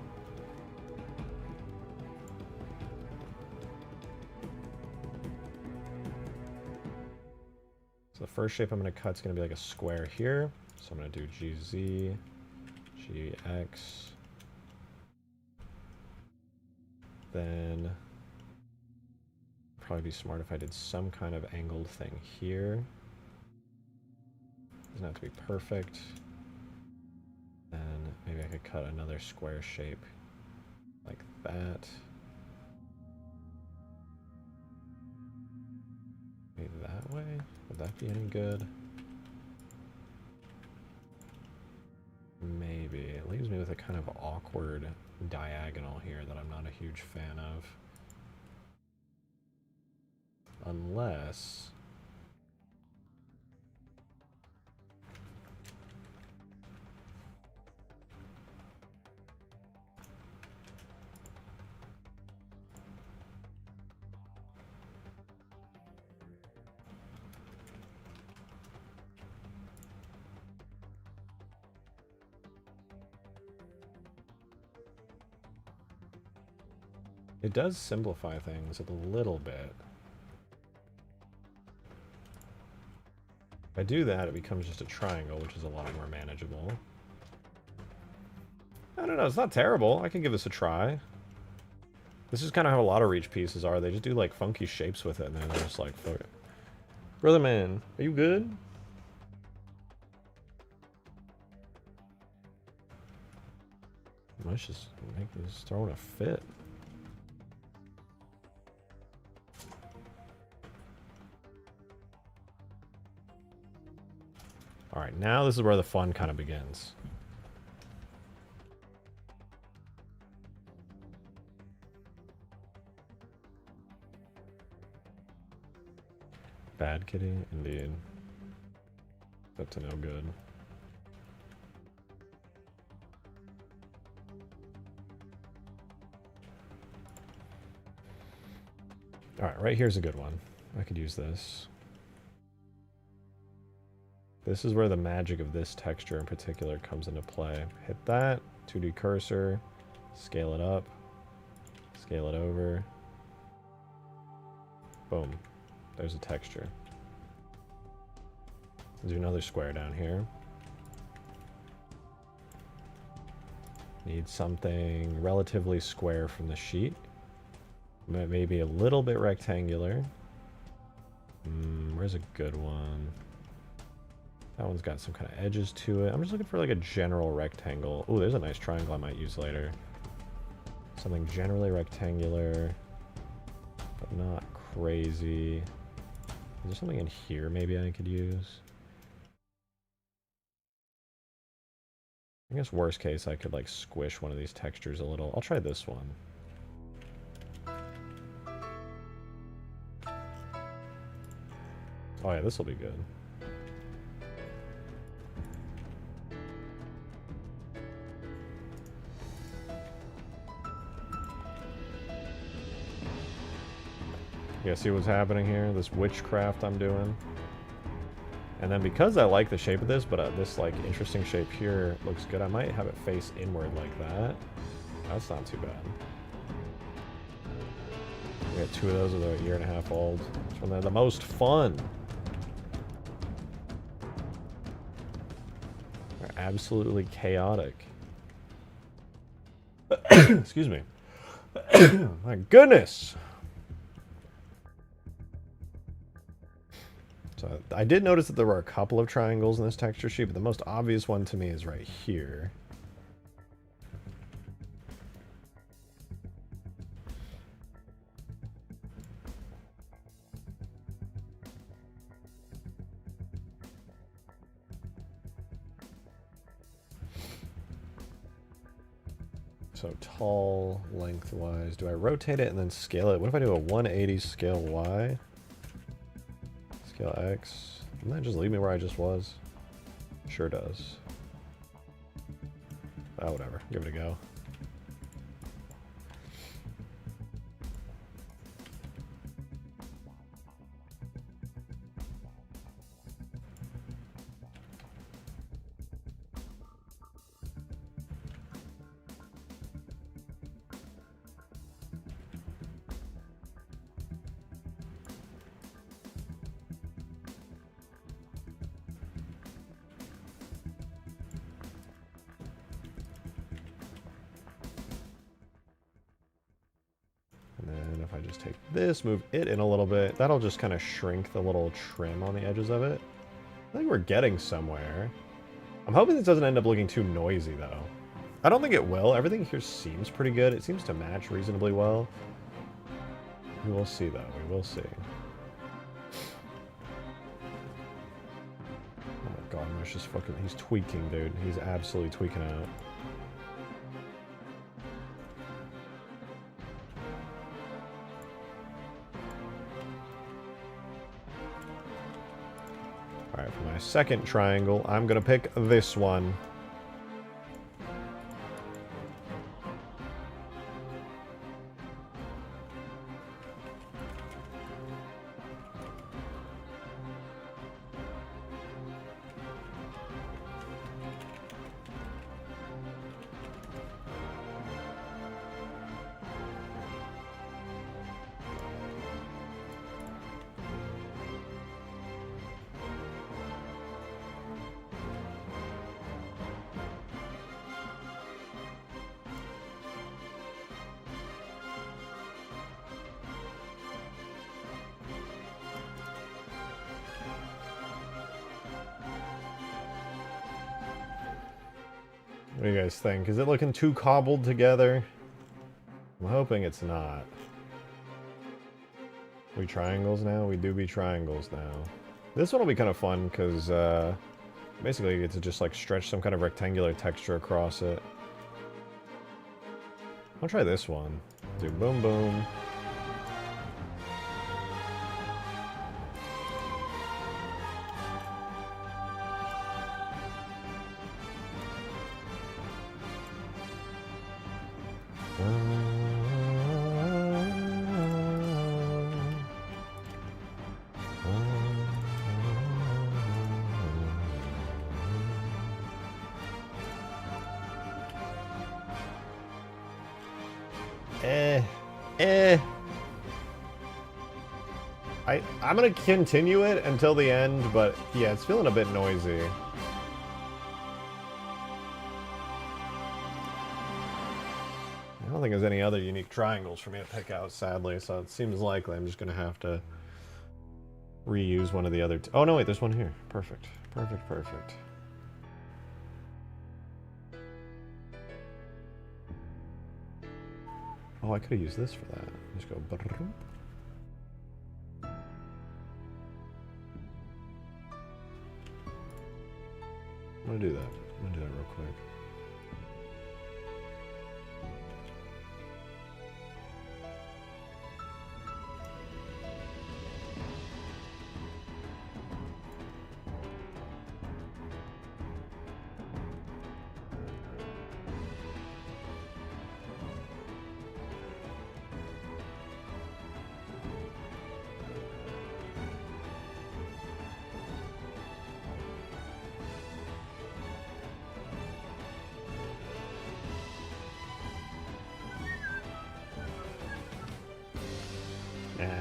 So the first shape I'm going to cut is going to be like a square here. So I'm going to do GZ, GX, then probably be smart if I did some kind of angled thing here. Doesn't have to be perfect. And maybe I could cut another square shape like that. Maybe that way? Would that be any good? Maybe. It leaves me with a kind of awkward diagonal here that I'm not a huge fan of. Unless... it does simplify things a little bit. If I do that, it becomes just a triangle, which is a lot more manageable. I don't know, it's not terrible. I can give this a try. This is kind of how a lot of Reach pieces are. They just do like funky shapes with it, and then they're just like, fuck it. Brother man, are you good? Mush is throwing a fit. Alright, now this is where the fun kind of begins. Bad kitty, indeed. Up to no good. Alright, right here's a good one. I could use this. This is where the magic of this texture in particular comes into play. Hit that, 2D cursor, scale it up, scale it over. Boom. There's a texture. Do another square down here. Need something relatively square from the sheet. Maybe a little bit rectangular. Where's a good one? That one's got some kind of edges to it. I'm just looking for like a general rectangle. Oh, there's a nice triangle I might use later. Something generally rectangular, but not crazy. Is there something in here maybe I could use? I guess worst case I could like squish one of these textures a little. I'll try this one. Oh yeah, this will be good. Yeah, see what's happening here? This witchcraft I'm doing. And then because I like the shape of this, but this like interesting shape here looks good, I might have it face inward like that. That's not too bad. We got two of those that are a year and a half old. It's when they're the most fun. absolutely chaotic. Excuse me. My goodness. So I did notice that there were a couple of triangles in this texture sheet, but the most obvious one to me is right here. So tall, lengthwise. Do I rotate it and then scale it? What if I do a 180 scale Y? Scale X? Doesn't that just leave me where I just was? Sure does. Oh, whatever. Give it a go. This, move it in a little bit. That'll just kind of shrink the little trim on the edges of it. I think we're getting somewhere. I'm hoping this doesn't end up looking too noisy, though. I don't think it will. Everything here seems pretty good. It seems to match reasonably well. We will see, though. We will see. Oh my god, Mish just fucking... He's tweaking, dude. He's absolutely tweaking out. Alright, for my second triangle, I'm gonna pick this one. What do you guys think? Is it looking too cobbled together? I'm hoping it's not. We triangles now? We do be triangles now. This one will be kind of fun because basically you get to just like stretch some kind of rectangular texture across it. I'll try this one. Do boom boom. I'm gonna continue it until the end, but yeah, it's feeling a bit noisy. I don't think there's any other unique triangles for me to pick out, sadly, so it seems likely I'm just gonna have to reuse one of the other oh no, wait, there's one here. Perfect. Perfect, perfect. Oh, I could have used this for that. Just go. I'm gonna do that. I'm gonna do that real quick.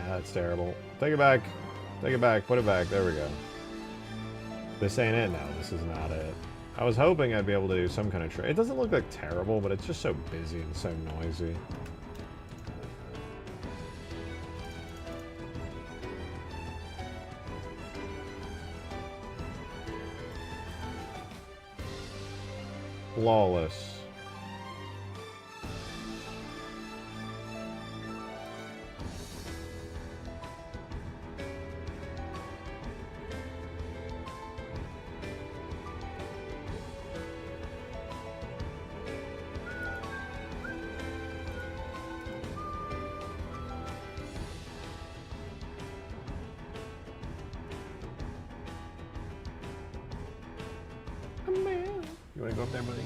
That's terrible. Take it back. Take it back. Put it back. There we go. This ain't it now. This is not it. I was hoping I'd be able to do some kind of trade. It doesn't look like terrible, but it's just so busy and so noisy. Flawless. You wanna go up there, buddy?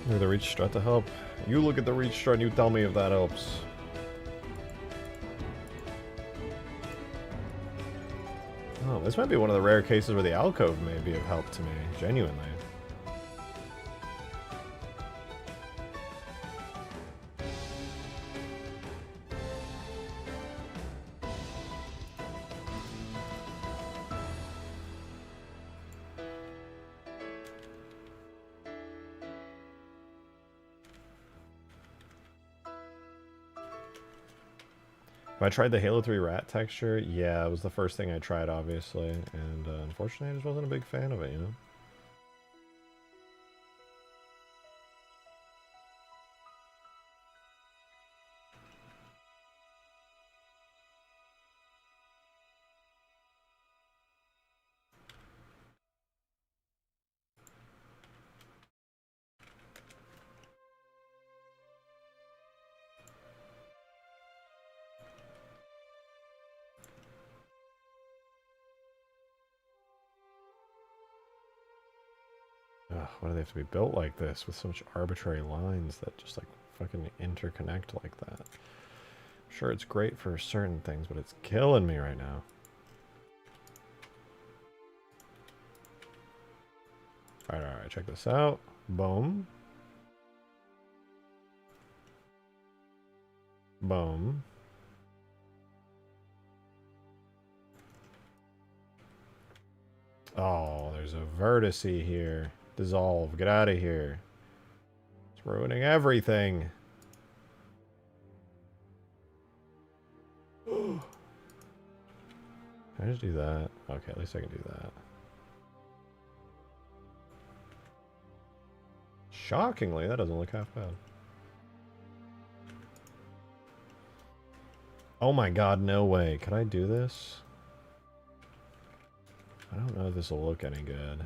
Look at the reach strut to help. You look at the reach strut and you tell me if that helps. Oh, this might be one of the rare cases where the alcove may be of help to me, genuinely. Have I tried the Halo 3 rat texture? Yeah, it was the first thing I tried, obviously, and unfortunately I just wasn't a big fan of it, you know? Ugh, why do they have to be built like this with such arbitrary lines that just like fucking interconnect like that? Sure, it's great for certain things, but it's killing me right now. Alright, check this out. Boom. Boom. Oh, there's a vertice here. Dissolve. Get out of here. It's ruining everything. Can I just do that? Okay, at least I can do that. Shockingly, that doesn't look half bad. Oh my god, no way. Could I do this? I don't know if this will look any good.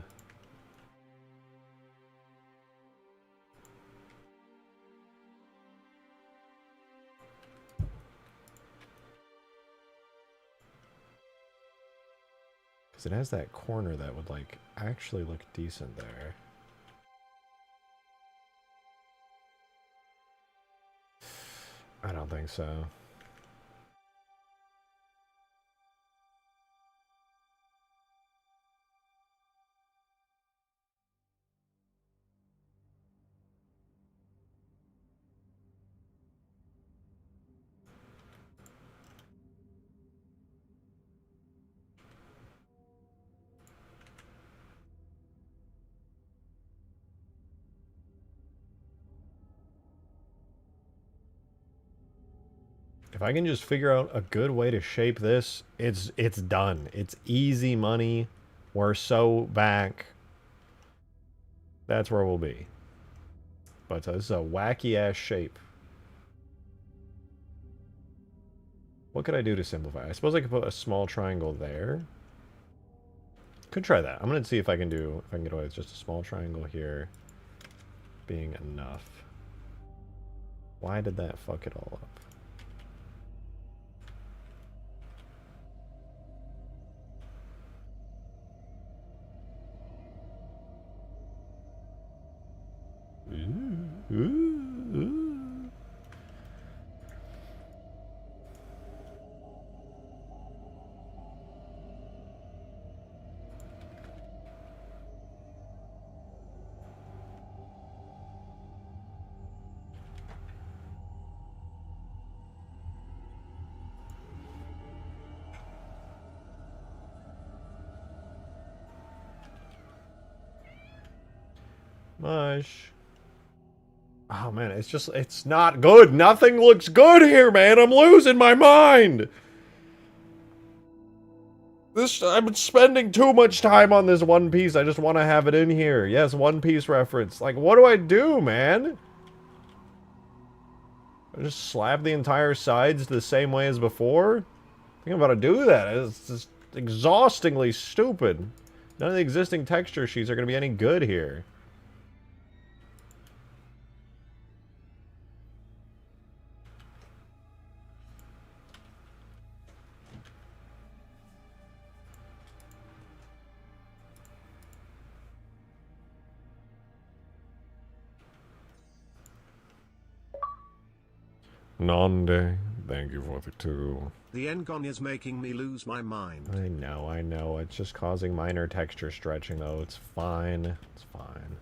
Because it has that corner that would, like, actually look decent there. I don't think so. If I can just figure out a good way to shape this, it's done. It's easy money. We're so back. That's where we'll be. But this is a wacky-ass shape. What could I do to simplify? I suppose I could put a small triangle there. Could try that. I'm gonna see if I can get away with just a small triangle here being enough. Why did that fuck it all up? Ooh. Mush. Oh man, it's not good. Nothing looks good here, man. I'm losing my mind. I'm spending too much time on this One Piece. I just want to have it in here. Yes, One Piece reference. Like, what do I do, man? I just slap the entire sides the same way as before? I think I'm about to do that. It's just exhaustingly stupid. None of the existing texture sheets are going to be any good here. Nonde, thank you for the 2. The Engon is making me lose my mind. I know. It's just causing minor texture stretching, though. It's fine. It's fine.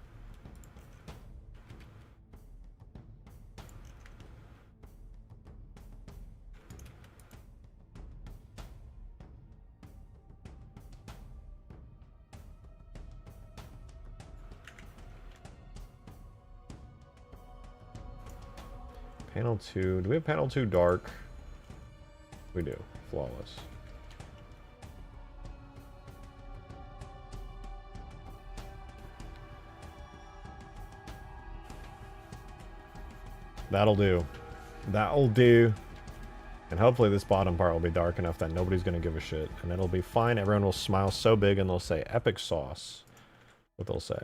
Panel 2. Do we have panel 2 dark? We do. Flawless. That'll do. That'll do. And hopefully this bottom part will be dark enough that nobody's going to give a shit. And it'll be fine. Everyone will smile so big and they'll say, epic sauce. What they'll say.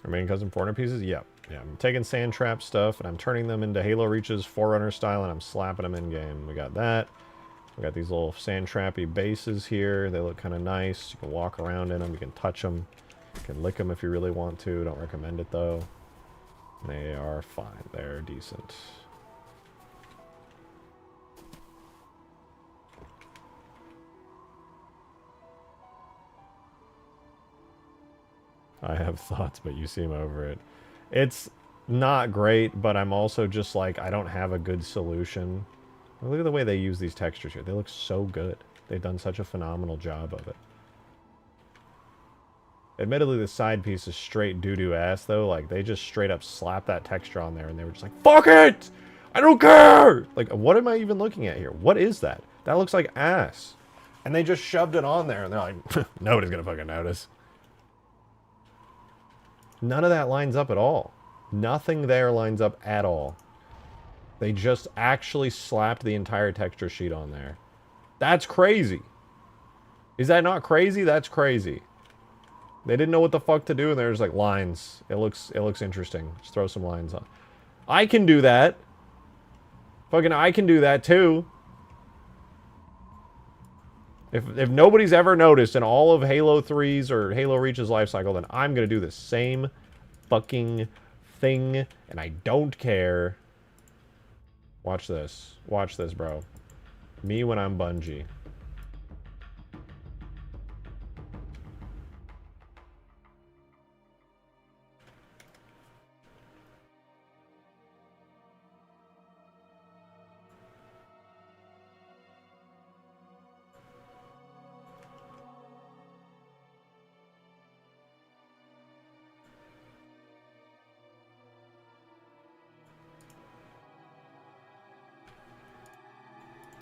Remaining custom Forerunner pieces? Yep. Yeah, I'm taking Sand Trap stuff, and I'm turning them into Halo Reach's Forerunner style, and I'm slapping them in-game. We got that. We got these little Sand Trappy bases here. They look kind of nice. You can walk around in them. You can touch them. You can lick them if you really want to. Don't recommend it, though. They are fine. They're decent. I have thoughts, but you seem over it. It's not great, but I'm also just like, I don't have a good solution. Look at the way they use these textures here. They look so good. They've done such a phenomenal job of it. Admittedly, the side piece is straight doo-doo ass, though. Like, they just straight up slapped that texture on there, and they were just like, fuck it! I don't care! Like, what am I even looking at here? What is that? That looks like ass. And they just shoved it on there, and they're like, nobody's gonna fucking notice. None of that lines up at all. Nothing there lines up at all. They just actually slapped the entire texture sheet on there. That's crazy. Is that not crazy? That's crazy. They didn't know what the fuck to do, and there's like lines. It looks interesting. Just throw some lines on. I can do that. Fucking I can do that too. If nobody's ever noticed in all of Halo 3's or Halo Reach's life cycle, then I'm going to do the same fucking thing, and I don't care. Watch this. Watch this, bro. Me when I'm Bungie.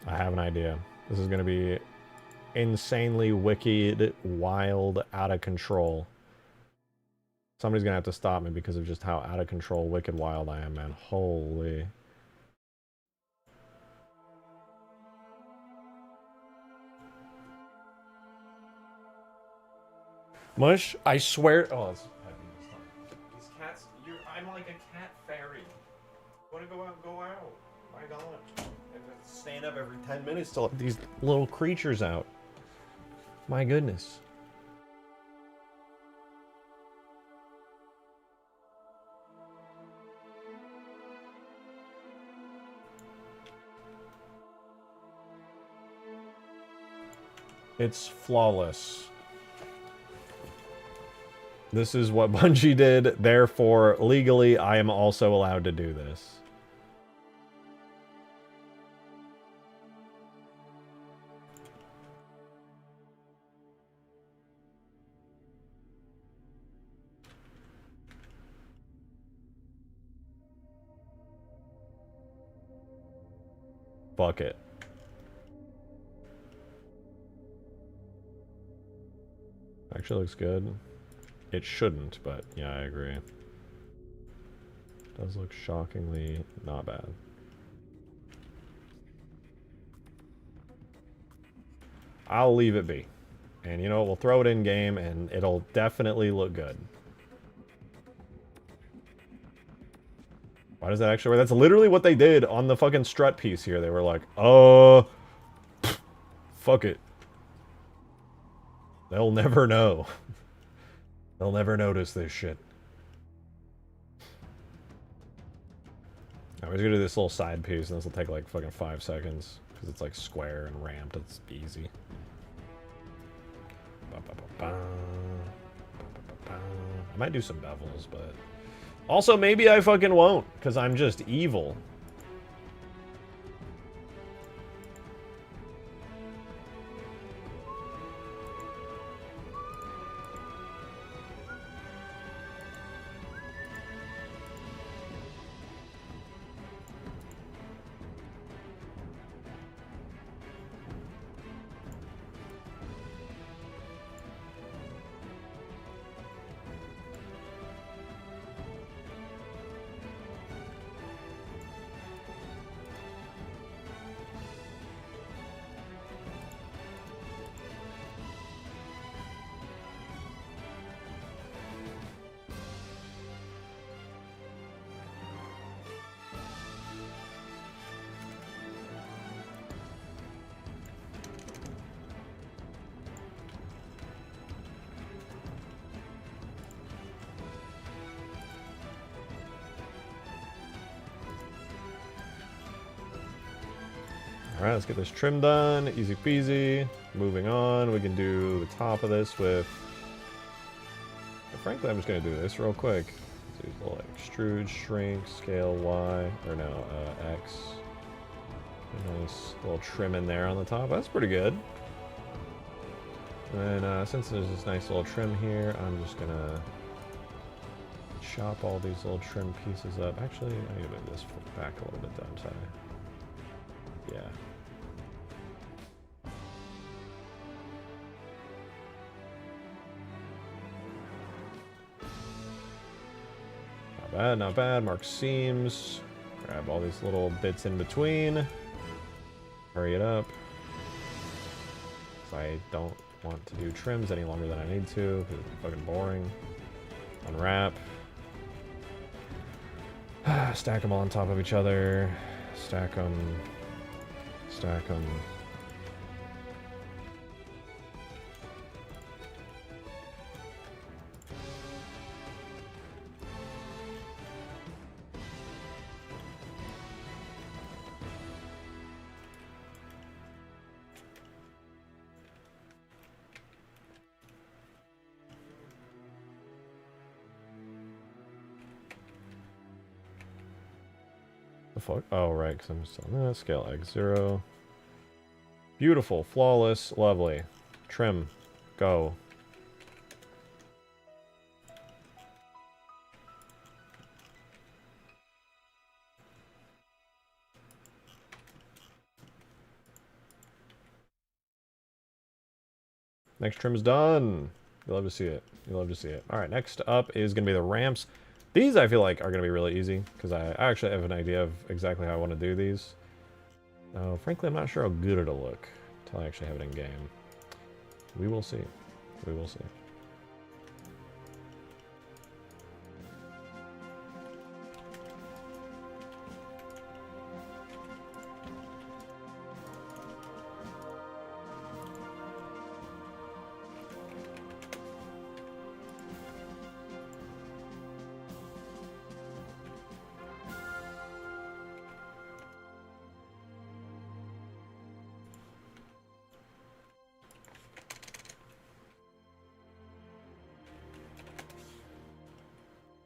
I have an idea. This is going to be insanely wicked, wild, out of control. Somebody's going to have to stop me because of just how out of control, wicked, wild I am, man. Holy. Mush, I swear. Oh, it's heavy this time. These cats, I'm like a cat fairy. Want to go out? Go out. My God. Stand up every 10 minutes to let these little creatures out. My goodness. It's flawless. This is what Bungie did, therefore, legally, I am also allowed to do this. Fuck it. Actually looks good. It shouldn't, but yeah, I agree. Does look shockingly not bad. I'll leave it be. And you know, we'll throw it in game and it'll definitely look good. Why does that actually work? That's literally what they did on the fucking strut piece here. They were like, fuck it. They'll never know. They'll never notice this shit. Now we're just gonna do this little side piece, and this will take like fucking 5 seconds. Because it's like square and ramped, it's easy. I might do some bevels, but... Also, maybe I fucking won't, because I'm just evil. Alright, let's get this trim done. Easy peasy. Moving on, we can do the top of this with... Frankly, I'm just going to do this real quick. Do a little extrude, shrink, scale Y, or no, X. A nice little trim in there on the top. That's pretty good. And then, since there's this nice little trim here, I'm just going to chop all these little trim pieces up. Actually, I need to move this back a little bit, don't I? Yeah. Not bad, not bad. Mark seams. Grab all these little bits in between. Hurry it up. Because I don't want to do trims any longer than I need to, because it's fucking boring. Unwrap. Stack them all on top of each other. Stack them. Stack them. The fuck? Oh, right, because I'm still on that. Scale X0. Beautiful, flawless, lovely. Trim. Go. Next trim's done. You love to see it. You love to see it. Alright, next up is going to be the ramps. These I feel like are going to be really easy, because I actually have an idea of exactly how I want to do these. Now, frankly, I'm not sure how good it'll look until I actually have it in game. We will see. We will see.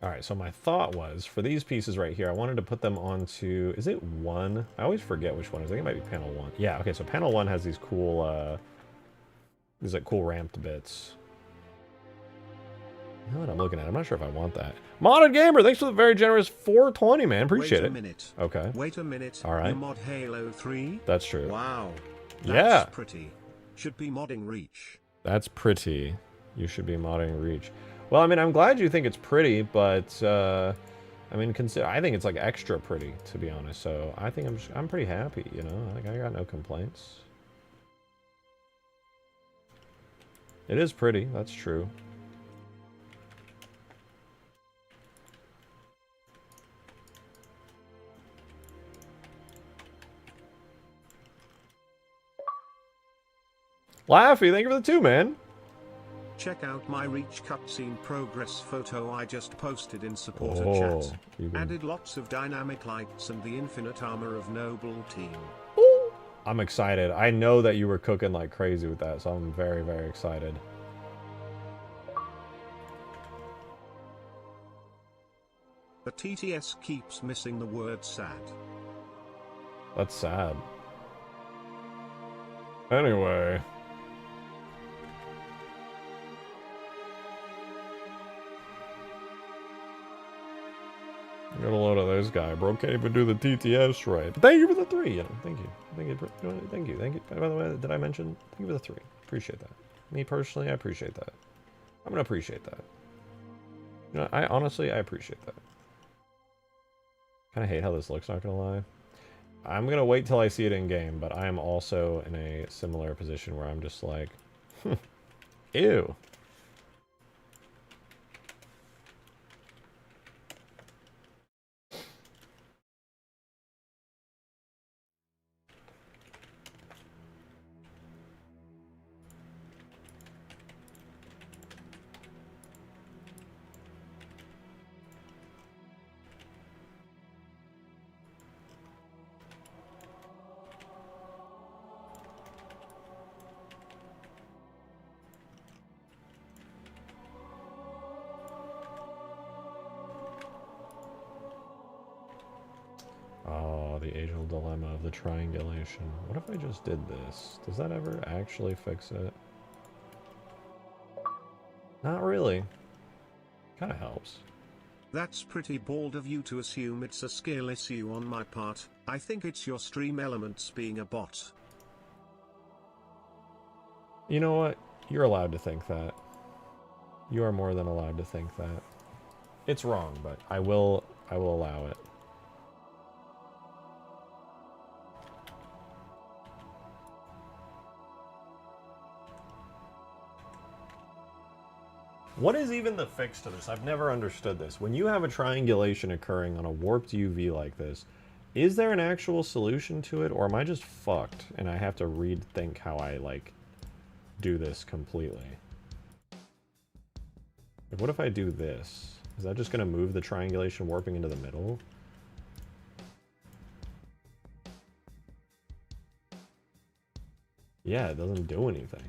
All right, so my thought was, for these pieces right here, I wanted to put them onto, is it 1? I always forget which one it is. I think it might be panel 1. Yeah, okay, so panel 1 has these cool, these like cool ramped bits. Now that I'm looking at it, I'm not sure if I want that. Modded Gamer, thanks for the very generous 420, man. Appreciate it. Wait a minute. Okay. Wait a minute. All right. You mod Halo 3? That's true. Wow. That's Yeah. pretty. Should be modding Reach. That's pretty. You should be modding Reach. Well, I mean, I'm glad you think it's pretty, but I mean, I think it's like extra pretty, to be honest. So I think I'm pretty happy, you know. Like I got no complaints. It is pretty. That's true. Laffy, thank you for the 2, man. Check out my Reach cutscene progress photo I just posted in supporter chat. Added lots of dynamic lights and the infinite armor of Noble Team. Ooh. I'm excited. I know that you were cooking like crazy with that, so I'm very, very excited. The TTS keeps missing the word sad. That's sad. Anyway. Got a load of this guy, bro. Can't even do the TTS right. Thank you for the 3. You know, thank you. Thank you. Thank you. By the way, did I mention? Thank you for the 3. Appreciate that. Me personally, I appreciate that. I'm gonna appreciate that. You know, I appreciate that. Kind of hate how this looks, not gonna lie. I'm gonna wait till I see it in game, but I am also in a similar position where I'm just like, ew. Oh, the age-old dilemma of the triangulation. What if I just did this? Does that ever actually fix it? Not really. Kind of helps. That's pretty bold of you to assume it's a skill issue on my part. I think it's your stream elements being a bot. You know what? You're allowed to think that. You are more than allowed to think that. It's wrong, but I will allow it. What is even the fix to this? I've never understood this. When you have a triangulation occurring on a warped UV like this, is there an actual solution to it, or am I just fucked and I have to rethink how I, like, do this completely? Like, what if I do this? Is that just going to move the triangulation warping into the middle? Yeah, it doesn't do anything.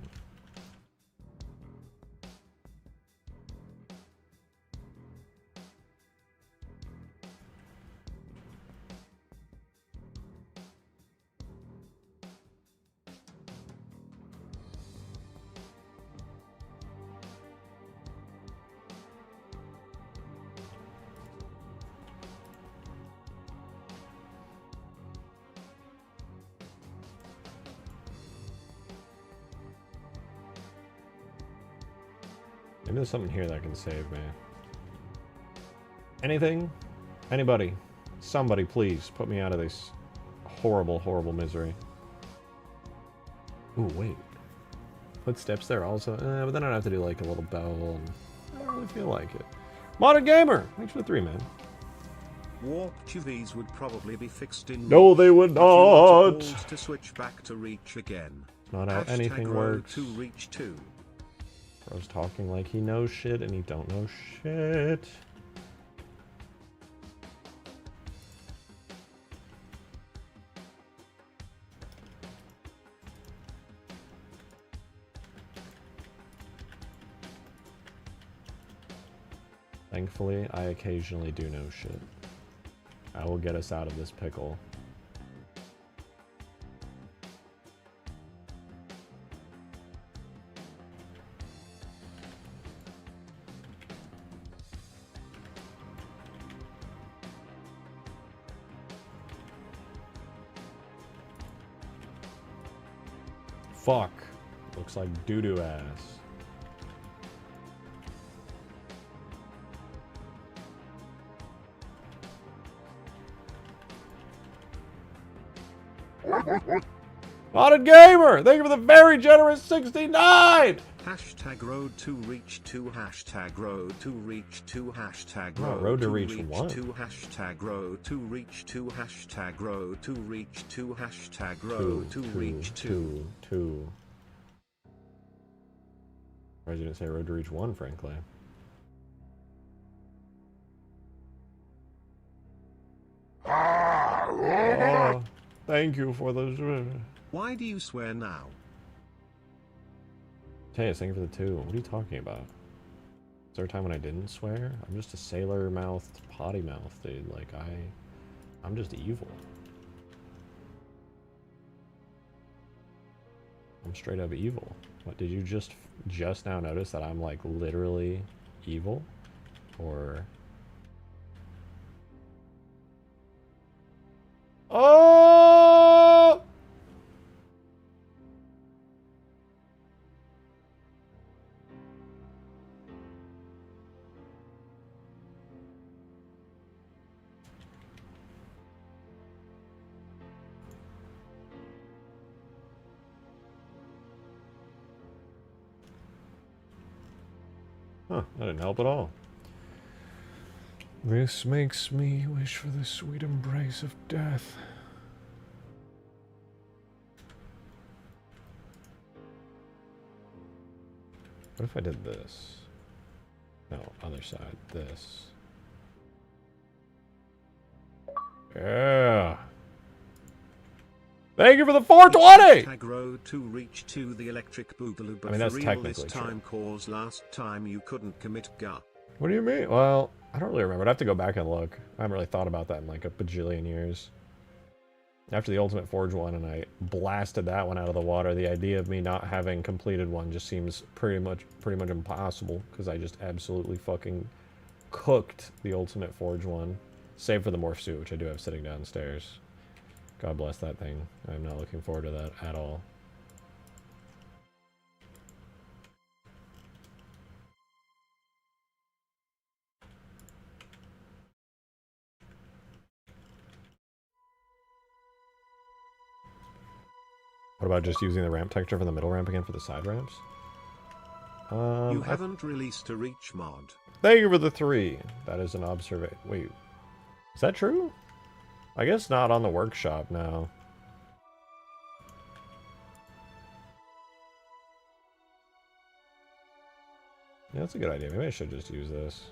Maybe there's something here that can save me. Anything? Anybody? Somebody, please, put me out of this horrible, horrible misery. Ooh, wait. Footsteps there also. But then I'd have to do like a little bell, and I don't really feel like it. Modern Gamer! Thanks for the 3, man. Warped UVs would probably be fixed in No, Reach. they would If you were not! to switch back to Reach again. Not how anything row works. to Reach 2. Bro's talking like he knows shit, and he don't know shit. Thankfully, I occasionally do know shit. I will get us out of this pickle. Fuck. Looks like doo-doo ass. Modded Gamer! Thank you for the very generous 69! Hashtag road to reach 2, hashtag road to reach 2, hashtag Oh, road to to reach reach 1. 2, hashtag road to reach 2, hashtag road to reach 2, hashtag road to reach 2. Two. Why did you didn't say road to reach 1, frankly? Oh, thank you for the... Why do you swear now? Hey, thank you for the 2. What are you talking about? Is there a time when I didn't swear? I'm just a sailor-mouthed, potty-mouthed dude. Like, I'm just evil. I'm straight up evil. What, did you just now notice that I'm, like, literally evil? Or... Oh! Huh, that didn't help at all. This makes me wish for the sweet embrace of death. What if I did this? No, other side, this. Yeah. Thank you for the 420! Hashtag road to reach 2, the electric boogaloo, but I mean, that's for real this technically time cause last time you couldn't commit ga. What do you mean? Well, I don't really remember. I'd have to go back and look. I haven't really thought about that in like a bajillion years. After the Ultimate Forge one and I blasted that one out of the water, the idea of me not having completed one just seems pretty much impossible, because I just absolutely fucking cooked the Ultimate Forge one. Save for the morph suit, which I do have sitting downstairs. God bless that thing. I'm not looking forward to that at all. What about just using the ramp texture from the middle ramp again for the side ramps? You haven't released a reach mod. Thank you for the 3. That is an observation. Wait, is that true? I guess not on the workshop now. Yeah, that's a good idea. Maybe I should just use this.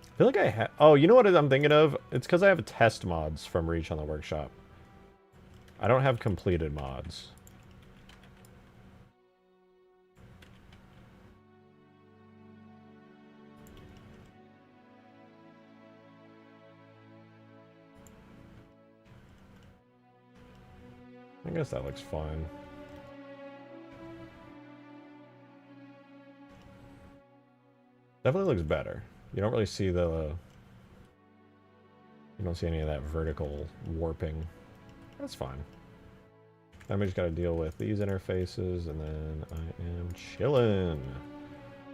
I feel like I have... Oh, you know what I'm thinking of? It's because I have test mods from Reach on the workshop. I don't have completed mods. I guess that looks fine. Definitely looks better. You don't really see the... You don't see any of that vertical warping. That's fine. Then we just gotta deal with these interfaces, and then I am chillin'.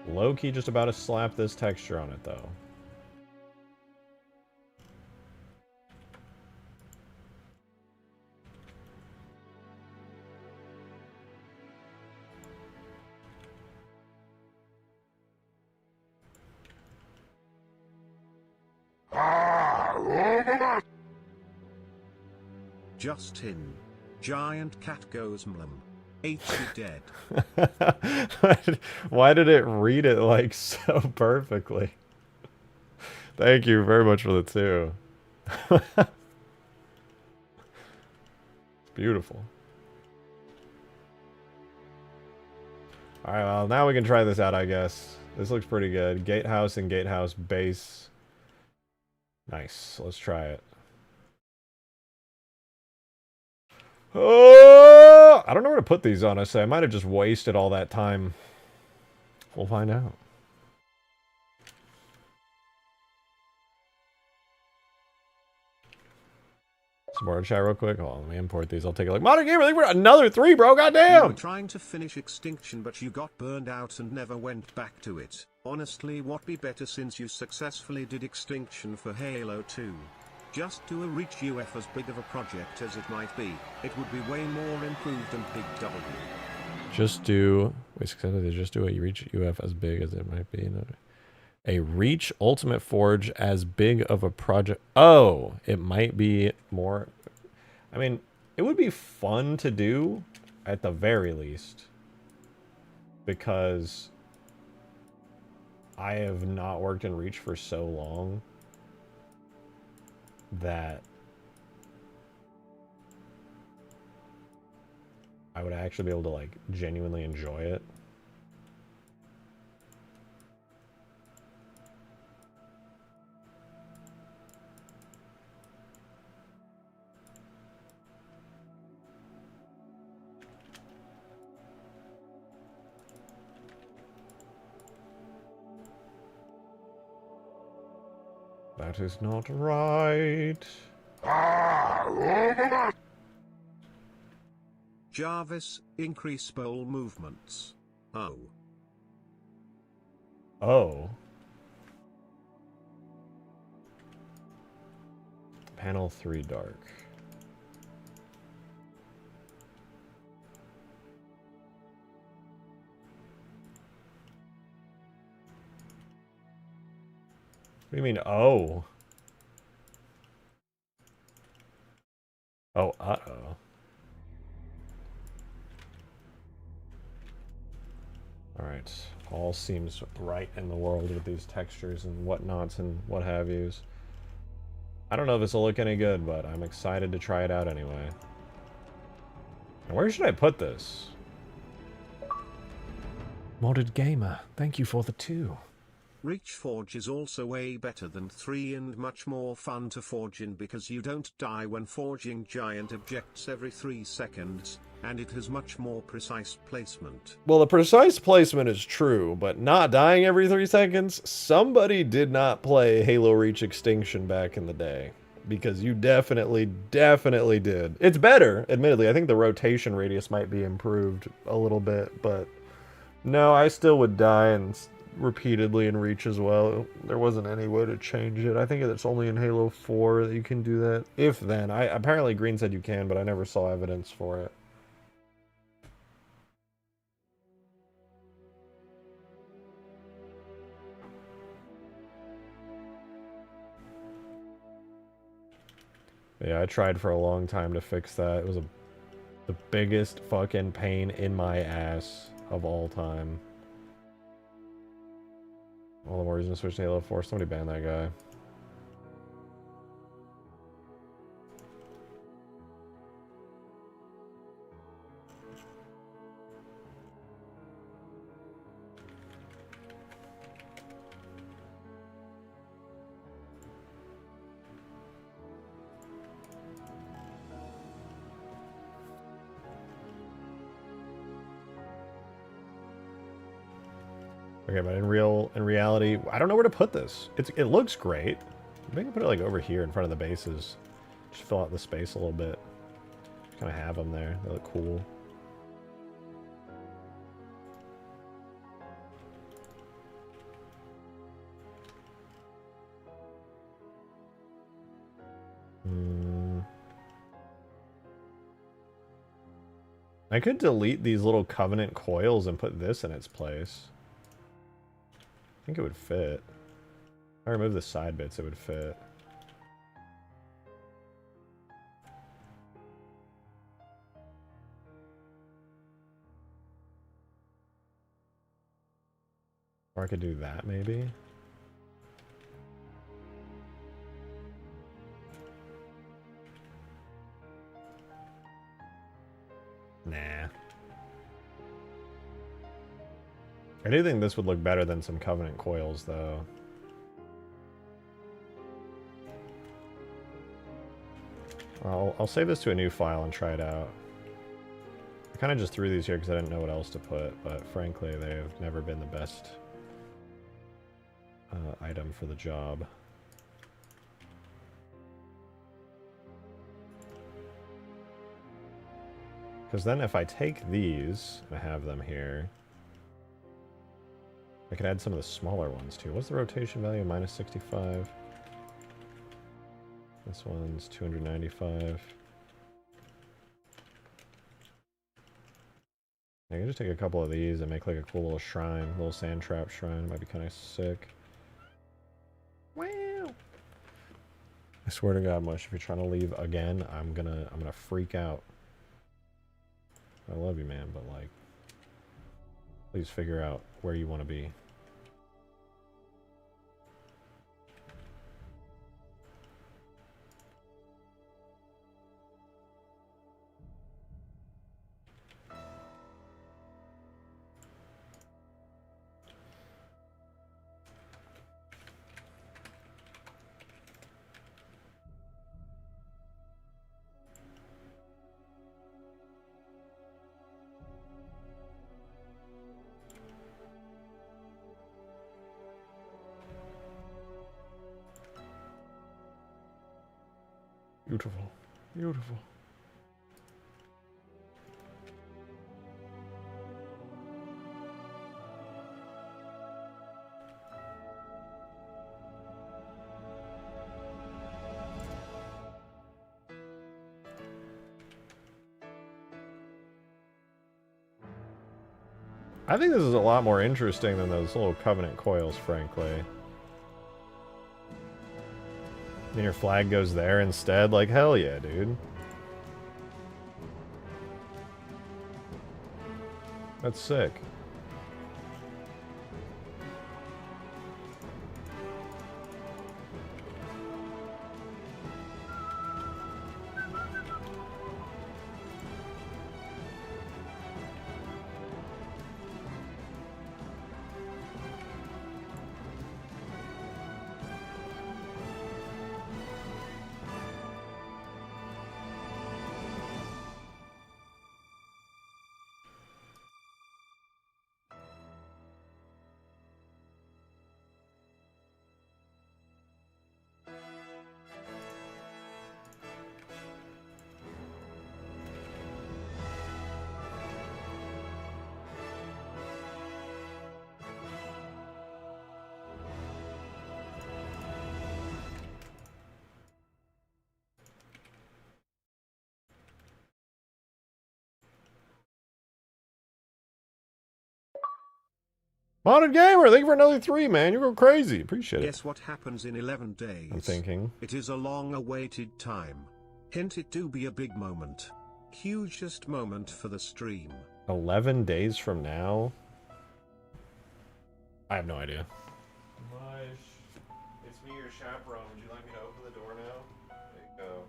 Low-key just about to slap this texture on it, though. Justin. Giant cat goes mlum. HC dead. Why did it read it like so perfectly? Thank you very much for the 2. It's beautiful. Alright, well, now we can try this out, I guess. This looks pretty good. Gatehouse and gatehouse base. Nice. Let's try it. Oh! I don't know where to put these, honestly. I might have just wasted all that time. We'll find out. Some more chat real quick. Hold on, let me import these. I'll take a look. Modern Gamer, I think we're another 3, bro. You Goddamn! were trying to finish Extinction, but you got burned out and never went back to it. Honestly, what be better since you successfully did Extinction for Halo 2? Just do a Reach UF as big of a project as it might be. It would be way more improved than Big W. Just do... Wait, successfully, just do a Reach UF as big as it might be. No. A Reach Ultimate Forge as big of a project. Oh, it might be more. I mean, it would be fun to do at the very least. Because I have not worked in Reach for so long that I would actually be able to, like, genuinely enjoy it. That is not right. Jarvis, increase bowl movements. Oh. Oh. Panel 3 dark. What do you mean, oh? Oh, uh-oh. Alright. All seems right in the world with these textures and whatnots and what have yous. I don't know if this will look any good, but I'm excited to try it out anyway. And where should I put this? Modded Gamer, thank you for the 2. Reach Forge is also way better than 3 and much more fun to forge in because you don't die when forging giant objects every 3 seconds, and it has much more precise placement. Well, the precise placement is true, but not dying every 3 seconds? Somebody did not play Halo Reach Extinction back in the day. Because you definitely did. It's better, admittedly. I think the rotation radius might be improved a little bit, but no, I still would die and repeatedly in Reach as well. There wasn't any way to change it. I think it's only in Halo 4 that you can do that. If then. Apparently Green said you can, but I never saw evidence for it. Yeah, I tried for a long time to fix that. It was the biggest fucking pain in my ass of all time. All the more reason to switch to Halo 4. Somebody ban that guy. Okay, but in reality, I don't know where to put this. It looks great. Maybe I can put it like over here in front of the bases. Just fill out the space a little bit. Just kind of have them there. They look cool. I could delete these little Covenant coils and put this in its place. I think it would fit. If I remove the side bits, it would fit. Or I could do that, maybe. Nah. I do think this would look better than some Covenant coils, though. I'll save this to a new file and try it out. I kind of just threw these here because I didn't know what else to put, but frankly, they've never been the best item for the job. Because then if I take these, I have them here, I could add some of the smaller ones too. What's the rotation value? Minus 65. This one's 295. I can just take a couple of these and make like a cool little shrine, little sand trap shrine. It might be kind of sick. Wow! I swear to God, Mush, if you're trying to leave again, I'm gonna freak out. I love you, man, but like, please figure out where you want to be. Beautiful. Beautiful. I think this is a lot more interesting than those little Covenant coils, frankly. Then your flag goes there instead? Like, hell yeah, dude. That's sick. Modern Gamer, thank you for another 3, man. You're going crazy. Appreciate it. Guess what happens in 11 days? I'm thinking. It is a long-awaited time. Hint it do be a big moment. Hugest moment for the stream. 11 days from now? I have no idea. Mush, it's me, your chaperone. Would you like me to open the door now? There you go.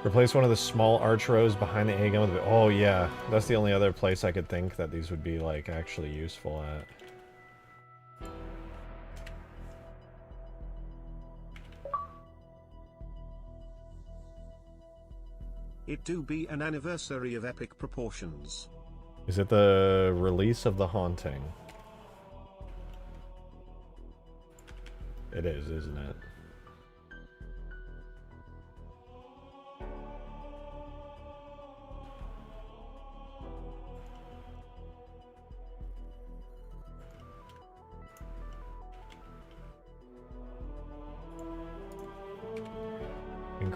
Replace one of the small arch rows behind the A gun with... Oh, yeah. That's the only other place I could think that these would be, like, actually useful at. It do be an anniversary of epic proportions. Is it the release of The Haunting? It is, isn't it?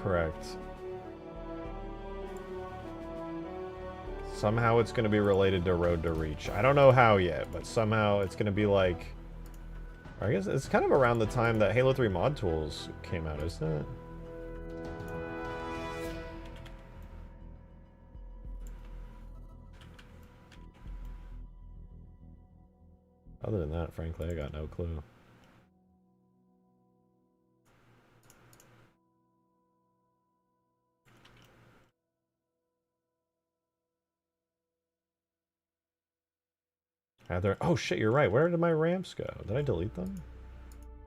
correct. Somehow it's going to be related to Road to Reach. I don't know how yet, but somehow it's going to be like... I guess it's kind of around the time that Halo 3 Mod Tools came out, isn't it? Other than that, frankly, I got no clue. Oh shit, you're right. Where did my ramps go? Did I delete them?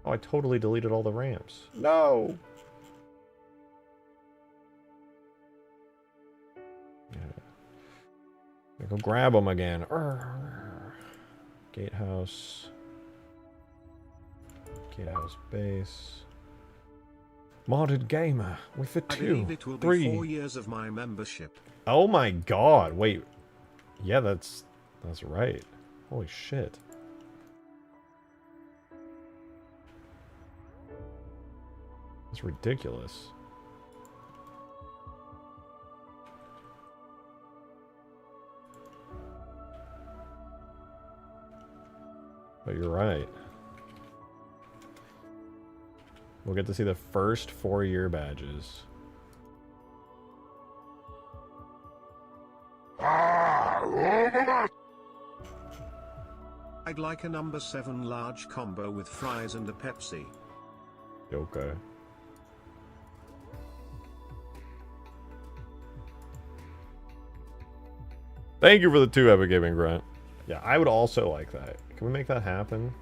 Oh, I totally deleted all the ramps. No! Yeah. Go grab them again. Gatehouse. Gatehouse base. Modded gamer with a 2, I believe it will 3. be 4 years of my membership. Oh my god! Wait. Yeah, that's right. Holy shit. That's ridiculous. But you're right. We'll get to see the first 4-year badges. I'd like a number 7 large combo with fries and a Pepsi. Okay. Thank you for the 2 Epic Gaming Grant. Yeah, I would also like that. Can we make that happen?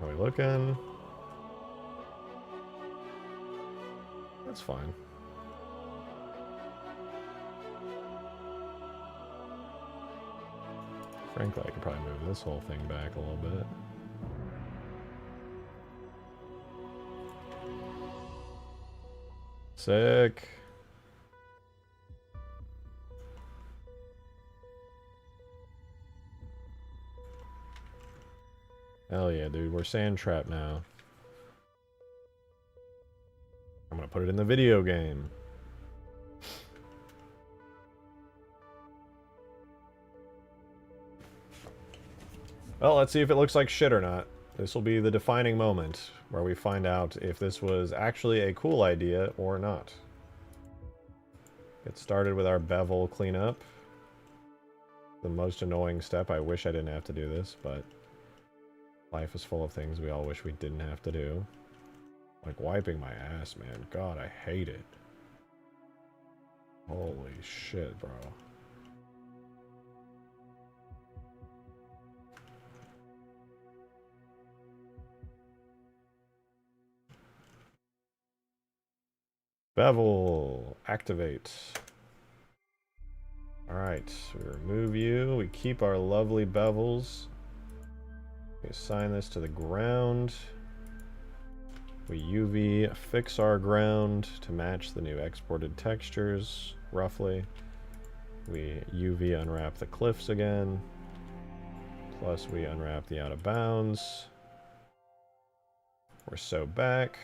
Are we looking? That's fine. Frankly, I could probably move this whole thing back a little bit. Sick. Hell yeah, dude. We're sand trapped now. I'm gonna put it in the video game. Well, let's see if it looks like shit or not. This will be the defining moment where we find out if this was actually a cool idea or not. Get started with our bevel cleanup. The most annoying step. I wish I didn't have to do this, but life is full of things we all wish we didn't have to do. Like wiping my ass, man. God, I hate it. Holy shit, bro. Bevel. Activate. Alright, we remove you. We keep our lovely bevels. We assign this to the ground. We UV fix our ground to match the new exported textures, roughly. We UV unwrap the cliffs again. Plus we unwrap the out of bounds. We're so back.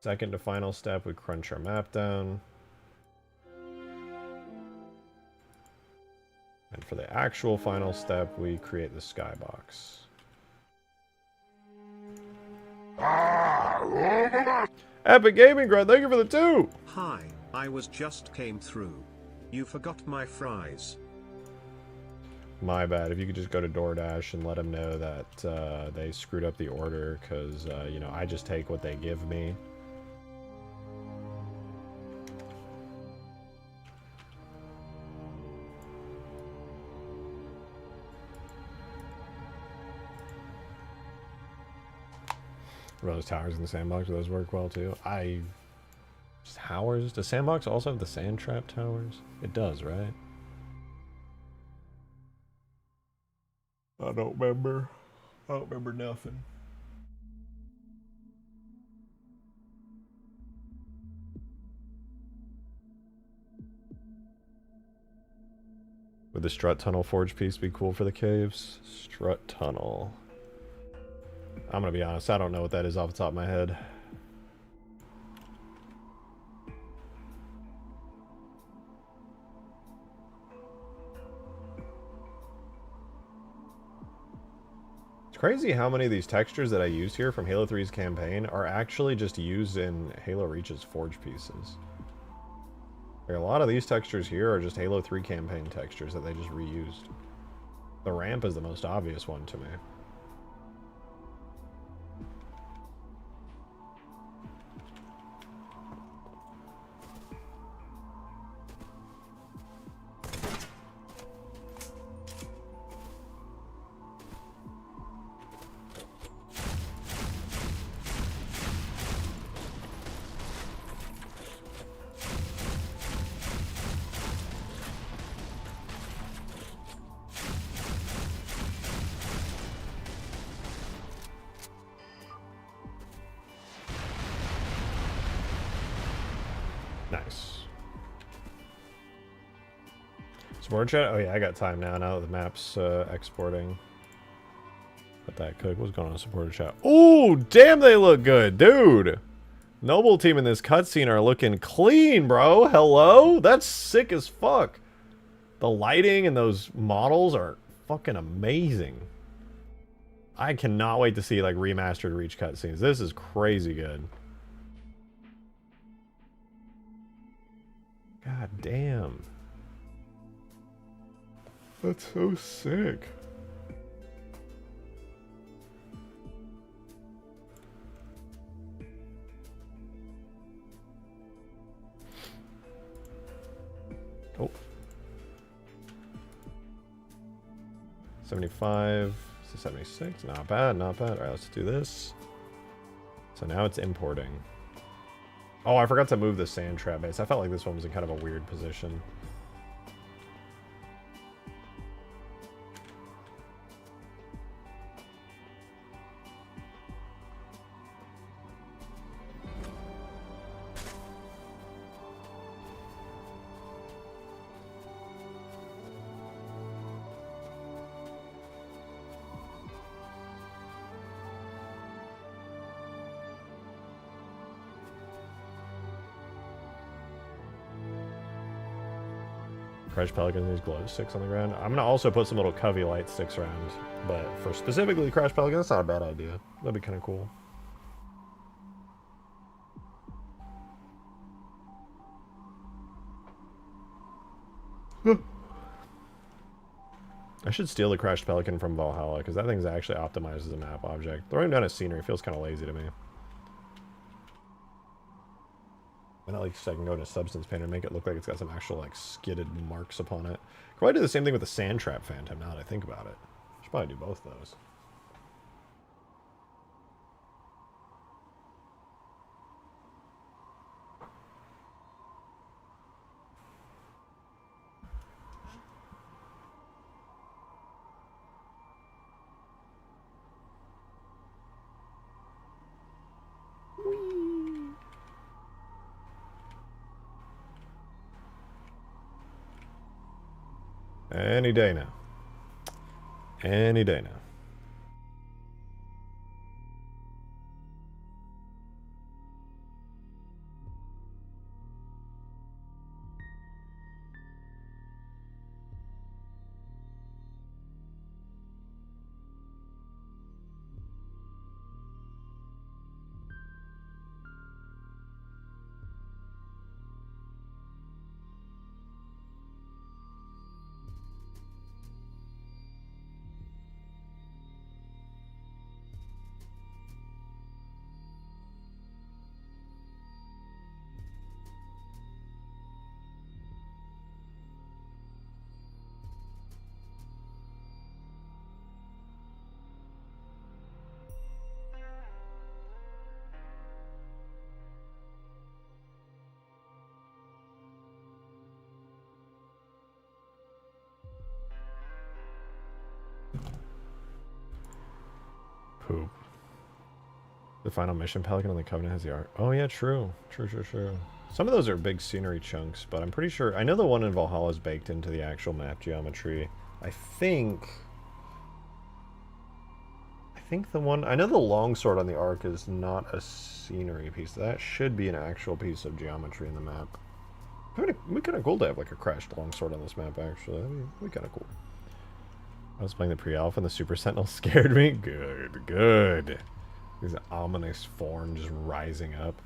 Second to final step, we crunch our map down. And for the actual final step, we create the skybox. Epic Gaming Grunt, thank you for the 2! Hi, I just came through. You forgot my fries. My bad. If you could just go to DoorDash and let them know that they screwed up the order, because, you know, I just take what they give me. Those towers in the sandbox, those work well too. Towers? Does sandbox also have the sand trap towers? It does, right? I don't remember. I don't remember nothing. Would the strut tunnel forge piece be cool for the caves? Strut tunnel. I'm gonna be honest, I don't know what that is off the top of my head. It's crazy how many of these textures that I use here from Halo 3's campaign are actually just used in Halo Reach's forge pieces. Like, a lot of these textures here are just Halo 3 campaign textures that they just reused. The ramp is the most obvious one to me. Nice. Support chat? Oh yeah, I got time now that the map's exporting. Let that cook. What's going on, support chat? Ooh, damn, they look good, dude! Noble team in this cutscene are looking clean, bro. Hello? That's sick as fuck. The lighting and those models are fucking amazing. I cannot wait to see like remastered Reach cutscenes. This is crazy good. God damn. That's so sick. Oh. 75 to 76. Not bad, not bad. All right, let's do this. So now it's importing. Oh, I forgot to move the sand trap base. I felt like this one was in kind of a weird position. Crush Pelicans needs glow sticks on the ground. I'm gonna also put some little Covey light sticks around, but for specifically Crash Pelican, that's not a bad idea. That'd be kind of cool. I should steal the Crashed Pelican from Valhalla, because that thing's actually optimized as a map object. Throwing down a scenery feels kind of lazy to me. Why not, like, so I can go into Substance Painter and make it look like it's got some actual, like, skidded marks upon it. Could probably do the same thing with the Sand Trap Phantom, now that I think about it. Should probably do both those. Any day now. Any day now. Poop. The final mission Pelican on the Covenant has the art. Oh yeah, true. True. Some of those are big scenery chunks, but I'm pretty sure... I know the one in Valhalla is baked into the actual map geometry. I think the one... I know the longsword on the Ark is not a scenery piece. That should be an actual piece of geometry in the map. It'd be kind of cool to have like a crashed longsword on this map, actually. That'd be kind of cool. I was playing the pre-alpha and the Super Sentinel scared me. Good. These ominous forms just rising up.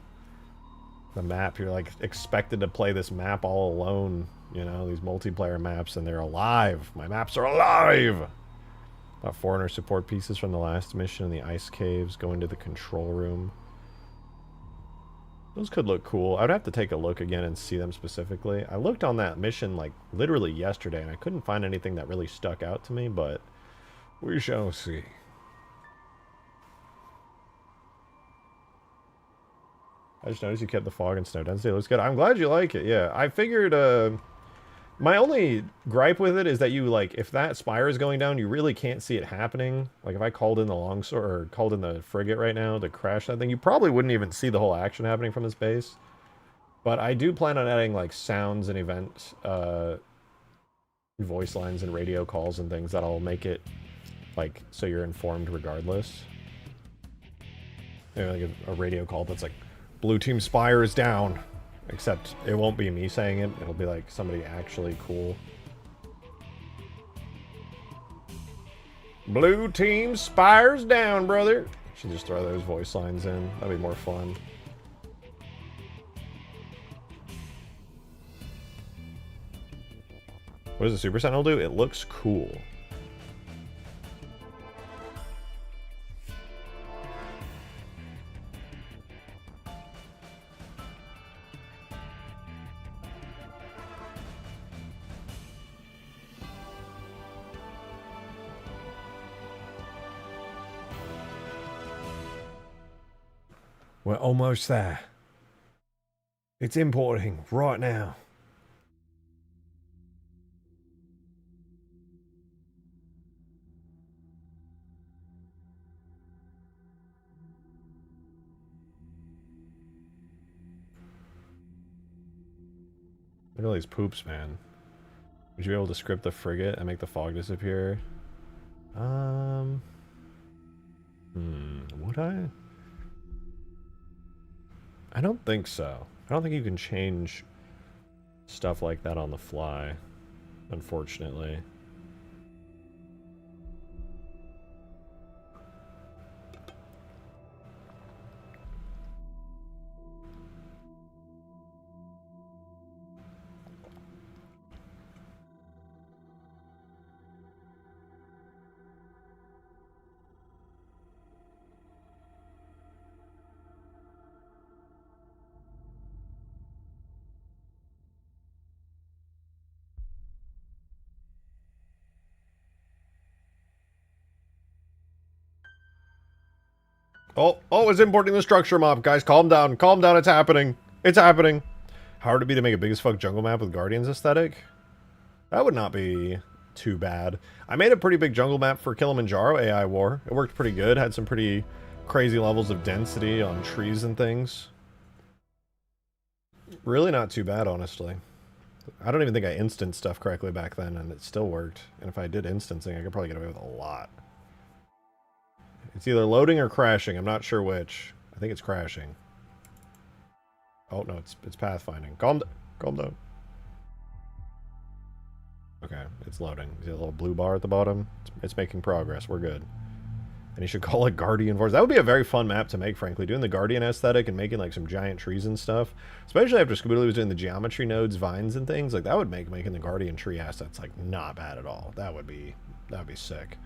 The map, you're like expected to play this map all alone. You know, these multiplayer maps, and they're alive. My maps are alive! About 400 support pieces from the last mission in the ice caves. Go into the control room. Those could look cool. I'd have to take a look again and see them specifically. I looked on that mission like literally yesterday, and I couldn't find anything that really stuck out to me, but we shall see. I just noticed you kept the fog and snow density. It looks good. I'm glad you like it. Yeah, I figured... my only gripe with it is that you, like, if that spire is going down, you really can't see it happening. Like, if I called in the longsword, or called in the frigate right now to crash that thing, you probably wouldn't even see the whole action happening from this base. But I do plan on adding, like, sounds and event, voice lines and radio calls and things that'll make it, like, so you're informed regardless. Maybe, like, a radio call that's like, Blue Team Spire is down. Except it won't be me saying it. It'll be like somebody actually cool. Blue Team Spire's down, brother. Should just throw those voice lines in. That'd be more fun. What does the Super Sentinel do? It looks cool. We're almost there. It's importing right now. Look at all these poops, man. Would you be able to script the frigate and make the fog disappear? Would I? I don't think so. I don't think you can change stuff like that on the fly, unfortunately. Oh, it's importing the structure mob. Guys, calm down. Calm down. It's happening. It's happening. How hard would it be to make a big as fuck jungle map with Guardians aesthetic? That would not be too bad. I made a pretty big jungle map for Kilimanjaro AI War. It worked pretty good. Had some pretty crazy levels of density on trees and things. Really not too bad, honestly. I don't even think I instanced stuff correctly back then, and it still worked. And if I did instancing, I could probably get away with a lot. It's either loading or crashing. I'm not sure which. I think it's crashing. Oh, no, it's pathfinding. Calm down. Okay, it's loading. See a little blue bar at the bottom? It's making progress. We're good. And you should call it Guardian Force. That would be a very fun map to make, frankly. Doing the Guardian aesthetic and making, like, some giant trees and stuff. Especially after Scooby was doing the geometry nodes, vines, and things. Like, that would make making the Guardian tree assets, like, not bad at all. That would be sick.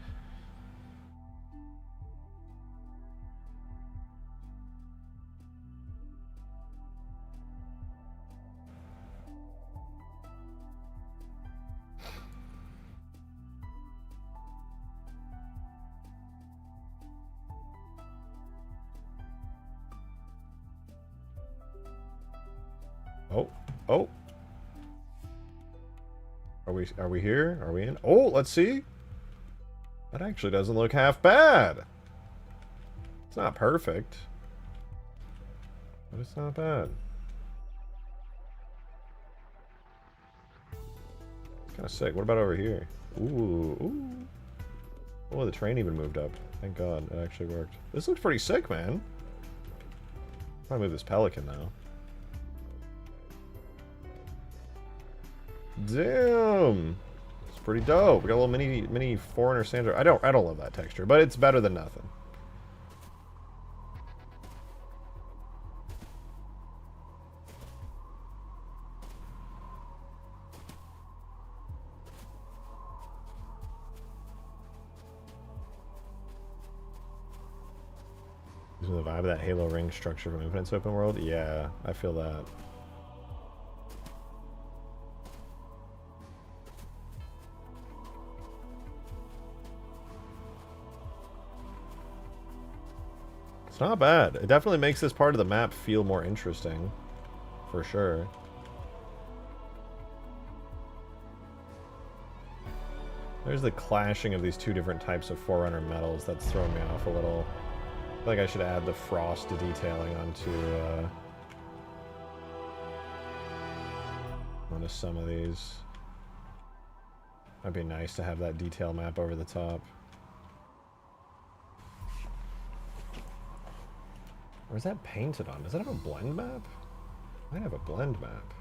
Oh. Are we here? Are we in? Oh, let's see. That actually doesn't look half bad. It's not perfect, but it's not bad. Kind of sick. What about over here? Ooh, ooh. Oh, the train even moved up. Thank God, it actually worked. This looks pretty sick, man. Probably move this Pelican now. Damn, it's pretty dope. We got a little mini foreigner sandra. I don't love that texture, but it's better than nothing. Using the vibe of that Halo ring structure from Infinite's open world. Yeah, I feel that. It's not bad. It definitely makes this part of the map feel more interesting, for sure. There's the clashing of these two different types of Forerunner metals that's throwing me off a little. I feel like I should add the frost detailing onto some of these. That'd be nice to have that detail map over the top. Or is that painted on? Does that have a blend map? Might have a blend map.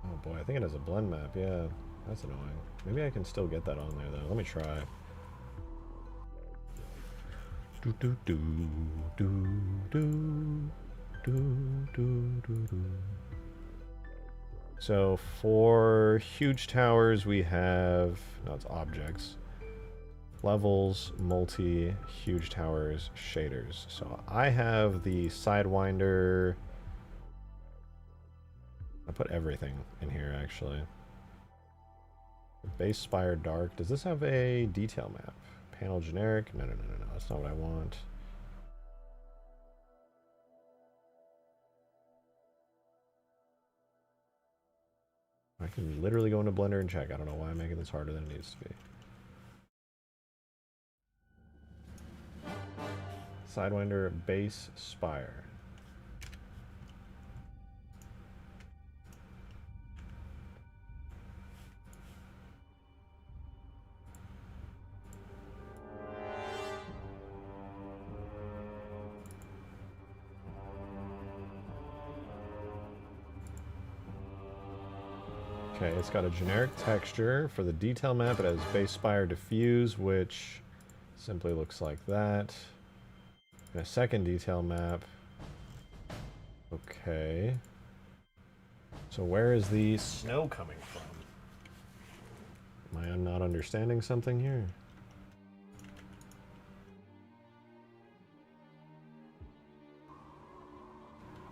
Oh boy, I think it has a blend map, yeah. That's annoying. Maybe I can still get that on there though. Let me try. Do do do do do do do do do. So for huge towers we have, no, it's objects. Levels, multi, huge towers, shaders. So I have the Sidewinder. I put everything in here actually. Base Spire Dark. Does this have a detail map? Panel generic? No, no, no, no, no. That's not what I want. I can literally go into Blender and check. I don't know why I'm making this harder than it needs to be. Sidewinder Base Spire. Okay, it's got a generic texture. For the detail map, it has Base Spire Diffuse, which simply looks like that. And a second detail map. Okay. So where is the snow coming from? Am I not understanding something here?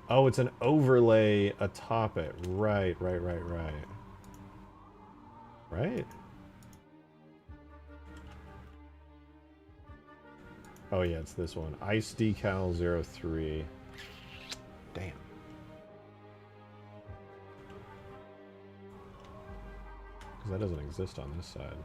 Oh, it's an overlay atop it. Right. Right? Oh yeah, it's this one. Ice Decal 03. Damn. Because that doesn't exist on this side.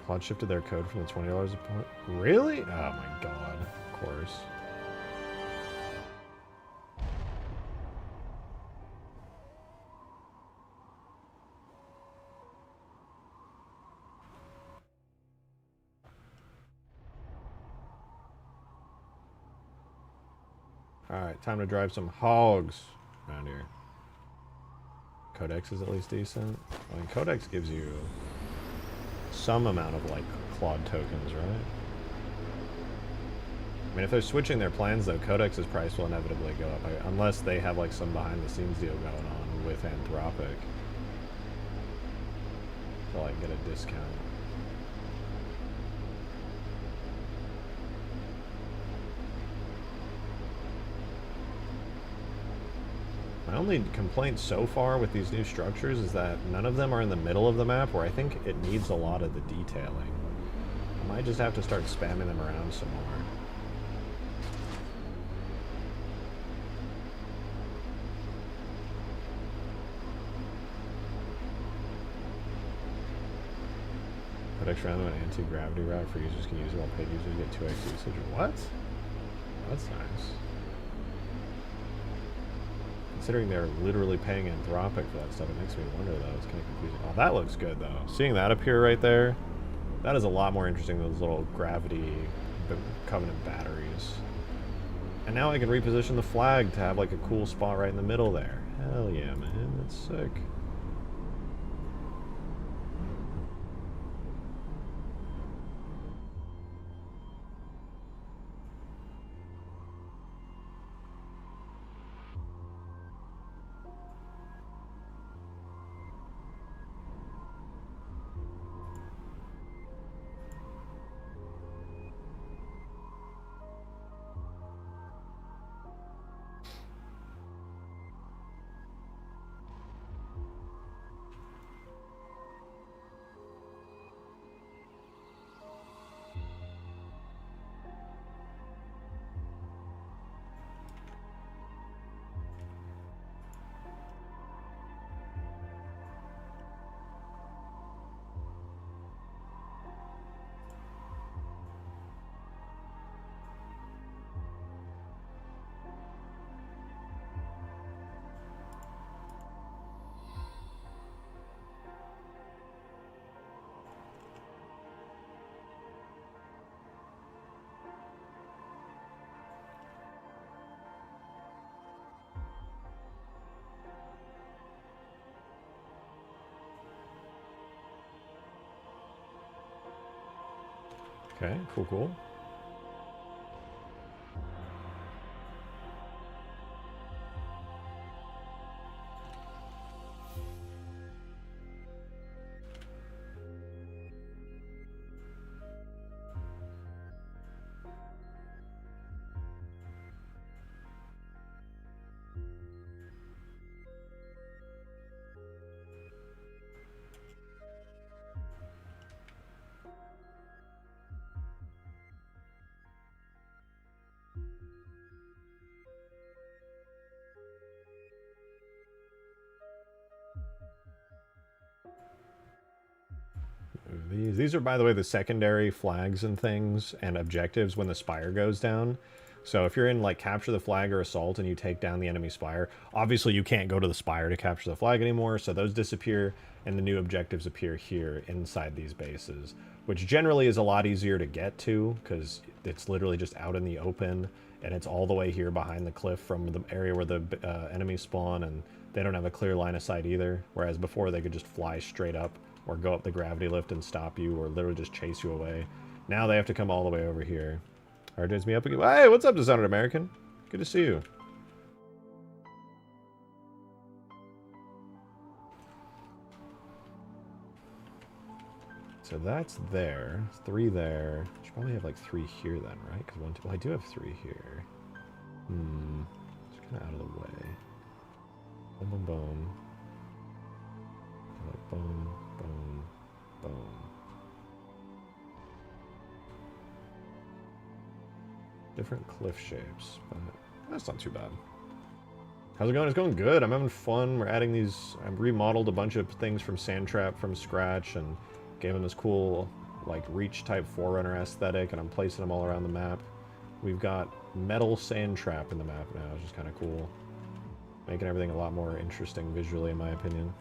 Quad shifted their code from the $20 a point. Really? Oh my god. Of course. Alright, time to drive some hogs around here. Codex is at least decent. I mean, Codex gives you some amount of, like, Claude tokens, right? I mean, if they're switching their plans, though, Codex's price will inevitably go up. Unless they have, like, some behind-the-scenes deal going on with Anthropic. To, like, get a discount. My only complaint so far with these new structures is that none of them are in the middle of the map, where I think it needs a lot of the detailing. I might just have to start spamming them around some more. Put extra ammo and anti-gravity route for users can use it while paid users get 2x usage. What? That's nice. Considering they're literally paying Anthropic for that stuff, it makes me wonder though. It's kind of confusing. Oh, that looks good though. Seeing that appear right there, that is a lot more interesting than those little gravity Covenant batteries. And now I can reposition the flag to have like a cool spot right in the middle there. Hell yeah, man. That's sick. Okay, cool, cool. These are, by the way, the secondary flags and things and objectives when the spire goes down. So if you're in, like, capture the flag or assault and you take down the enemy spire, obviously you can't go to the spire to capture the flag anymore, so those disappear, and the new objectives appear here inside these bases, which generally is a lot easier to get to, because it's literally just out in the open, and it's all the way here behind the cliff from the area where the enemies spawn, and they don't have a clear line of sight either, whereas before they could just fly straight up, or go up the gravity lift and stop you, or literally just chase you away. Now they have to come all the way over here. RJ's me up again. Hey, what's up, Dishonored American? Good to see you. So that's there. 3 there. Should probably have like 3 here then, right? Because well, I do have 3 here. It's kind of out of the way. Boom, boom, boom. Like boom, boom, boom. Different cliff shapes, but that's not too bad. How's it going? It's going good. I'm having fun. We're adding these. I've remodeled a bunch of things from Sandtrap from scratch and gave them this cool, like, Reach type Forerunner aesthetic, and I'm placing them all around the map. We've got metal Sandtrap in the map now, which is kind of cool. Making everything a lot more interesting visually, in my opinion.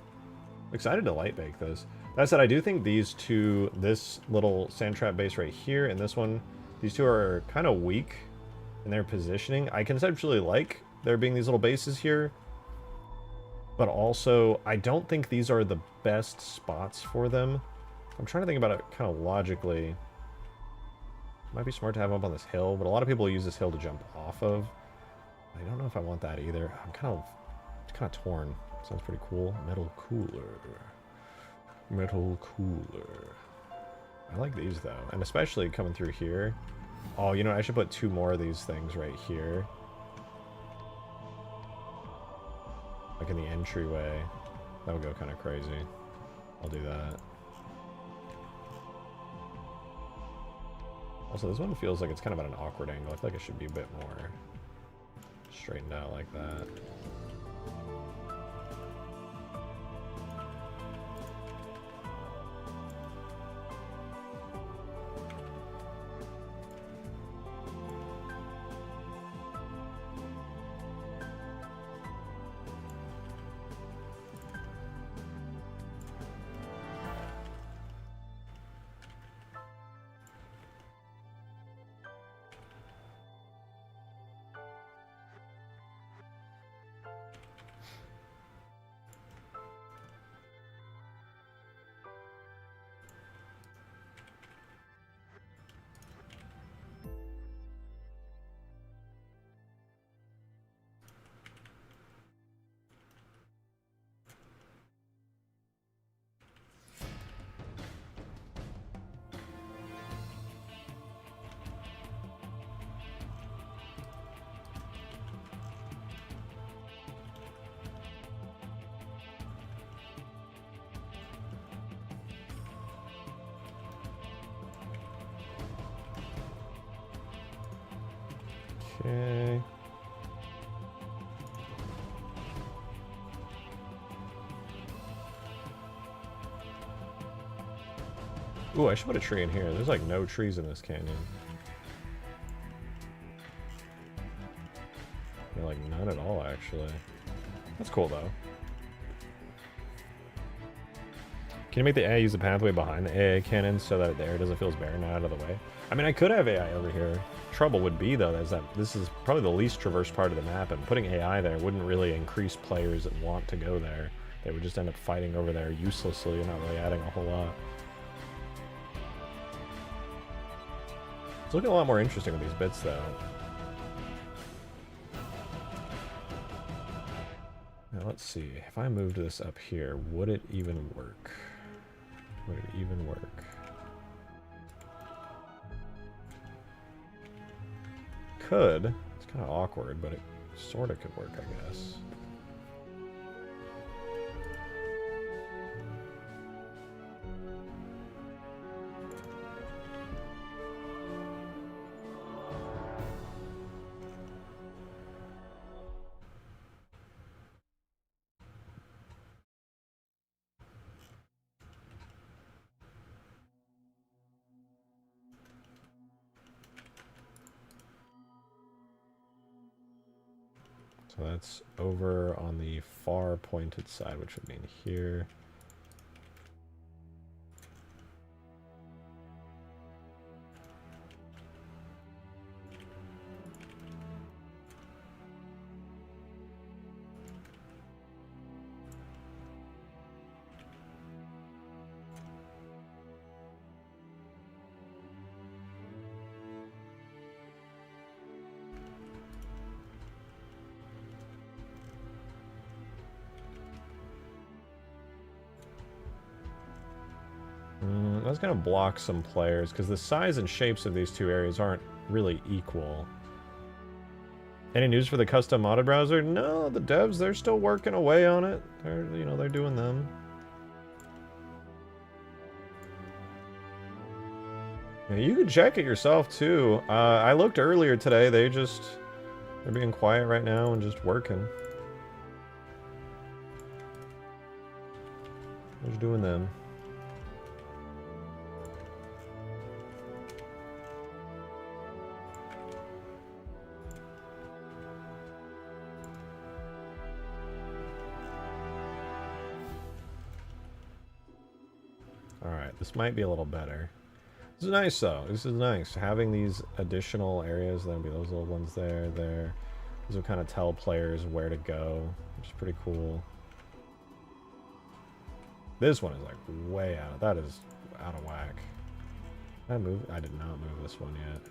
I'm excited to light bake this. That said, I do think these two, this little Sandtrap base right here and this one, these two are kind of weak in their positioning. I conceptually like there being these little bases here, but also I don't think these are the best spots for them. I'm trying to think about it kind of logically. It might be smart to have them up on this hill, but a lot of people use this hill to jump off of. I don't know if I want that either. It's kind of torn. Sounds pretty cool. Metal cooler. Metal cooler. I like these though, and especially coming through here. Oh, you know, I should put 2 more of these things right here. Like in the entryway. That would go kind of crazy. I'll do that. Also, this one feels like it's kind of at an awkward angle. I feel like it should be a bit more straightened out like that. Okay. Ooh, I should put a tree in here. There's like no trees in this canyon. Yeah, like none at all, actually. That's cool, though. Can you make the AI use the pathway behind the AA cannon so that the air doesn't feel as barren out of the way? I mean, I could have AI over here. Trouble would be, though, is that this is probably the least traversed part of the map, and putting AI there wouldn't really increase players that want to go there. They would just end up fighting over there uselessly and not really adding a whole lot. It's looking a lot more interesting with these bits, though. Now, let's see. If I moved this up here, would it even work? Would it even work? Could. It's kind of awkward, but it sort of could work, I guess. So that's over on the far pointed side, which would mean here. That's going to block some players because the size and shapes of these two areas aren't really equal. Any news for the custom modded browser? No, the devs, they're still working away on it. They're doing them. Yeah, you can check it yourself too. I looked earlier today. They're being quiet right now and just working. They're just doing them. Alright, this might be a little better. This is nice, though. This is nice. Having these additional areas, there'll be those little ones there. These will kind of tell players where to go, which is pretty cool. This one is, like, way out. That is out of whack. Did I move? I did not move this one yet.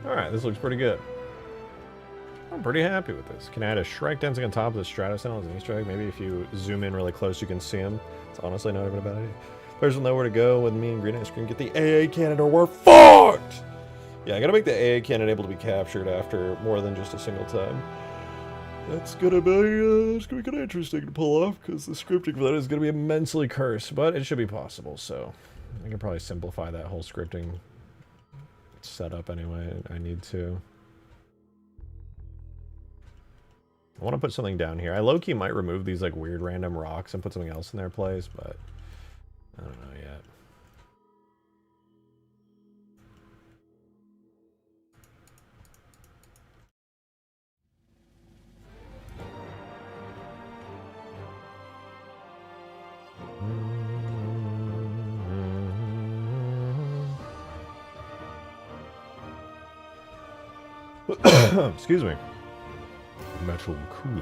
Alright, this looks pretty good. I'm pretty happy with this. Can add a Shrek dancing on top of the Stratos as an Easter egg. Maybe if you zoom in really close, you can see him. It's honestly not even a bad idea. Players will know where to go with me and Green Ice Cream. Get the AA cannon or we're fucked! Yeah, I gotta make the AA cannon able to be captured after more than just a single time. That's gonna be kind of interesting to pull off, because the scripting for that is gonna be immensely cursed, but it should be possible, so I can probably simplify that whole scripting setup anyway. I need to. I want to put something down here. I low-key might remove these like weird random rocks and put something else in their place, but I don't know yet. Excuse me. Metal cooler.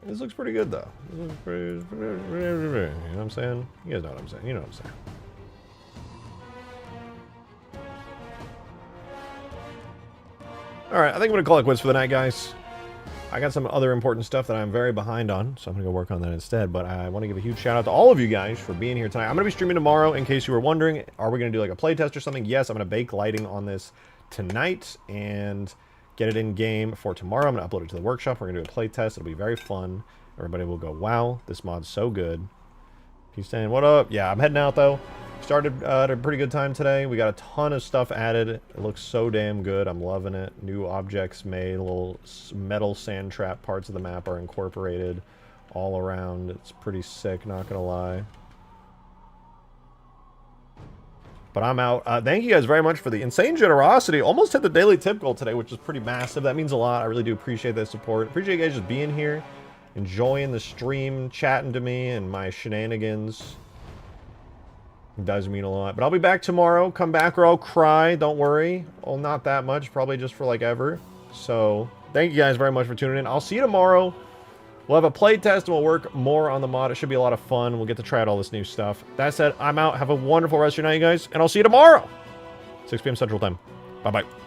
This looks pretty good, though. This looks pretty, you know what I'm saying? You guys know what I'm saying. You know what I'm saying. Alright, I think I'm going to call it quits for the night, guys. I got some other important stuff that I'm very behind on, so I'm going to go work on that instead. But I want to give a huge shout out to all of you guys for being here tonight. I'm going to be streaming tomorrow, in case you were wondering. Are we going to do like a playtest or something? Yes, I'm going to bake lighting on this tonight and get it in game for tomorrow. I'm going to upload it to the workshop. We're going to do a playtest. It'll be very fun. Everybody will go, wow, this mod's so good. Peace, Dan. What up? Yeah, I'm heading out, though. Started at a pretty good time today. We got a ton of stuff added. It looks so damn good. I'm loving it. New objects made. Little metal sand trap parts of the map are incorporated all around. It's pretty sick, not gonna lie. But I'm out. Thank you guys very much for the insane generosity. Almost hit the daily tip goal today, which is pretty massive. That means a lot. I really do appreciate that support. Appreciate you guys just being here, enjoying the stream, chatting to me and my shenanigans. It does mean a lot. But I'll be back tomorrow. Come back or I'll cry. Don't worry. Well, not that much. Probably just for like ever. So, thank you guys very much for tuning in. I'll see you tomorrow. We'll have a play test and we'll work more on the mod. It should be a lot of fun. We'll get to try out all this new stuff. That said, I'm out. Have a wonderful rest of your night, you guys. And I'll see you tomorrow. 6 p.m. Central Time. Bye-bye.